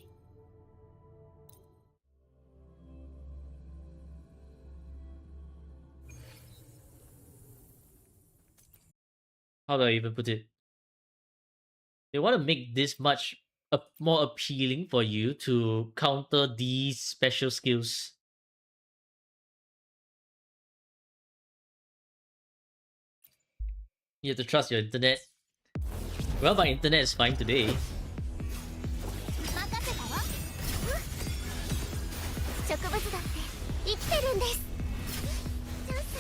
How do I even put it? They want to make this much more appealing for you to counter these special skills. You have to trust your internet. Well, my internet is fine today. 任せたわ。植物だって生きてるんです。チャンス。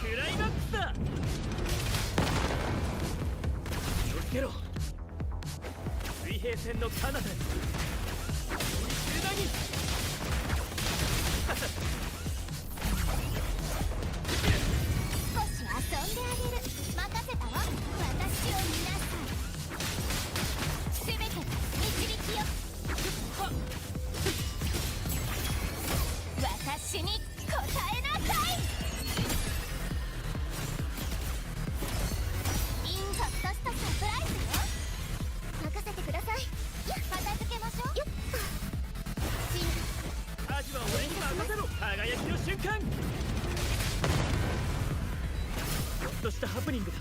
クライマックスだ。気をつけろ。水平線の彼方。中段に。少し遊んであげる。任せたわ。私を見なさい。全てが導きよ。私に答えなさい。インパクトしたサプライズよ。任せてください。片付けましょう。味は俺に任せろ。輝きの瞬間。ちょっとしたハプニングだ。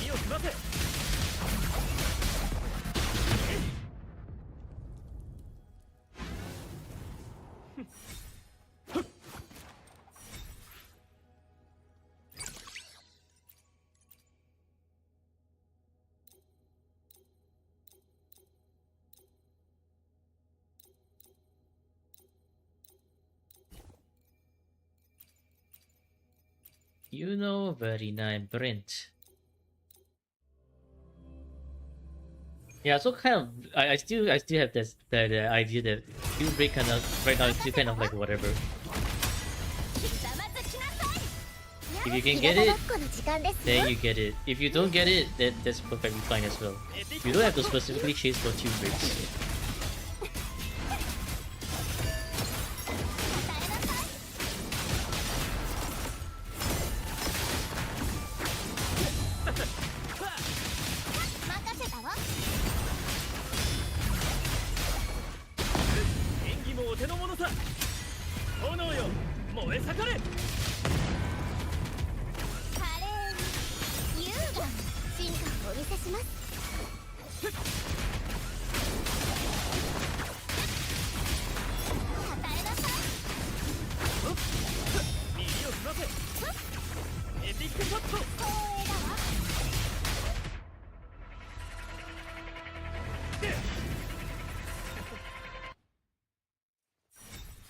耳を澄ませ。You know, very nice, Brent. Yeah, so kind of, I still have this the idea that you break kind of right now it's still kind of like whatever. If you can get it, then you get it. If you don't get it, then that's perfectly fine as well. You don't have to specifically chase for 2 breaks.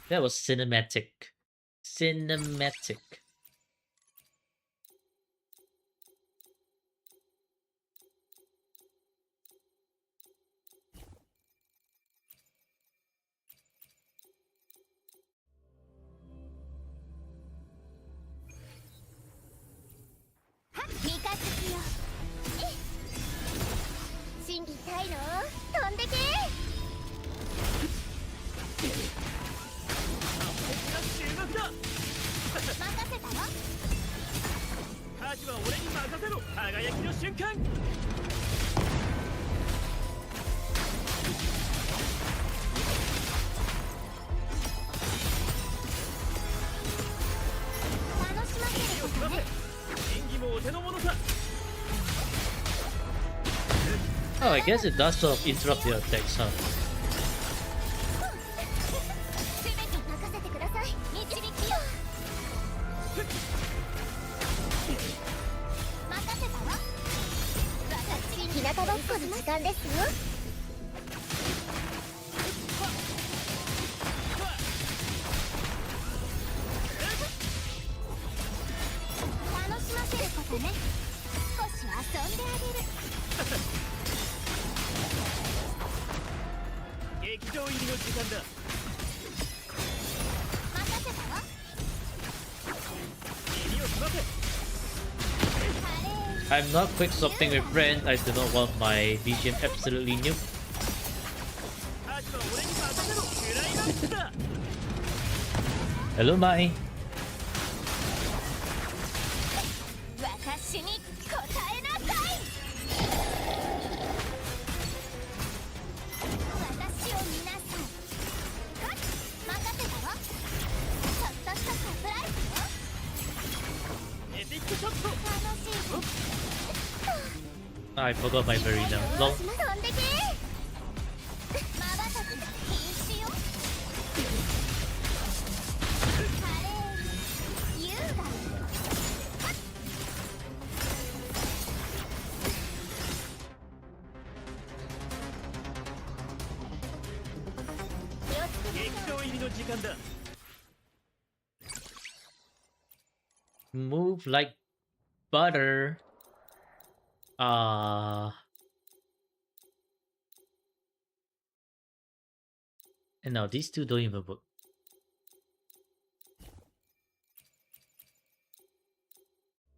That was cinematic. Cinematic. Oh, I guess it does sort of interrupt your attacks, huh? 全て任せてください。導きよ。任せたわ。私日向ぼっこの時間ですよ。楽しませることね。少し遊んであげる。劇場入りの時間だ。任せたわ。耳を澄ませ。 I'm not quick swapping with friends. I do not want my BGM absolutely new. アジは俺に任せろ。クライマックスだ。 Hello, Mai. 私に答えなさい。私を見なさい。任せたわ。ちょっとしたサプライズよ。エピックショット。楽しい。 I forgot my berry now. Long. 飛んでけ。まばたき禁止よ。華麗に優雅に。 劇場入りの時間だ。 Move like butter. And now these two don't even work.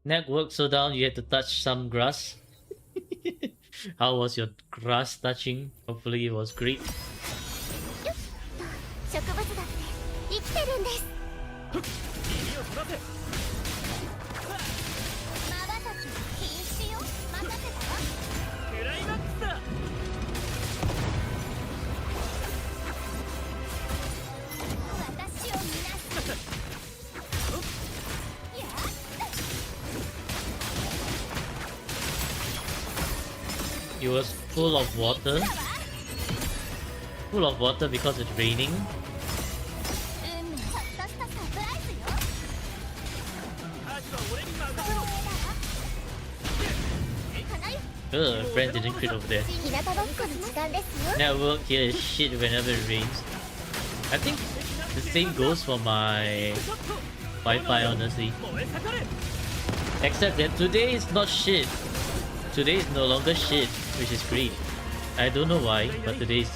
Neck worked so down you had to touch some grass. How was your grass touching? Hopefully it was great. 植物だって生きてるんです。耳を澄ませ。まばたき禁止よ。任せたわ。クライマックスだ。私を見なさい。やっ It was full of water. だわ。 Full of water because it's raining. 運命ちょっとしたサプライズよ。アジは俺に任せ光ろ。栄だわ。花よ。 Ugh, friend didn't crit over there. 日向ぼっこの時間ですよ。 Network here is shit whenever it rains. I think the same goes for my Wi-Fi, honestly. 燃え盛れ。 Except that today is not shit. Today is no longer shit, which is great. I don't know why, but today is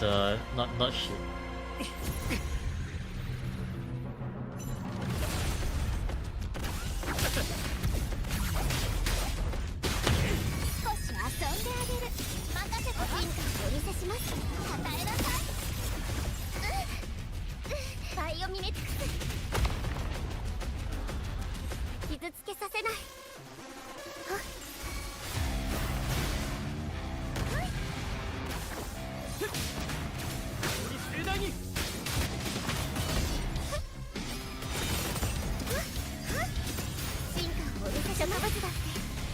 not shit. 少し遊んであげる。任せて進化をお見せします。与えなさい。バイオミメティクス。傷つけさせない。はっ。盛大に。進化をお見せ植物だって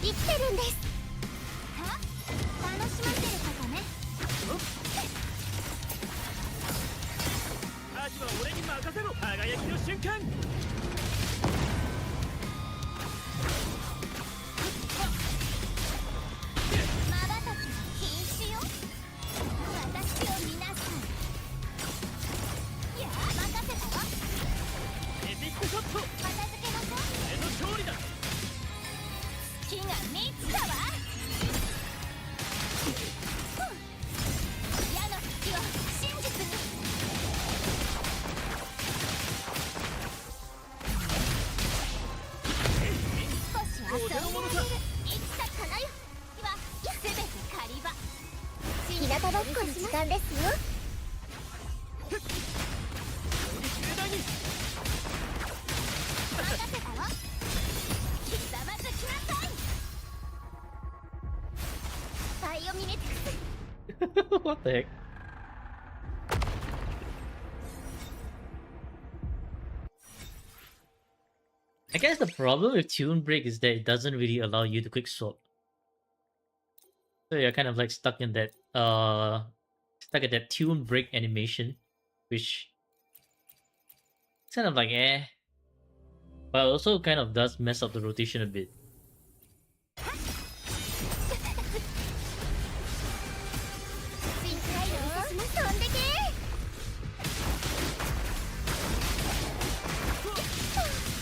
生きてるんです。は楽しませることね。アジは俺に任せろ。輝きの瞬間。まばたき禁止よ。私を見なさい。いや任せたわ。エピックショット。片付けましょう。俺の勝利だ。木が3つだわ。矢の隙を真実に。少し遊んであげる。生きたかなよ。はすべて狩り場。日向ぼっこの時間ですよ。盛大に。任せたわ。ひざまずきなさい。バイオミメティクス。 What the heck? I guess the problem with Tune Break is that it doesn't really allow you to quick swap. So you're kind of like stuck in that it's like that tune break animation, which it's kind of like but also kind of does mess up the rotation a bit. 新回路お見せします飛んでけ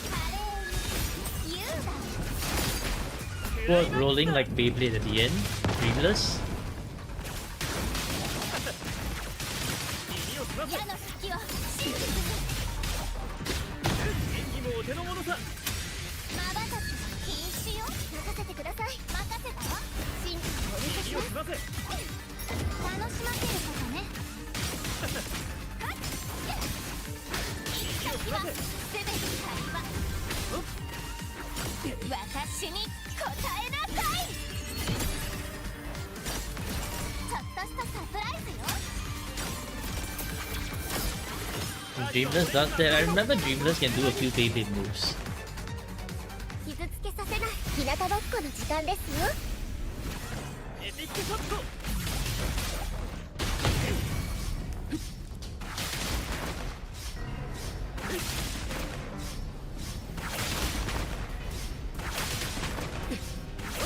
華麗に優雅 Well, rolling like Beyblade at the end, Dreamless. 矢の先は真実演技もお手の物さまばたき禁止よ任せてください任せたわ真実をお見せします身をすませ楽しませることね行き先は全て会話私に答えなさいちょっとしたサプライズよ Dreamless does that. I remember Dreamless can do a few Beyblade moves. 傷つけさせない日向ぼっこの時間ですよエピックショット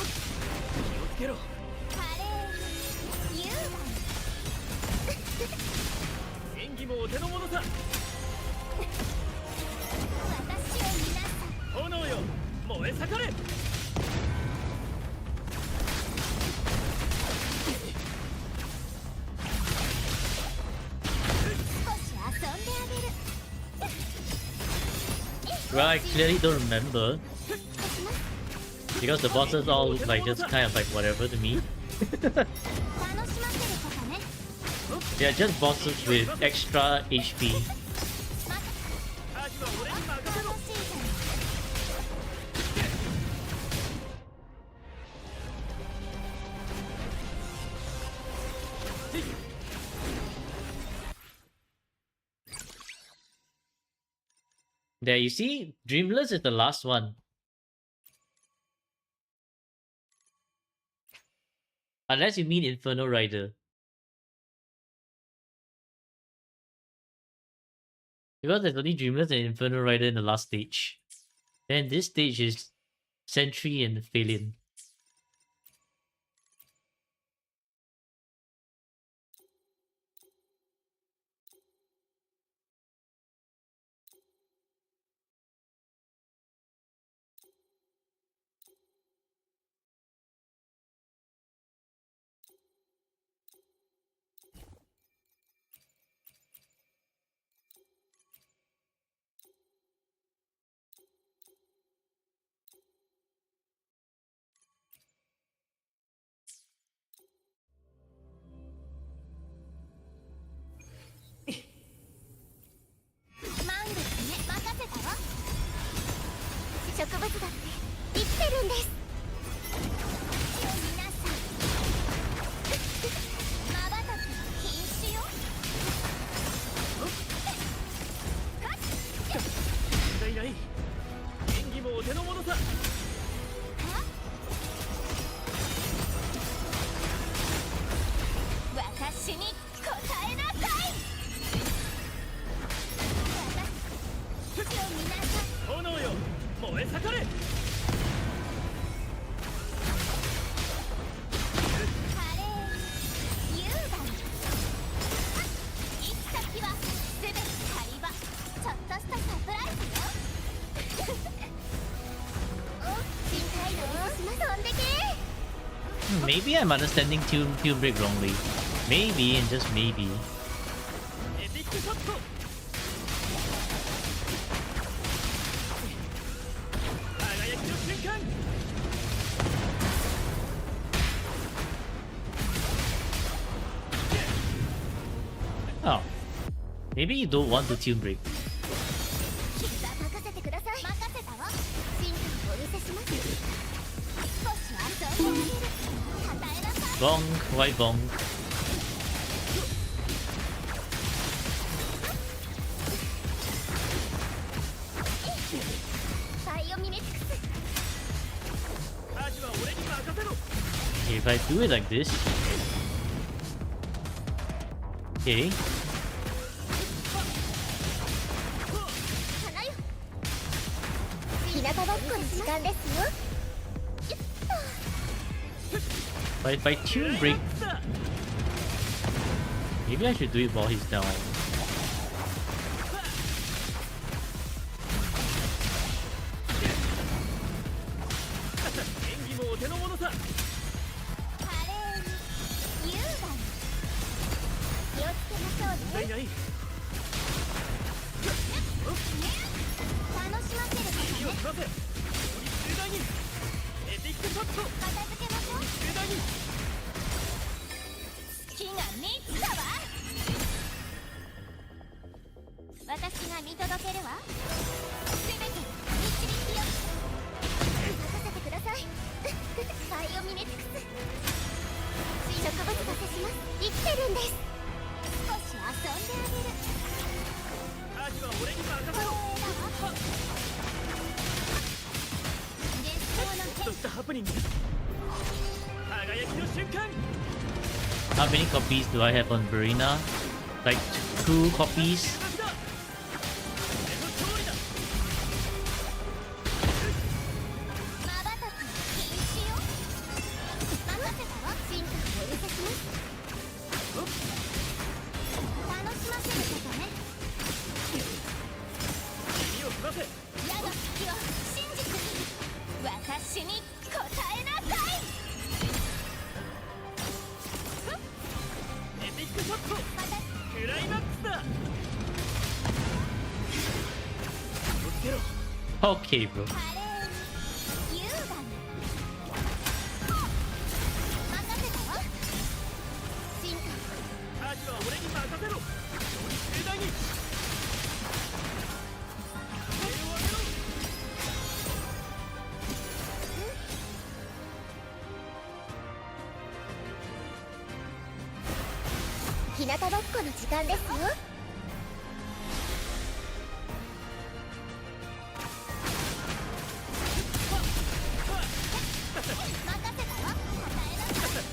気をつけろ華麗に優雅演技もお手の物さ私を見なさい炎よ燃え盛れ少し遊んであげる Well, I clearly don't remember because the bosses all look like just kind of like whatever to me. 楽しませることね They are just bosses with extra HP. アジは俺に任せろ楽しいじゃん There, you see, Dreamless is the last one. Unless you mean Inferno Rider. Because there's only Dreamless and Inferno Rider in the last stage. Then this stage is Sentry and Phalion. Maybe I'm understanding Tune Break wrongly. Maybe, and just maybe. Oh. Maybe you don't want to Tune Break. Bonk, why bonk? If I do it like this, Okay. 花よ日向ぼっこの時間ですよ By tune break, maybe I should do it while he's down. 演技もお手の物さ。華麗に優雅に気をつけましょうねないない。楽しませることね火を取らせ。より中大に。エピックショット。片付けましょう中大に。月が満ちたわ私が見届けるわ全て導きよ任せてくださいバイオミメティクス植物が刺します生きてるんです少し遊んであげるアージは俺に任せろ。絶好のちょっとしたハプニング。輝きの瞬間。 How many copies do I have on Verena? Like 2 copies. だ。俺の勝利だ。瞬き禁止よ任せたわ進化をお寄せします楽しませることね耳を澄ませ。矢の先を真実に私に答えなさいエピックショット。クライマックスだ。気をつけろ。 Okay, bro. 華麗に優雅に任せたわ進化アージは俺に任せろ。より中大に。手を上げろ。日向ぼっこの時間ですよ任せたわ答えなさい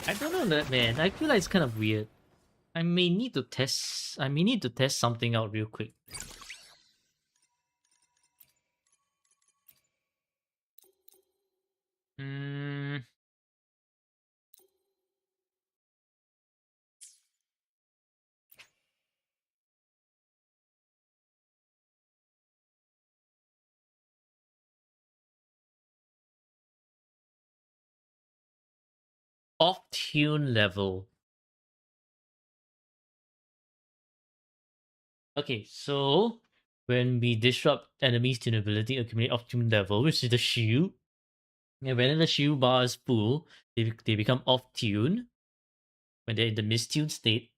I don't know that, man. I feel like it's kind of weird. I may need to test. I may need to test something out real quick. Hmm. Off tune level. Okay, so when we disrupt enemies' tunability, accumulate off tune level, which is the shield. And when the shield bar is full, they become off tune. When they're in the mistuned state.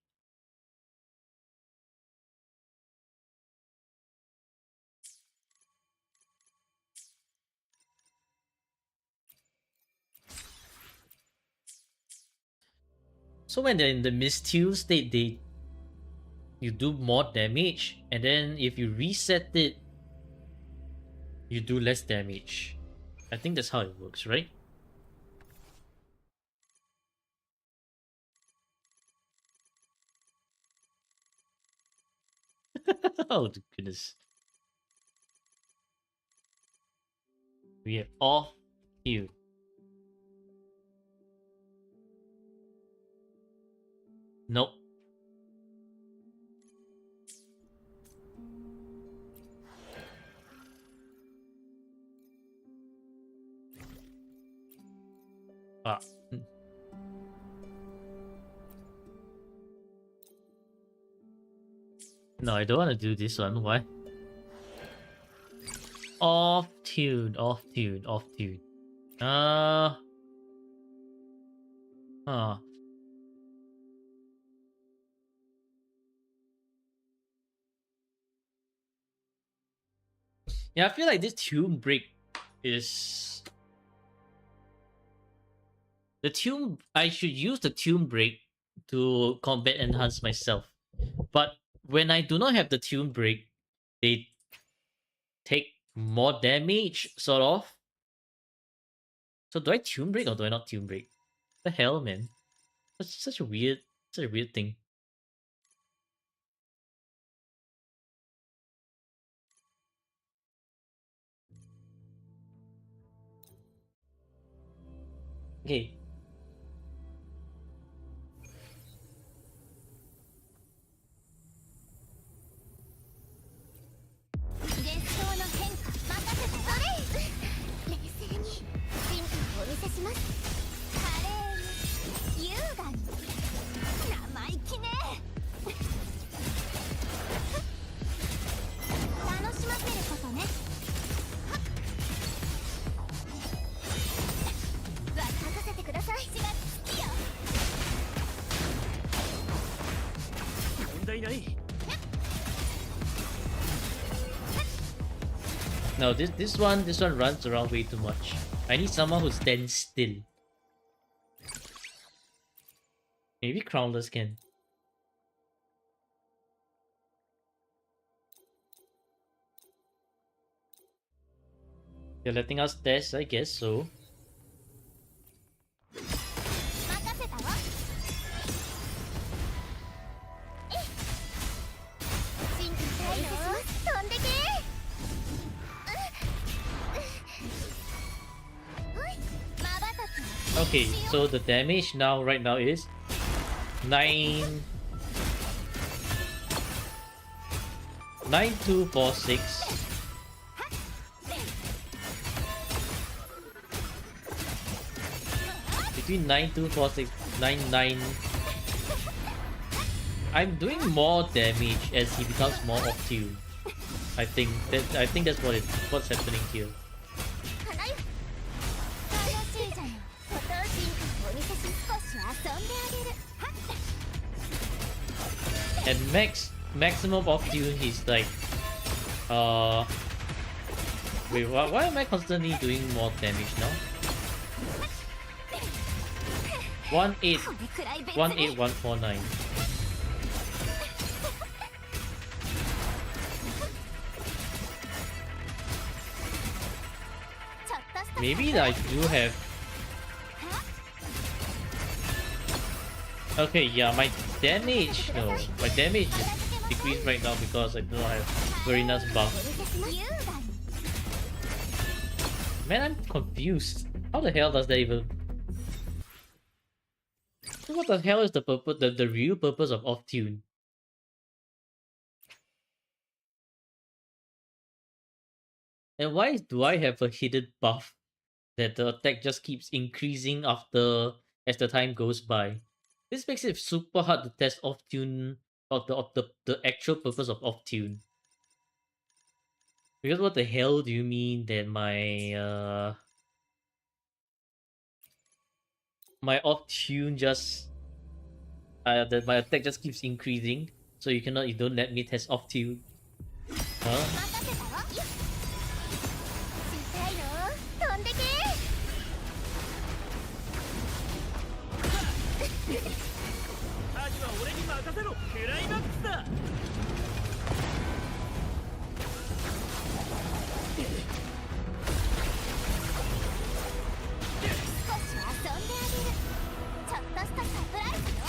So when they're in the mistuned state, you do more damage, and then if you reset it, you do less damage. I think that's how it works, right? Oh goodness. We have off tune. Nope. Ah. No, I don't want to do this one. Why? Off tune, off tune, off tune. Huh. Yeah, I feel like this tune break is the tune. I should use the tune break to combat enhance myself, but when I do not have the tune break, they take more damage, sort of. So do I tune break or do I not tune break? The hell, man. That's such a weird thing. Okay. 幻想の変化任せてそれ冷静に進化をお見せします華麗に優雅に生意気ね楽しませることね任せてください4月好きよ 問題ない。 No, this one runs around way too much. I need someone who stands still. Maybe Crownless can. You're letting us test, I guess so. 任せたわ進化したいの飛んでけまばたき Okay, so the damage right now is 9 9246. Between 9246 99. I'm doing more damage as he becomes more obtuse. I think that's what's happening here. 花よ楽しいじゃんこと進化をお見せし少し遊んであげる And maximum obtuse he's like wait, why am I constantly doing more damage now? 18 これくらい別に 18149. Maybe I do have. Okay, yeah, my damage is decreased right now because I do not have Verina's buff. 優雅に Man, I'm confused. How the hell does that even? What the hell is the purpose? The real purpose of off tune? And why do I have a hidden buff that the attack just keeps increasing as the time goes by? This makes it super hard to test off tune of the actual purpose of off tune. Because what the hell do you mean that my off tune just that my attack just keeps increasing, so you don't let me test off tune? Huh? 任せたわよしたいの飛んでけアジは俺に任せろ。クライマックスだ。少し遊んであげるちょっとしたサプライズよ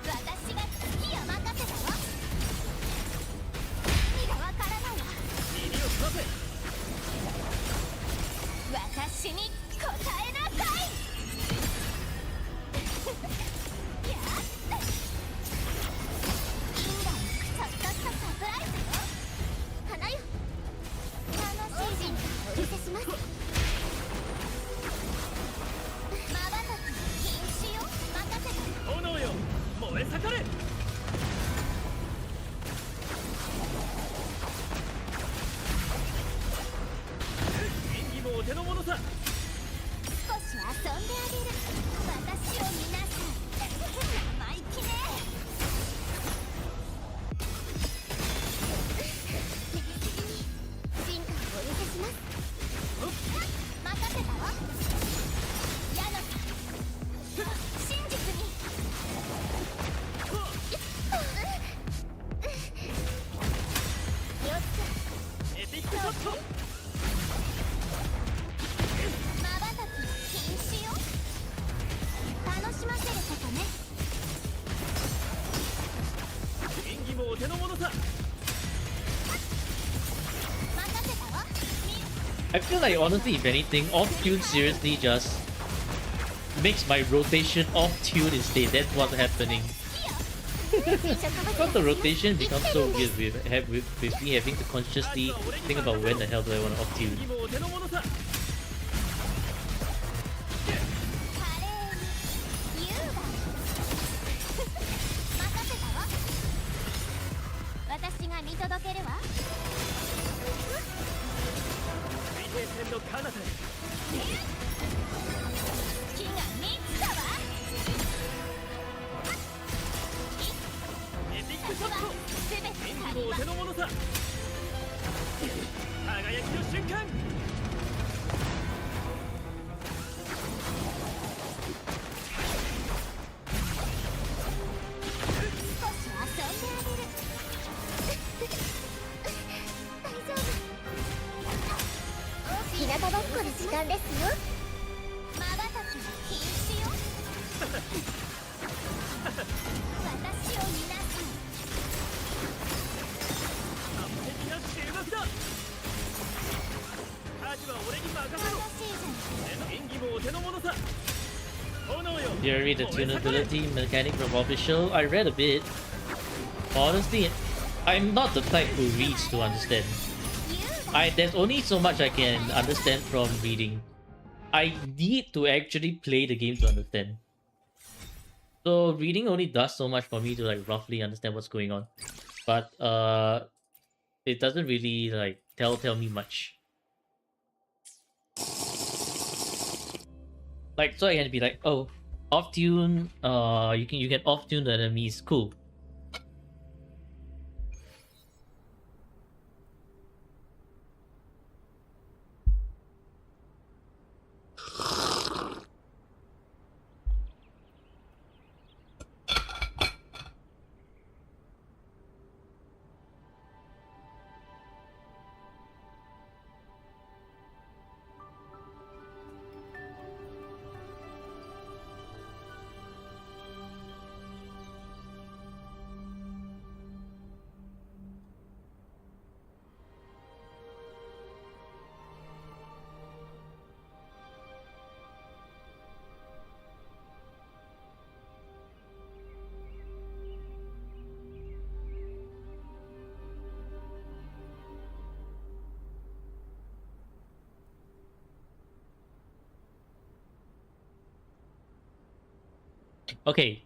私が好きよ任せたわ意味がわからないわ耳を澄ませ。私に答えなさいやった因果のちょっとしたサプライズよ花よ楽しい進化をお見せしますまばたき禁止よ任せた炎よ、燃え盛れ。演技もお手の物さ。少し遊んであげる私を見なさい生意気ね冷静に進化をお見せします任せたわ矢野さん真実に4つエピックショット。まば I feel like honestly, if anything, off-tune seriously just makes my rotation off-tune instead. That's what's happening. Because the rotation becomes so weird with me having to consciously think about when the hell do I want to off-tune. にもお手の物さ。華麗に優雅任せたわ。私が見届けるわ。水平線の彼方へ。火が満ちたわ。エピックショット。すべて演技もお手の物さ。輝きの瞬間。少し遊んであげる。大丈夫。日向ぼっこの時間ですよ。まばたきは禁止よ。私を見なさい。完璧な終幕だ。アジは俺に任せろ。楽しいじゃん。演技もお手の物さ。炎よ。 You ever read the tunability mechanic from official? I read a bit. Honestly, I'm not the type who reads to understand. There's only so much I can understand from reading. I need to actually play the game to understand. So reading only does so much for me to like roughly understand what's going on. But it doesn't really like tell me much. Like, so I can be like, oh, off tune, you can off tune the enemies, cool. Okay,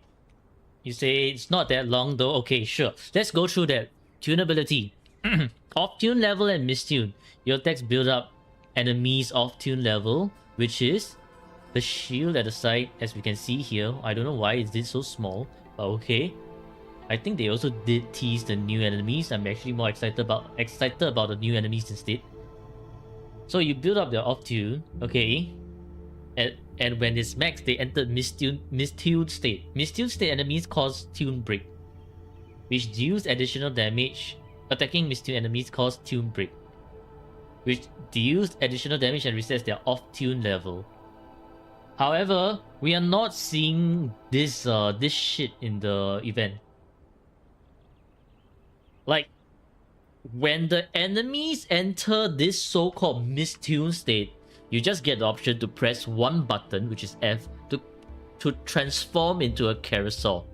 you say it's not that long though. Okay, sure. Let's go through that. Tunability. Off-tune level and mistune. Your attacks build up enemies off-tune level, which is the shield at the side, as we can see here. I don't know why it's this so small, but okay. I think they also did tease the new enemies. I'm actually more excited about the new enemies instead. So you build up the off-tune, okay. And when it's max, they enter mistuned state. Mistuned state enemies cause tune break, which deals additional damage. Attacking mistuned enemies cause tune break, which deals additional damage and resets their off-tune level. However, we are not seeing this this shit in the event. Like, when the enemies enter this so-called mistuned state, you just get the option to press one button, which is F, to transform into a carousel.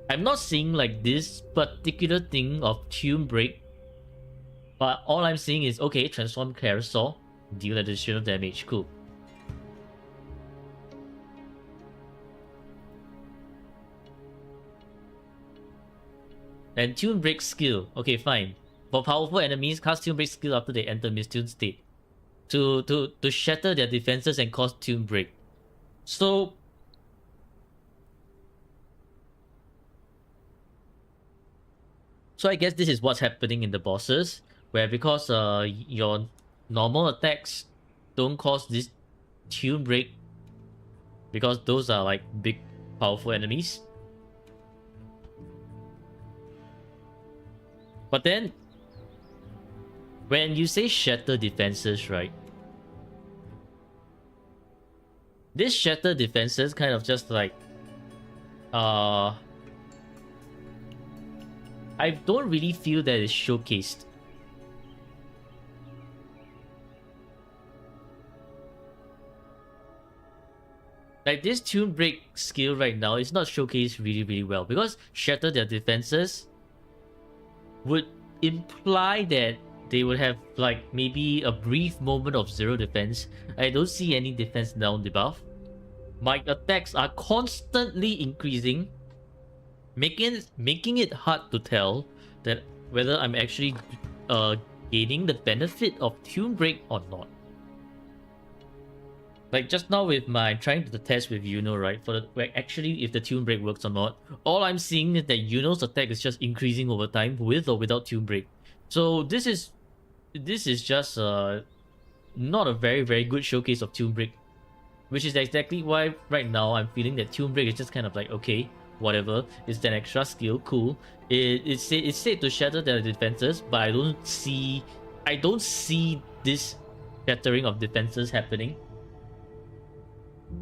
I'm not seeing like this particular thing of tune break, but all I'm seeing is, okay, transform carousel, deal additional damage, cool. And tune break skill, okay, fine. For powerful enemies, cast tune break skill after they enter mistuned state. To shatter their defenses and cause tune break. So I guess this is what's happening in the bosses, where because your normal attacks don't cause this tune break, because those are like big powerful enemies. But then when you say shatter defenses, right? This shatter defenses kind of just like I don't really feel that it's showcased. Like this tune break skill right now is not showcased really well because shatter their defenses would imply that they would have like maybe a brief moment of zero defense. I don't see any defense down the buff. My attacks are constantly increasing, making it hard to tell that whether I'm actually gaining the benefit of tune break or not. Like just now with my trying to test with Yuno, right? For the where actually if the tune break works or not, all I'm seeing is that Yuno's attack is just increasing over time with or without tune break. So this is just not a very good showcase of tune break, which is exactly why right now I'm feeling that tune break is just kind of like okay, whatever. It's an extra skill, cool. It's said to shatter their defenses, but I don't see this shattering of defenses happening.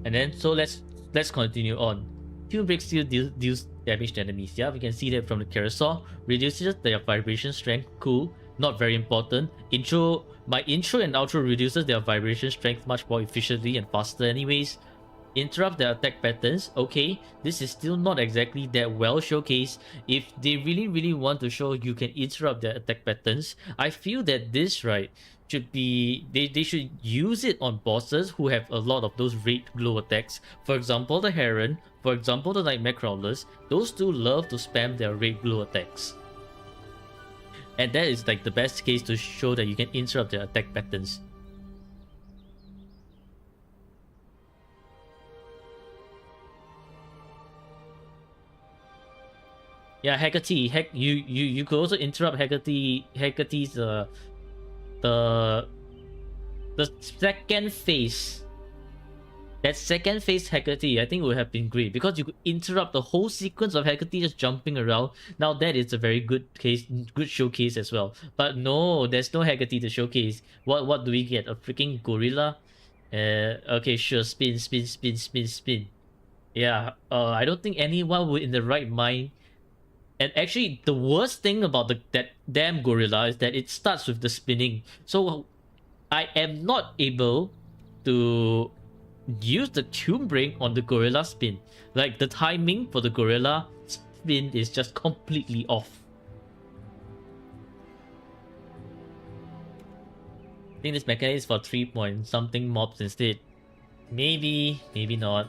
And then so let's continue on. Tune break still deals damage to enemies. Yeah, we can see that from the carousel. Reduces their vibration strength. Cool. Not very important. My intro and outro reduces their vibration strength much more efficiently and faster anyways. Interrupt their attack patterns. Okay, this is still not exactly that well showcased. If they really want to show you can interrupt their attack patterns, I feel that this right should be they should use it on bosses who have a lot of those red glow attacks. For example, the Heron, for example, the Nightmare Crawlers. Those two love to spam their red glow attacks. And that is like the best case to show that you can interrupt their attack patterns. Yeah, Hecate. You could also interrupt Hecate's the second phase. That second phase Hecate, I think would have been great because you could interrupt the whole sequence of Hecate just jumping around. Now that is a very good showcase as well. But no, there's no Hecate to showcase. What do we get? A freaking gorilla? Okay, sure. Spin. Yeah. I don't think anyone would in the right mind. And actually, the worst thing about that damn gorilla is that it starts with the spinning. So I am not able to use the tune break on the gorilla spin. Like the timing for the gorilla spin is just completely off. I think this mechanic is for 3 point something mobs instead. Maybe not.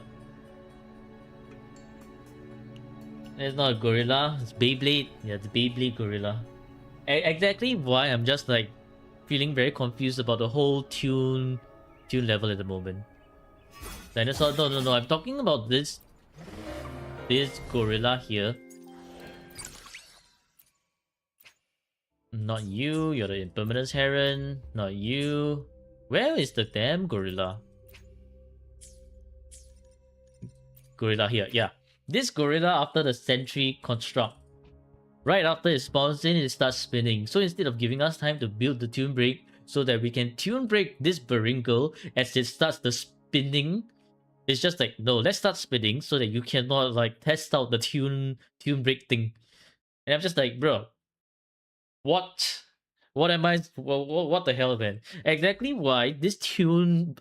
It's not a gorilla, it's Beyblade. Yeah, it's Beyblade gorilla. Exactly why I'm just like feeling very confused about the whole tune level at the moment. Dinosaur, no, I'm talking about this gorilla here. Not you, you're the Impermanence Heron. Not you. Where is the damn gorilla? Gorilla here, yeah. This gorilla after the sentry construct. Right after it spawns in, it starts spinning. So instead of giving us time to build the tune break so that we can tune break this Baringle as it starts the spinning, it's just like, no, let's start spinning so that you cannot like test out the tune break thing. And I'm just like, bro, what? What am I? What the hell, man? Exactly why this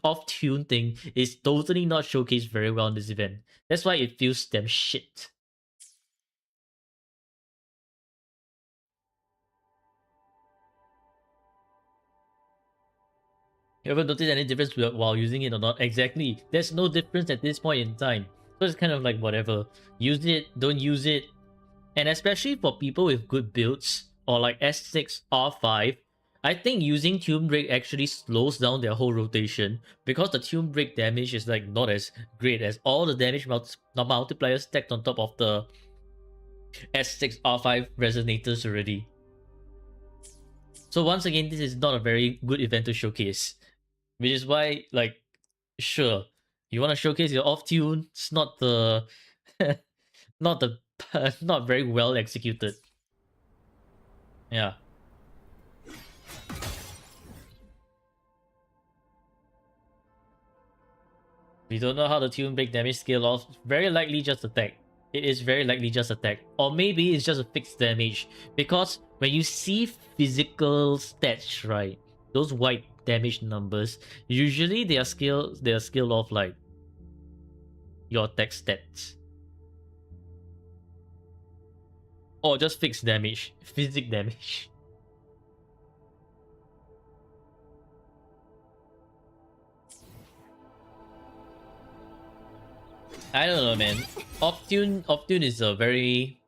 off tune thing is totally not showcased very well in this event. That's why it feels damn shit. You ever notice any difference while using it or not? Exactly. There's no difference at this point in time. So it's kind of like whatever. Use it, don't use it. And especially for people with good builds or like S6 R5, I think using tune break actually slows down their whole rotation because the tune break damage is like not as great as all the damage multipliers stacked on top of the S6 R5 resonators already. So once again, this is not a very good event to showcase, which is why, like, sure, you want to showcase your off tune, it's not the not very well executed. Yeah. We don't know how the tune break damage scale off. Very likely just attack. It is very likely just attack. Or maybe it's just a fixed damage. Because when you see physical stats, right? Those white damage numbers, usually they are scaled off like your attack stats. Or just fixed damage, physic damage. I don't know, man. Optune is a very...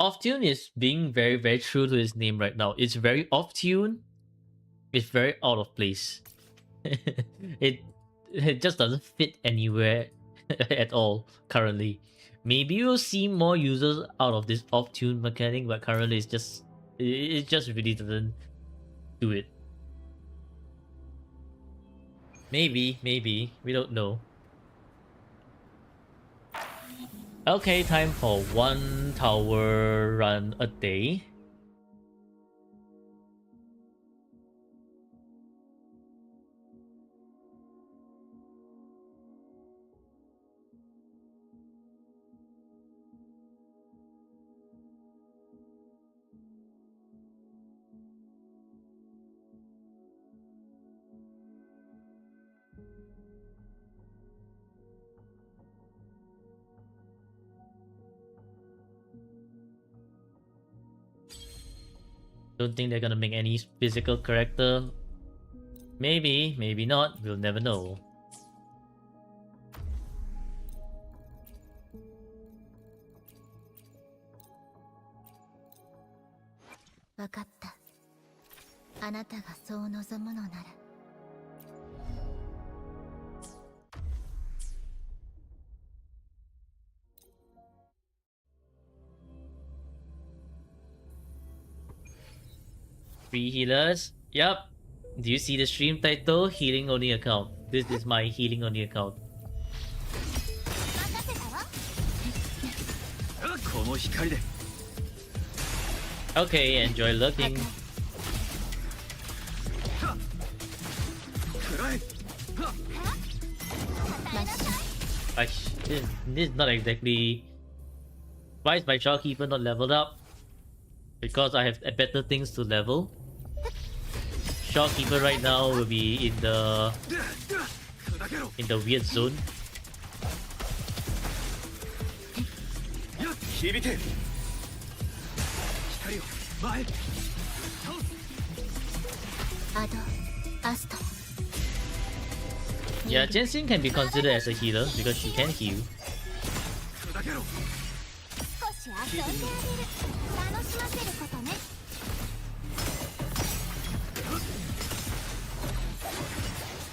Optune is being very, very true to his name right now. It's very off-tune. It's very out of place. it just doesn't fit anywhere at all currently. Maybe we'll see more users out of this off-tune mechanic, but currently it just really doesn't do it. Maybe, we don't know. Okay, time for 1 tower run a day. Don't think they're gonna make any physical character. Maybe, maybe not. We'll never know. Wakatta. あなたがそう望むのなら。Free healers. Yup. Do you see the stream title? Healing only account. This is my healing only account. 任せたわ。この光で Okay, enjoy looking. 食らえ This is not exactly... Why is my shopkeeper not leveled up? Because I have better things to level. Shopkeeper right now will be in the weird zone. 響け光を前へ アド、アスト。 Yeah, Jensen can be considered as a healer because she can heal. 砕けろ少し遊んであげる。楽しませることね。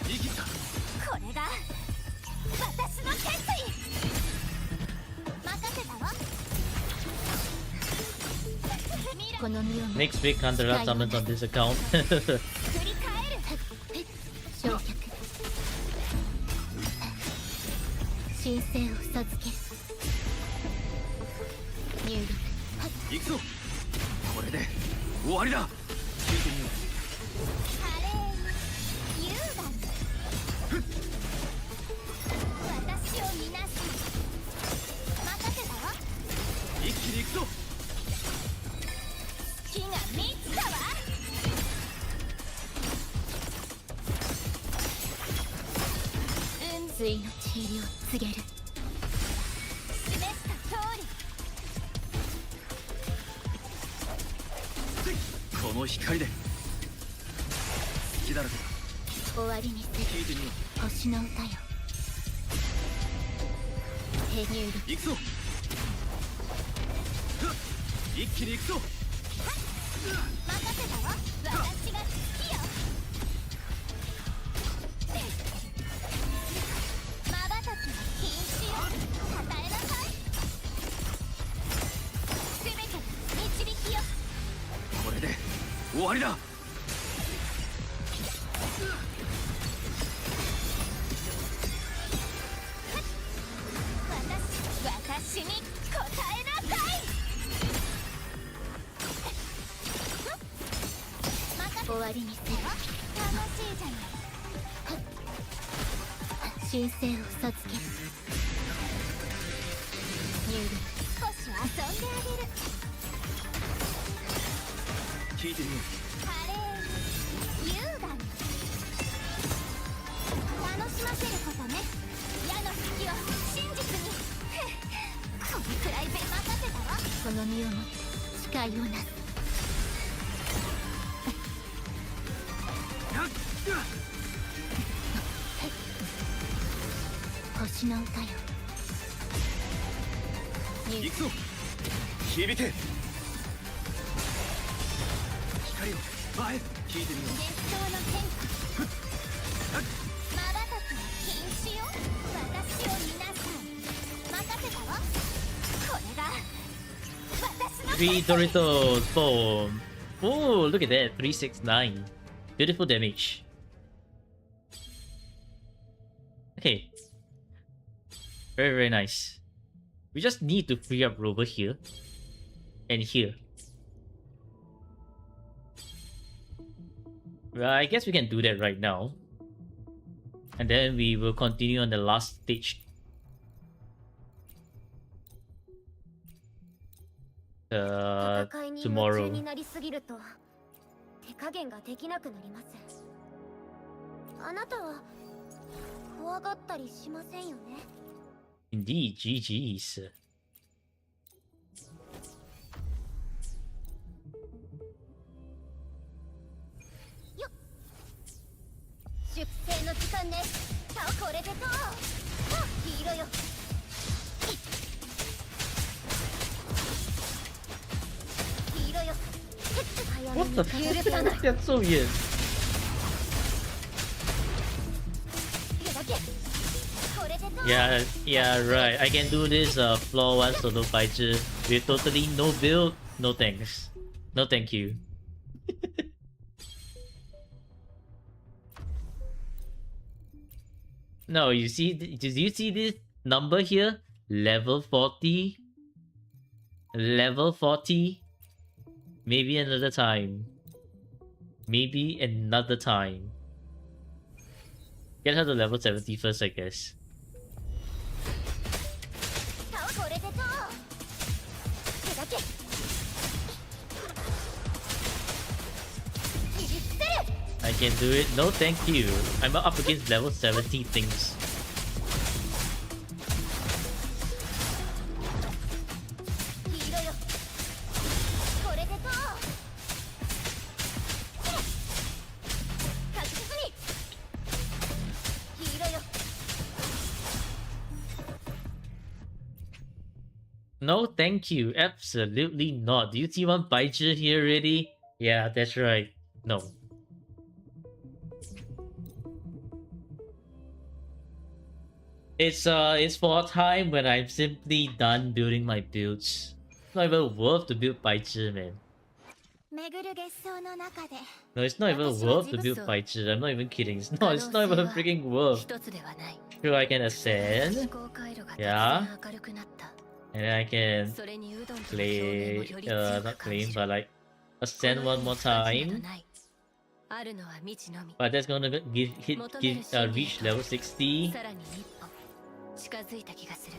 生きたこれが私の決意。任せたわ。この身を Next week, Kandara summons on this account. 繰り返る。焼却。神聖を授ける。入力。行くぞこれで終わりだ聞いてみよ華麗に優雅に私を見なさい。任せたわ。う一気に行くぞ火が満ちたわ。水の治療を告げる。示した通り。この光で隙だらけだ終わりにする。聞いてみよ星の歌よ。入力。う行くぞ一気に行くぞ任せたわ。私が好きよ。瞬きは禁止よ。与えなさい。全てが導きよ。これで終わりだ私に答えなさい。終わりにする。楽しいじゃない。神聖を授ける。入力。少し遊んであげる。聞いてみよ華麗に優雅に楽しませることね。矢の隙をは真実にこのくらいで任せたわ。この身をもって誓いをなす。星の歌よ。行くぞ響け光を前聞いてみよう。伝統の変化まばたきは禁止よ。私を見なさい。任せたわ。これが私の Three Doritos. Boom. Oh, look at that. 369. Beautiful damage. Okay. Very, very nice. We just need to free up Rover here. And here. Well, I guess we can do that right now. And then we will continue on the last stage. 戦いに夢中 Tomorrow. になりすぎると手加減ができなくなります。あなたは怖がったりしませんよね。 Indeed, GG's. 出征の時間ね。さあこれでと黄色よ。黄色よ。 What the fuck? That's so weird. これでと Yeah, yeah, right. I can do this floor 1 solo fighter with totally no build. No thanks. No thank you. No, you see, did you see this number here? Level 40. Level 40. Maybe another time. Maybe another time. Get her to level 70 first, I guess. さあこれでと手だけ切り捨てる。 I can do it. No, thank you. I'm up against level 70 things. 黄色よ。これでと確実に黄色よ。 No, thank you. Absolutely not. Do you see one Baichi here already? Yeah, that's right. No. It's for a time when I'm simply done building my builds. It's not even worth to build Baichi, man. 巡る月相の中で No, it's not even worth to build Baichi. I'm not even kidding. It's not even freaking worth. 一つではない。 Sure, I can ascend. 思考回路が Yeah. 突然明るくなった。 And then I can それにうどんとの表 play, 面をより強 not く感 claim, じる。 but like ascend one more この世 time. に一つなどない。あるのは未知のみ。 But that's gonna reach level 60. さらに一歩近づいた気がする。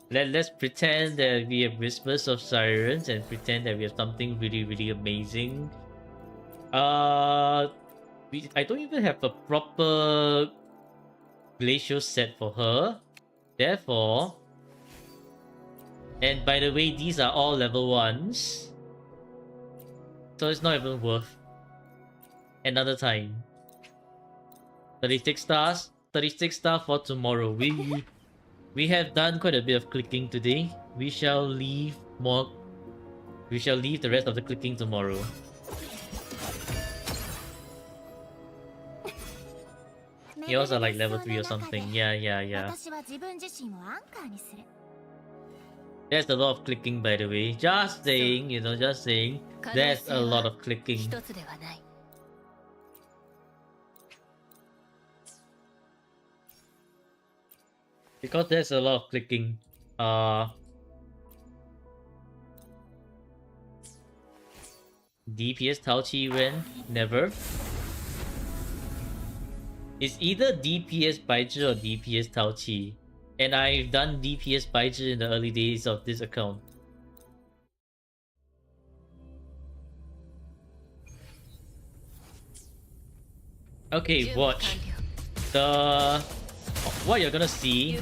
Let's pretend that we have whispers of sirens and pretend that we have something really, really amazing. I don't even have a proper glacial set for her. Therefore, and by the way, these are all level 1s. So it's not even worth another time. 36 stars. 36 stars for tomorrow. We have done quite a bit of clicking today. We shall leave the rest of the clicking tomorrow. Yours are like level 3 or something. Yeah. 私は自分自身をアンカーにする。 There's a lot of clicking, by the way. Just saying, just saying. There's a lot of clicking. 一つではない。 Because there's a lot of clicking. DPS Tao Chi Wen? Never. It's either DPS Baizhi or DPS Tao Chi. And I've done DPS Baizhi in the early days of this account. Okay, watch. The what you're gonna see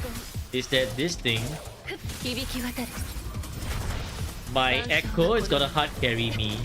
is that this thing, 響き渡る my Echo is gonna hard carry me.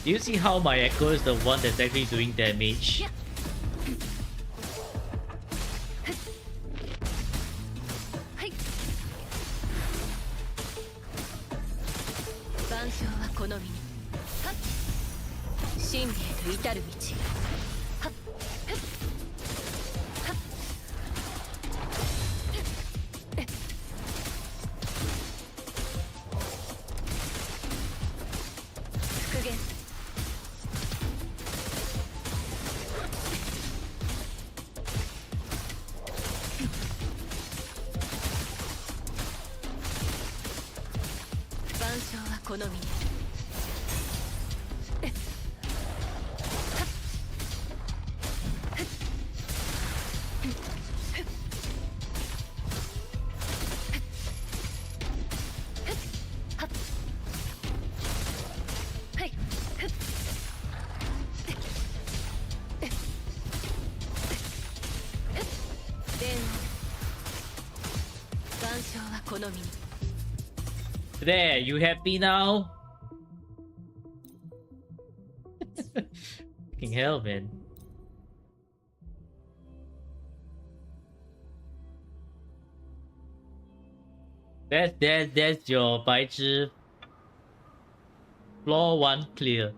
Do you see how my Echo is the one that's actually doing damage? There, you happy now? Fucking hell, man. That's your 白痴 floor 1 clear.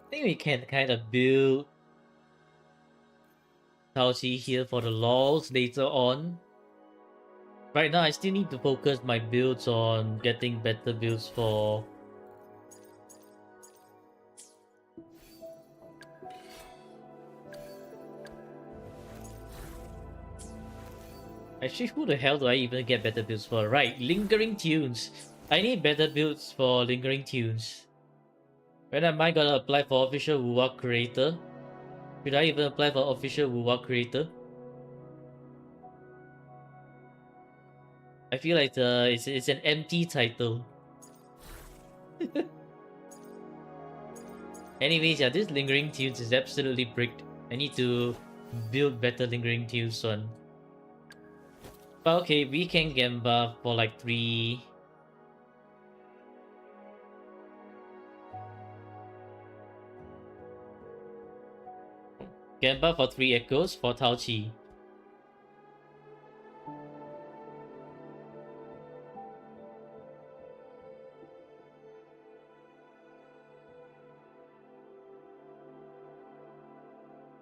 I think we can kind of build Taochi here for the lols later on. Right now, I still need to focus my builds on getting better builds for actually, who the hell do I even get better builds for? Right, Lingering Tunes. I need better builds for Lingering Tunes. When am I gonna apply for official Wuwa creator? Should I even apply for official Wuwa creator? I feel like it's an empty title. Anyways, yeah, this Lingering Tunes is absolutely bricked. I need to build better Lingering Tunes on. But okay, we can Gamba for like 3. Gamba for 3 echoes for Taochi.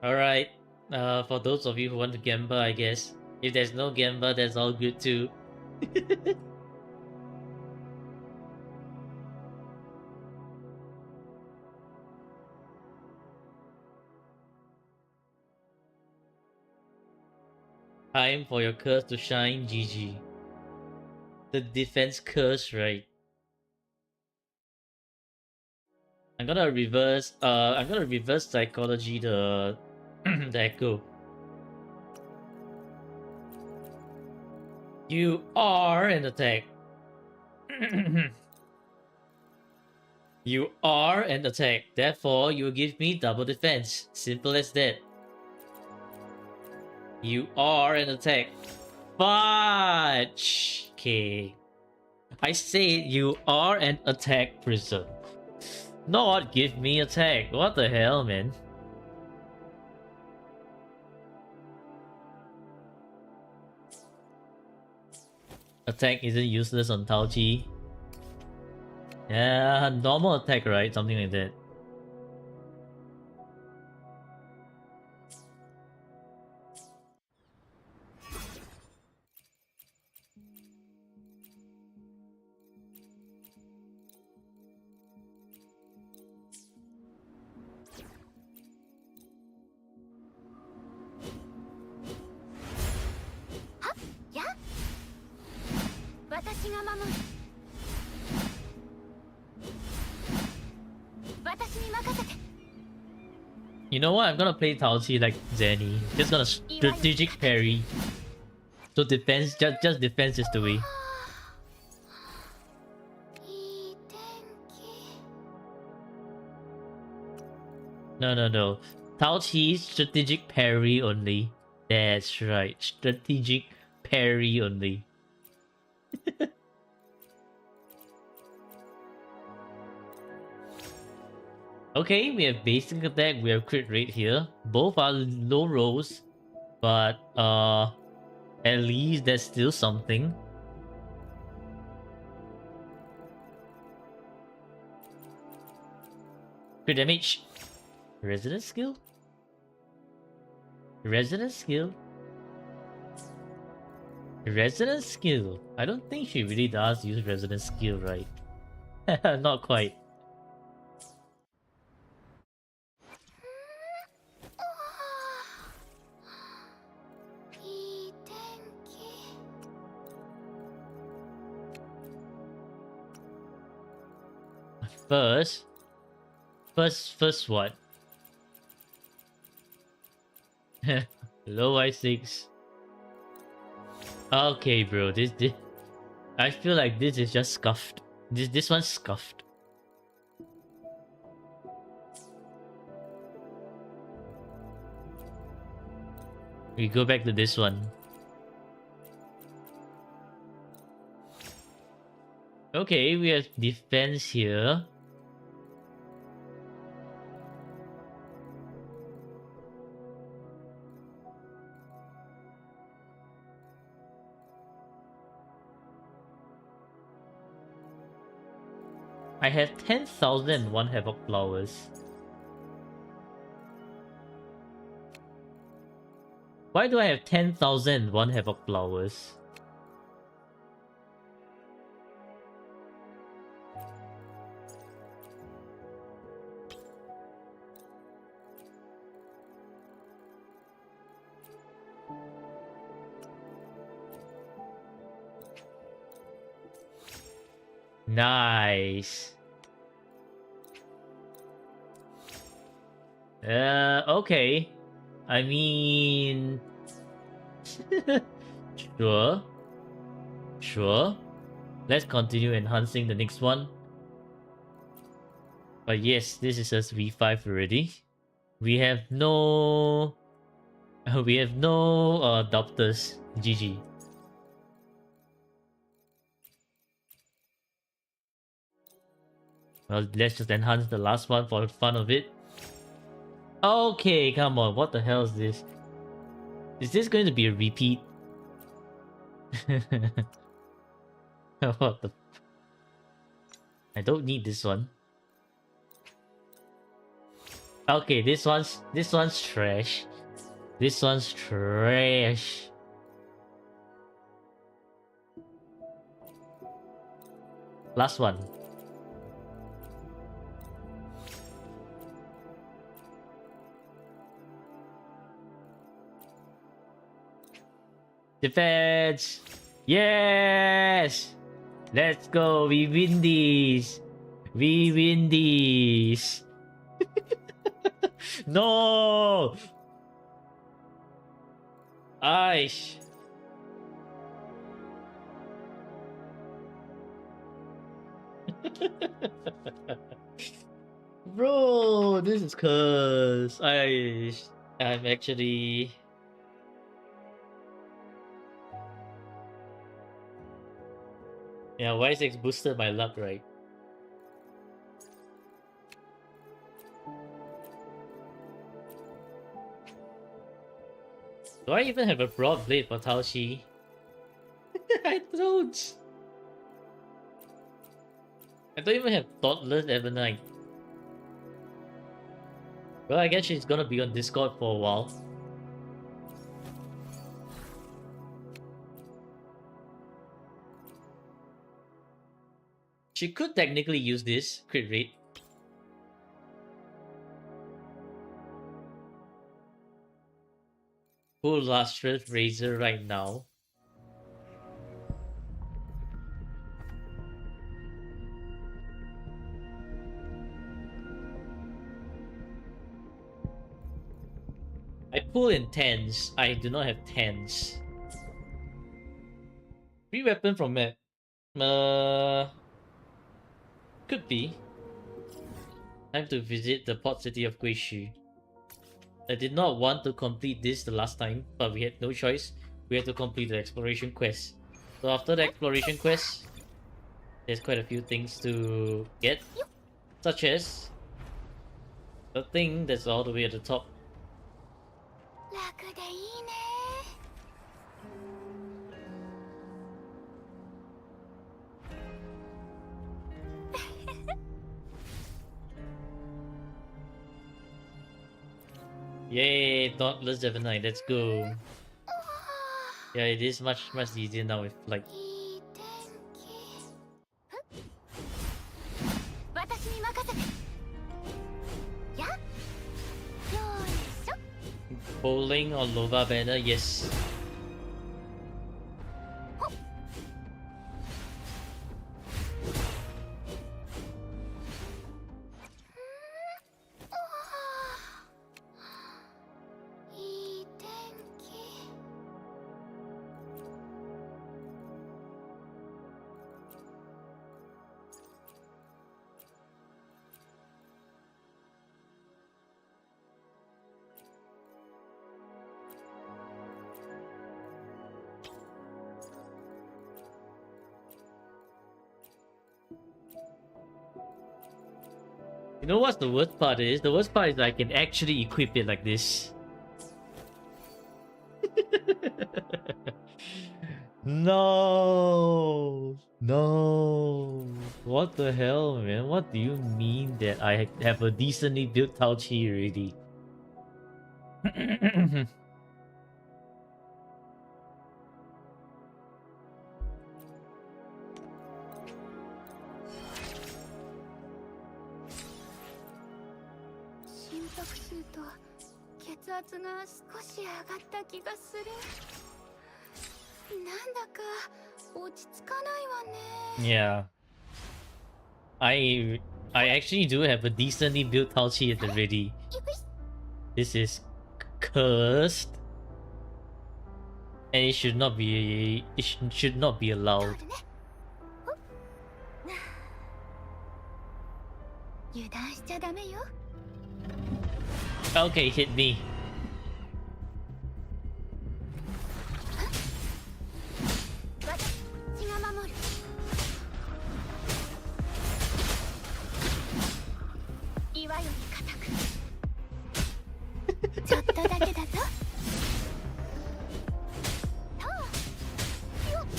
Alright, for those of you who want to Gamba, I guess. If there's no Gamba, that's all good too. Time for your curse to shine, GG. The defense curse, right? I'm gonna reverse psychology the the echo. You are an attack. You are an attack. Therefore, you give me double defense. Simple as that. You are an attack. Fudge. Okay. I say you are an attack prism. Not give me attack. What the hell, man? attack isn't useless on Tao Chi. Yeah, normal attack, right? Something like that. Yeah. 私が守る。私に任せて。You know what? I'm gonna play Tao Chi like Zenny. Just gonna strategic parry. So defense, just defense is the way. いい天気。No, no, no. Tao Chi strategic parry only. That's right. Strategic parry only. Okay, we have basic attack, we have crit rate here. Both are low rolls, but at least there's still something. Crit damage. Resonance skill? Resonance skill? Resonance skill? I don't think she really does use resonance skill, right? Not quite. First what? Low I6. Okay, bro. This I feel like this is just scuffed. This one's scuffed. We go back to this one. Okay, we have defense here. I have 10,001 Havoc Flowers. Why do I have 10,001 Havoc Flowers? Nice. Okay. I mean... Sure. Sure. Let's continue enhancing the next one. But yes, this is a V5 already. We have no... We have no doctors. GG. Well, let's just enhance the last one for the fun of it. Okay, come on. What the hell is this? Is this going to be a repeat? What the... I don't need this one. Okay, this one's trash. This one's trash. Last one. Defense! Yes! Let's go! We win these! We win these! No! Aish! Bro, this is cursed. I'm actually... Yeah, Y6 boosted my luck, right? Do I even have a broad blade for Tao Chi? I don't. I don't even have Thoughtless Evernight. Well, I guess she's gonna be on Discord for a while. She could technically use this crit rate. Full Lustrous Razor right now. I pull in 10s. I do not have 10s. Free weapon from map. Could be. Time to visit the port city of Guishu. I did not want to complete this the last time, but we had no choice. We had to complete the exploration quest. So after the exploration quest, there's quite a few things to get. Such as the thing that's all the way at the top. 楽でいいね。 Yay, Dauntless Evernight, let's go. Yeah, it is much easier now with like いい天気。私に任せて。や。よいしょ。 bowling or lova banner, yes. You know what's the worst part is? The worst part is I can actually equip it like this. No! No! What the hell, man? What do you mean that I have a decently built Tao Chi already? 心拍数と血圧が少し上がった気がする。なんだか落ち着かないわね。 Yeah. I actually do have a decently built Tao Chi at the ready. This is cursed. And it should not be allowed. 油断しちゃダメよ。 Okay, hit me. 私が守る。岩より固く。ちょっとだけだぞ。とよっと。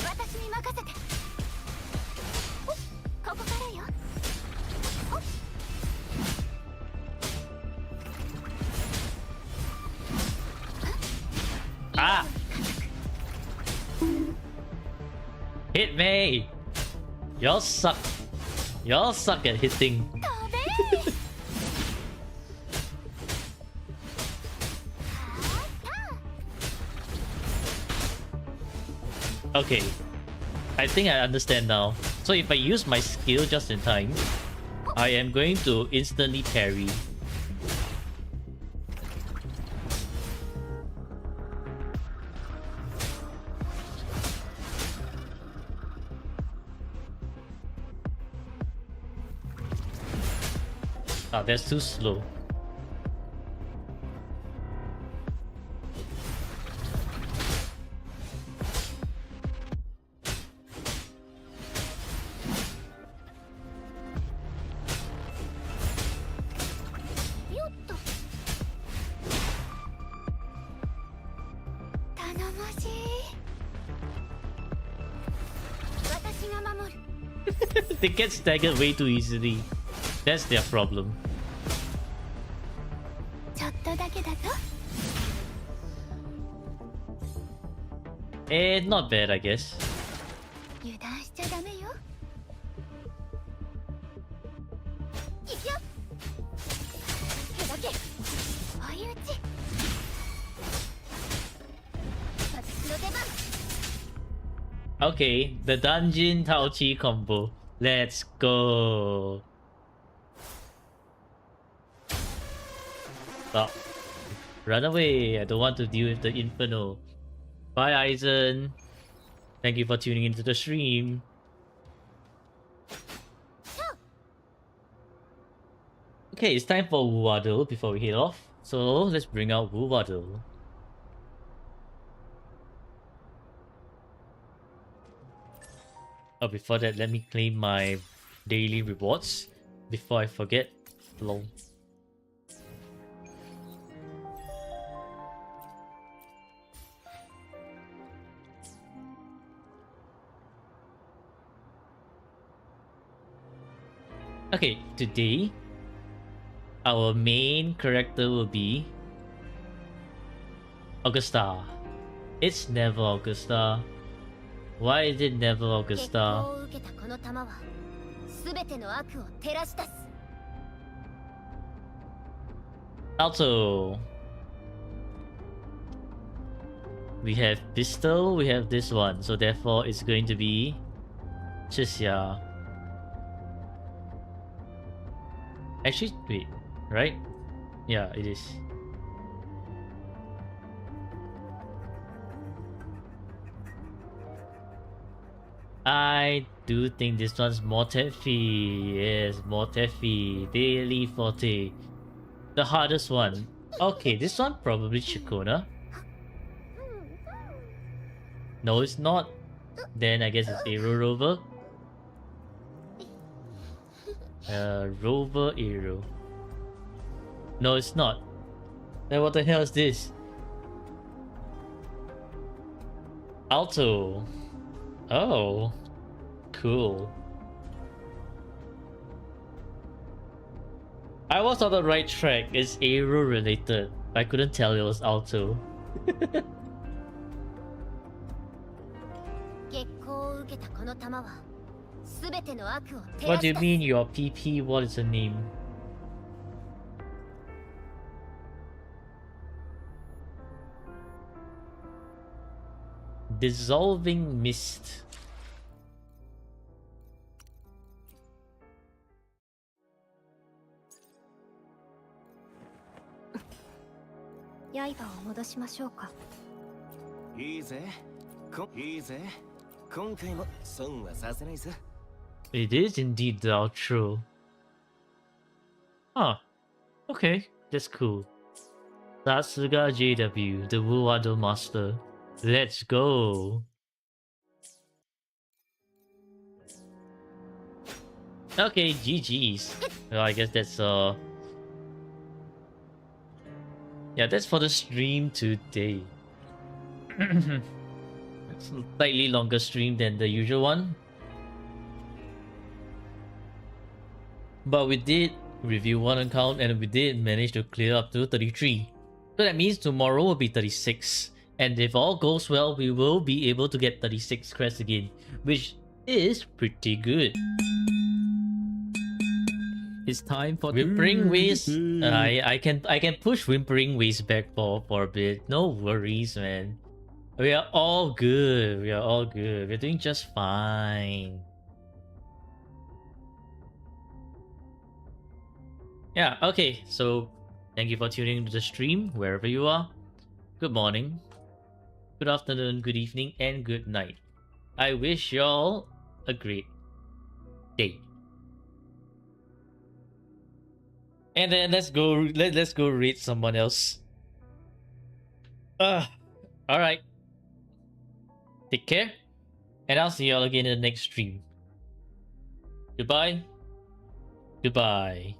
私に任せて。お、ここからよ。お。 Ah! Hit me! Y'all suck. Y'all suck at hitting. 飛べ。Okay. I think I understand now. So if I use my skill just in time, I am going to instantly parry. Ah, that's too slow. ましい。私が守る。They get staggered way too easily. That's their problem. ちょっとだけだぞ。Not bad, I guess. 油断しちゃダメよ。いくよ。手だけ。追い打ち。私の出番。 Okay, the dungeon Tao Chi combo. Let's go. Stop. Run away. I don't want to deal with the Inferno. Bye, Aizen. Thank you for tuning into the stream. Okay, it's time for Wuwaddle before we head off. So let's bring out Wuwaddle. Oh, before that, let me claim my daily rewards before I forget. Lol. Okay, today our main character will be Augusta. It's never Augusta. Why is it never 結 Augusta? 構を受けたこの玉は全ての悪を照らし出す。 Also, we have pistol, we have this one, so therefore it's going to be Chixia. Actually, wait, right? Yeah, it is. I do think this one's more Tefi. Yes, more Tefi. Daily Forte. The hardest one. Okay, this one probably Chikona. No, it's not. Then I guess it's Aero Rover. Rover Aero. No, it's not. Then what the hell is this? Alto. Oh, cool. I was on the right track. It's Aero related. I couldn't tell it was Alto. 月光を受けたこの玉は全ての悪を照 What ら do し you 出す。 mean your PP? What is the name? Dissolving Mist.刃を戻しましょうか。いいぜ。いいぜ。今回も損はさせないぞ。 It is indeed the outro. Huh. Okay, that's cool. Satsuga JW, the Wuwado Master. Let's go. Okay, GG's. Well, I guess that's yeah, that's for the stream today. It's a slightly longer stream than the usual one. But we did review one account and we did manage to clear up to 33. So that means tomorrow will be 36. And if all goes well, we will be able to get 36 crests again, which is pretty good. It's time for Whimpering Waste. I can push Whimpering Waste back for a bit. No worries, man. We are all good. We are all good. We're doing just fine. Yeah, okay. So thank you for tuning into the stream wherever you are. Good morning, good afternoon, good evening, and good night. I wish y'all a great day. And then let's go read someone else. Alright. Take care. And I'll see y'all again in the next stream. Goodbye. Goodbye.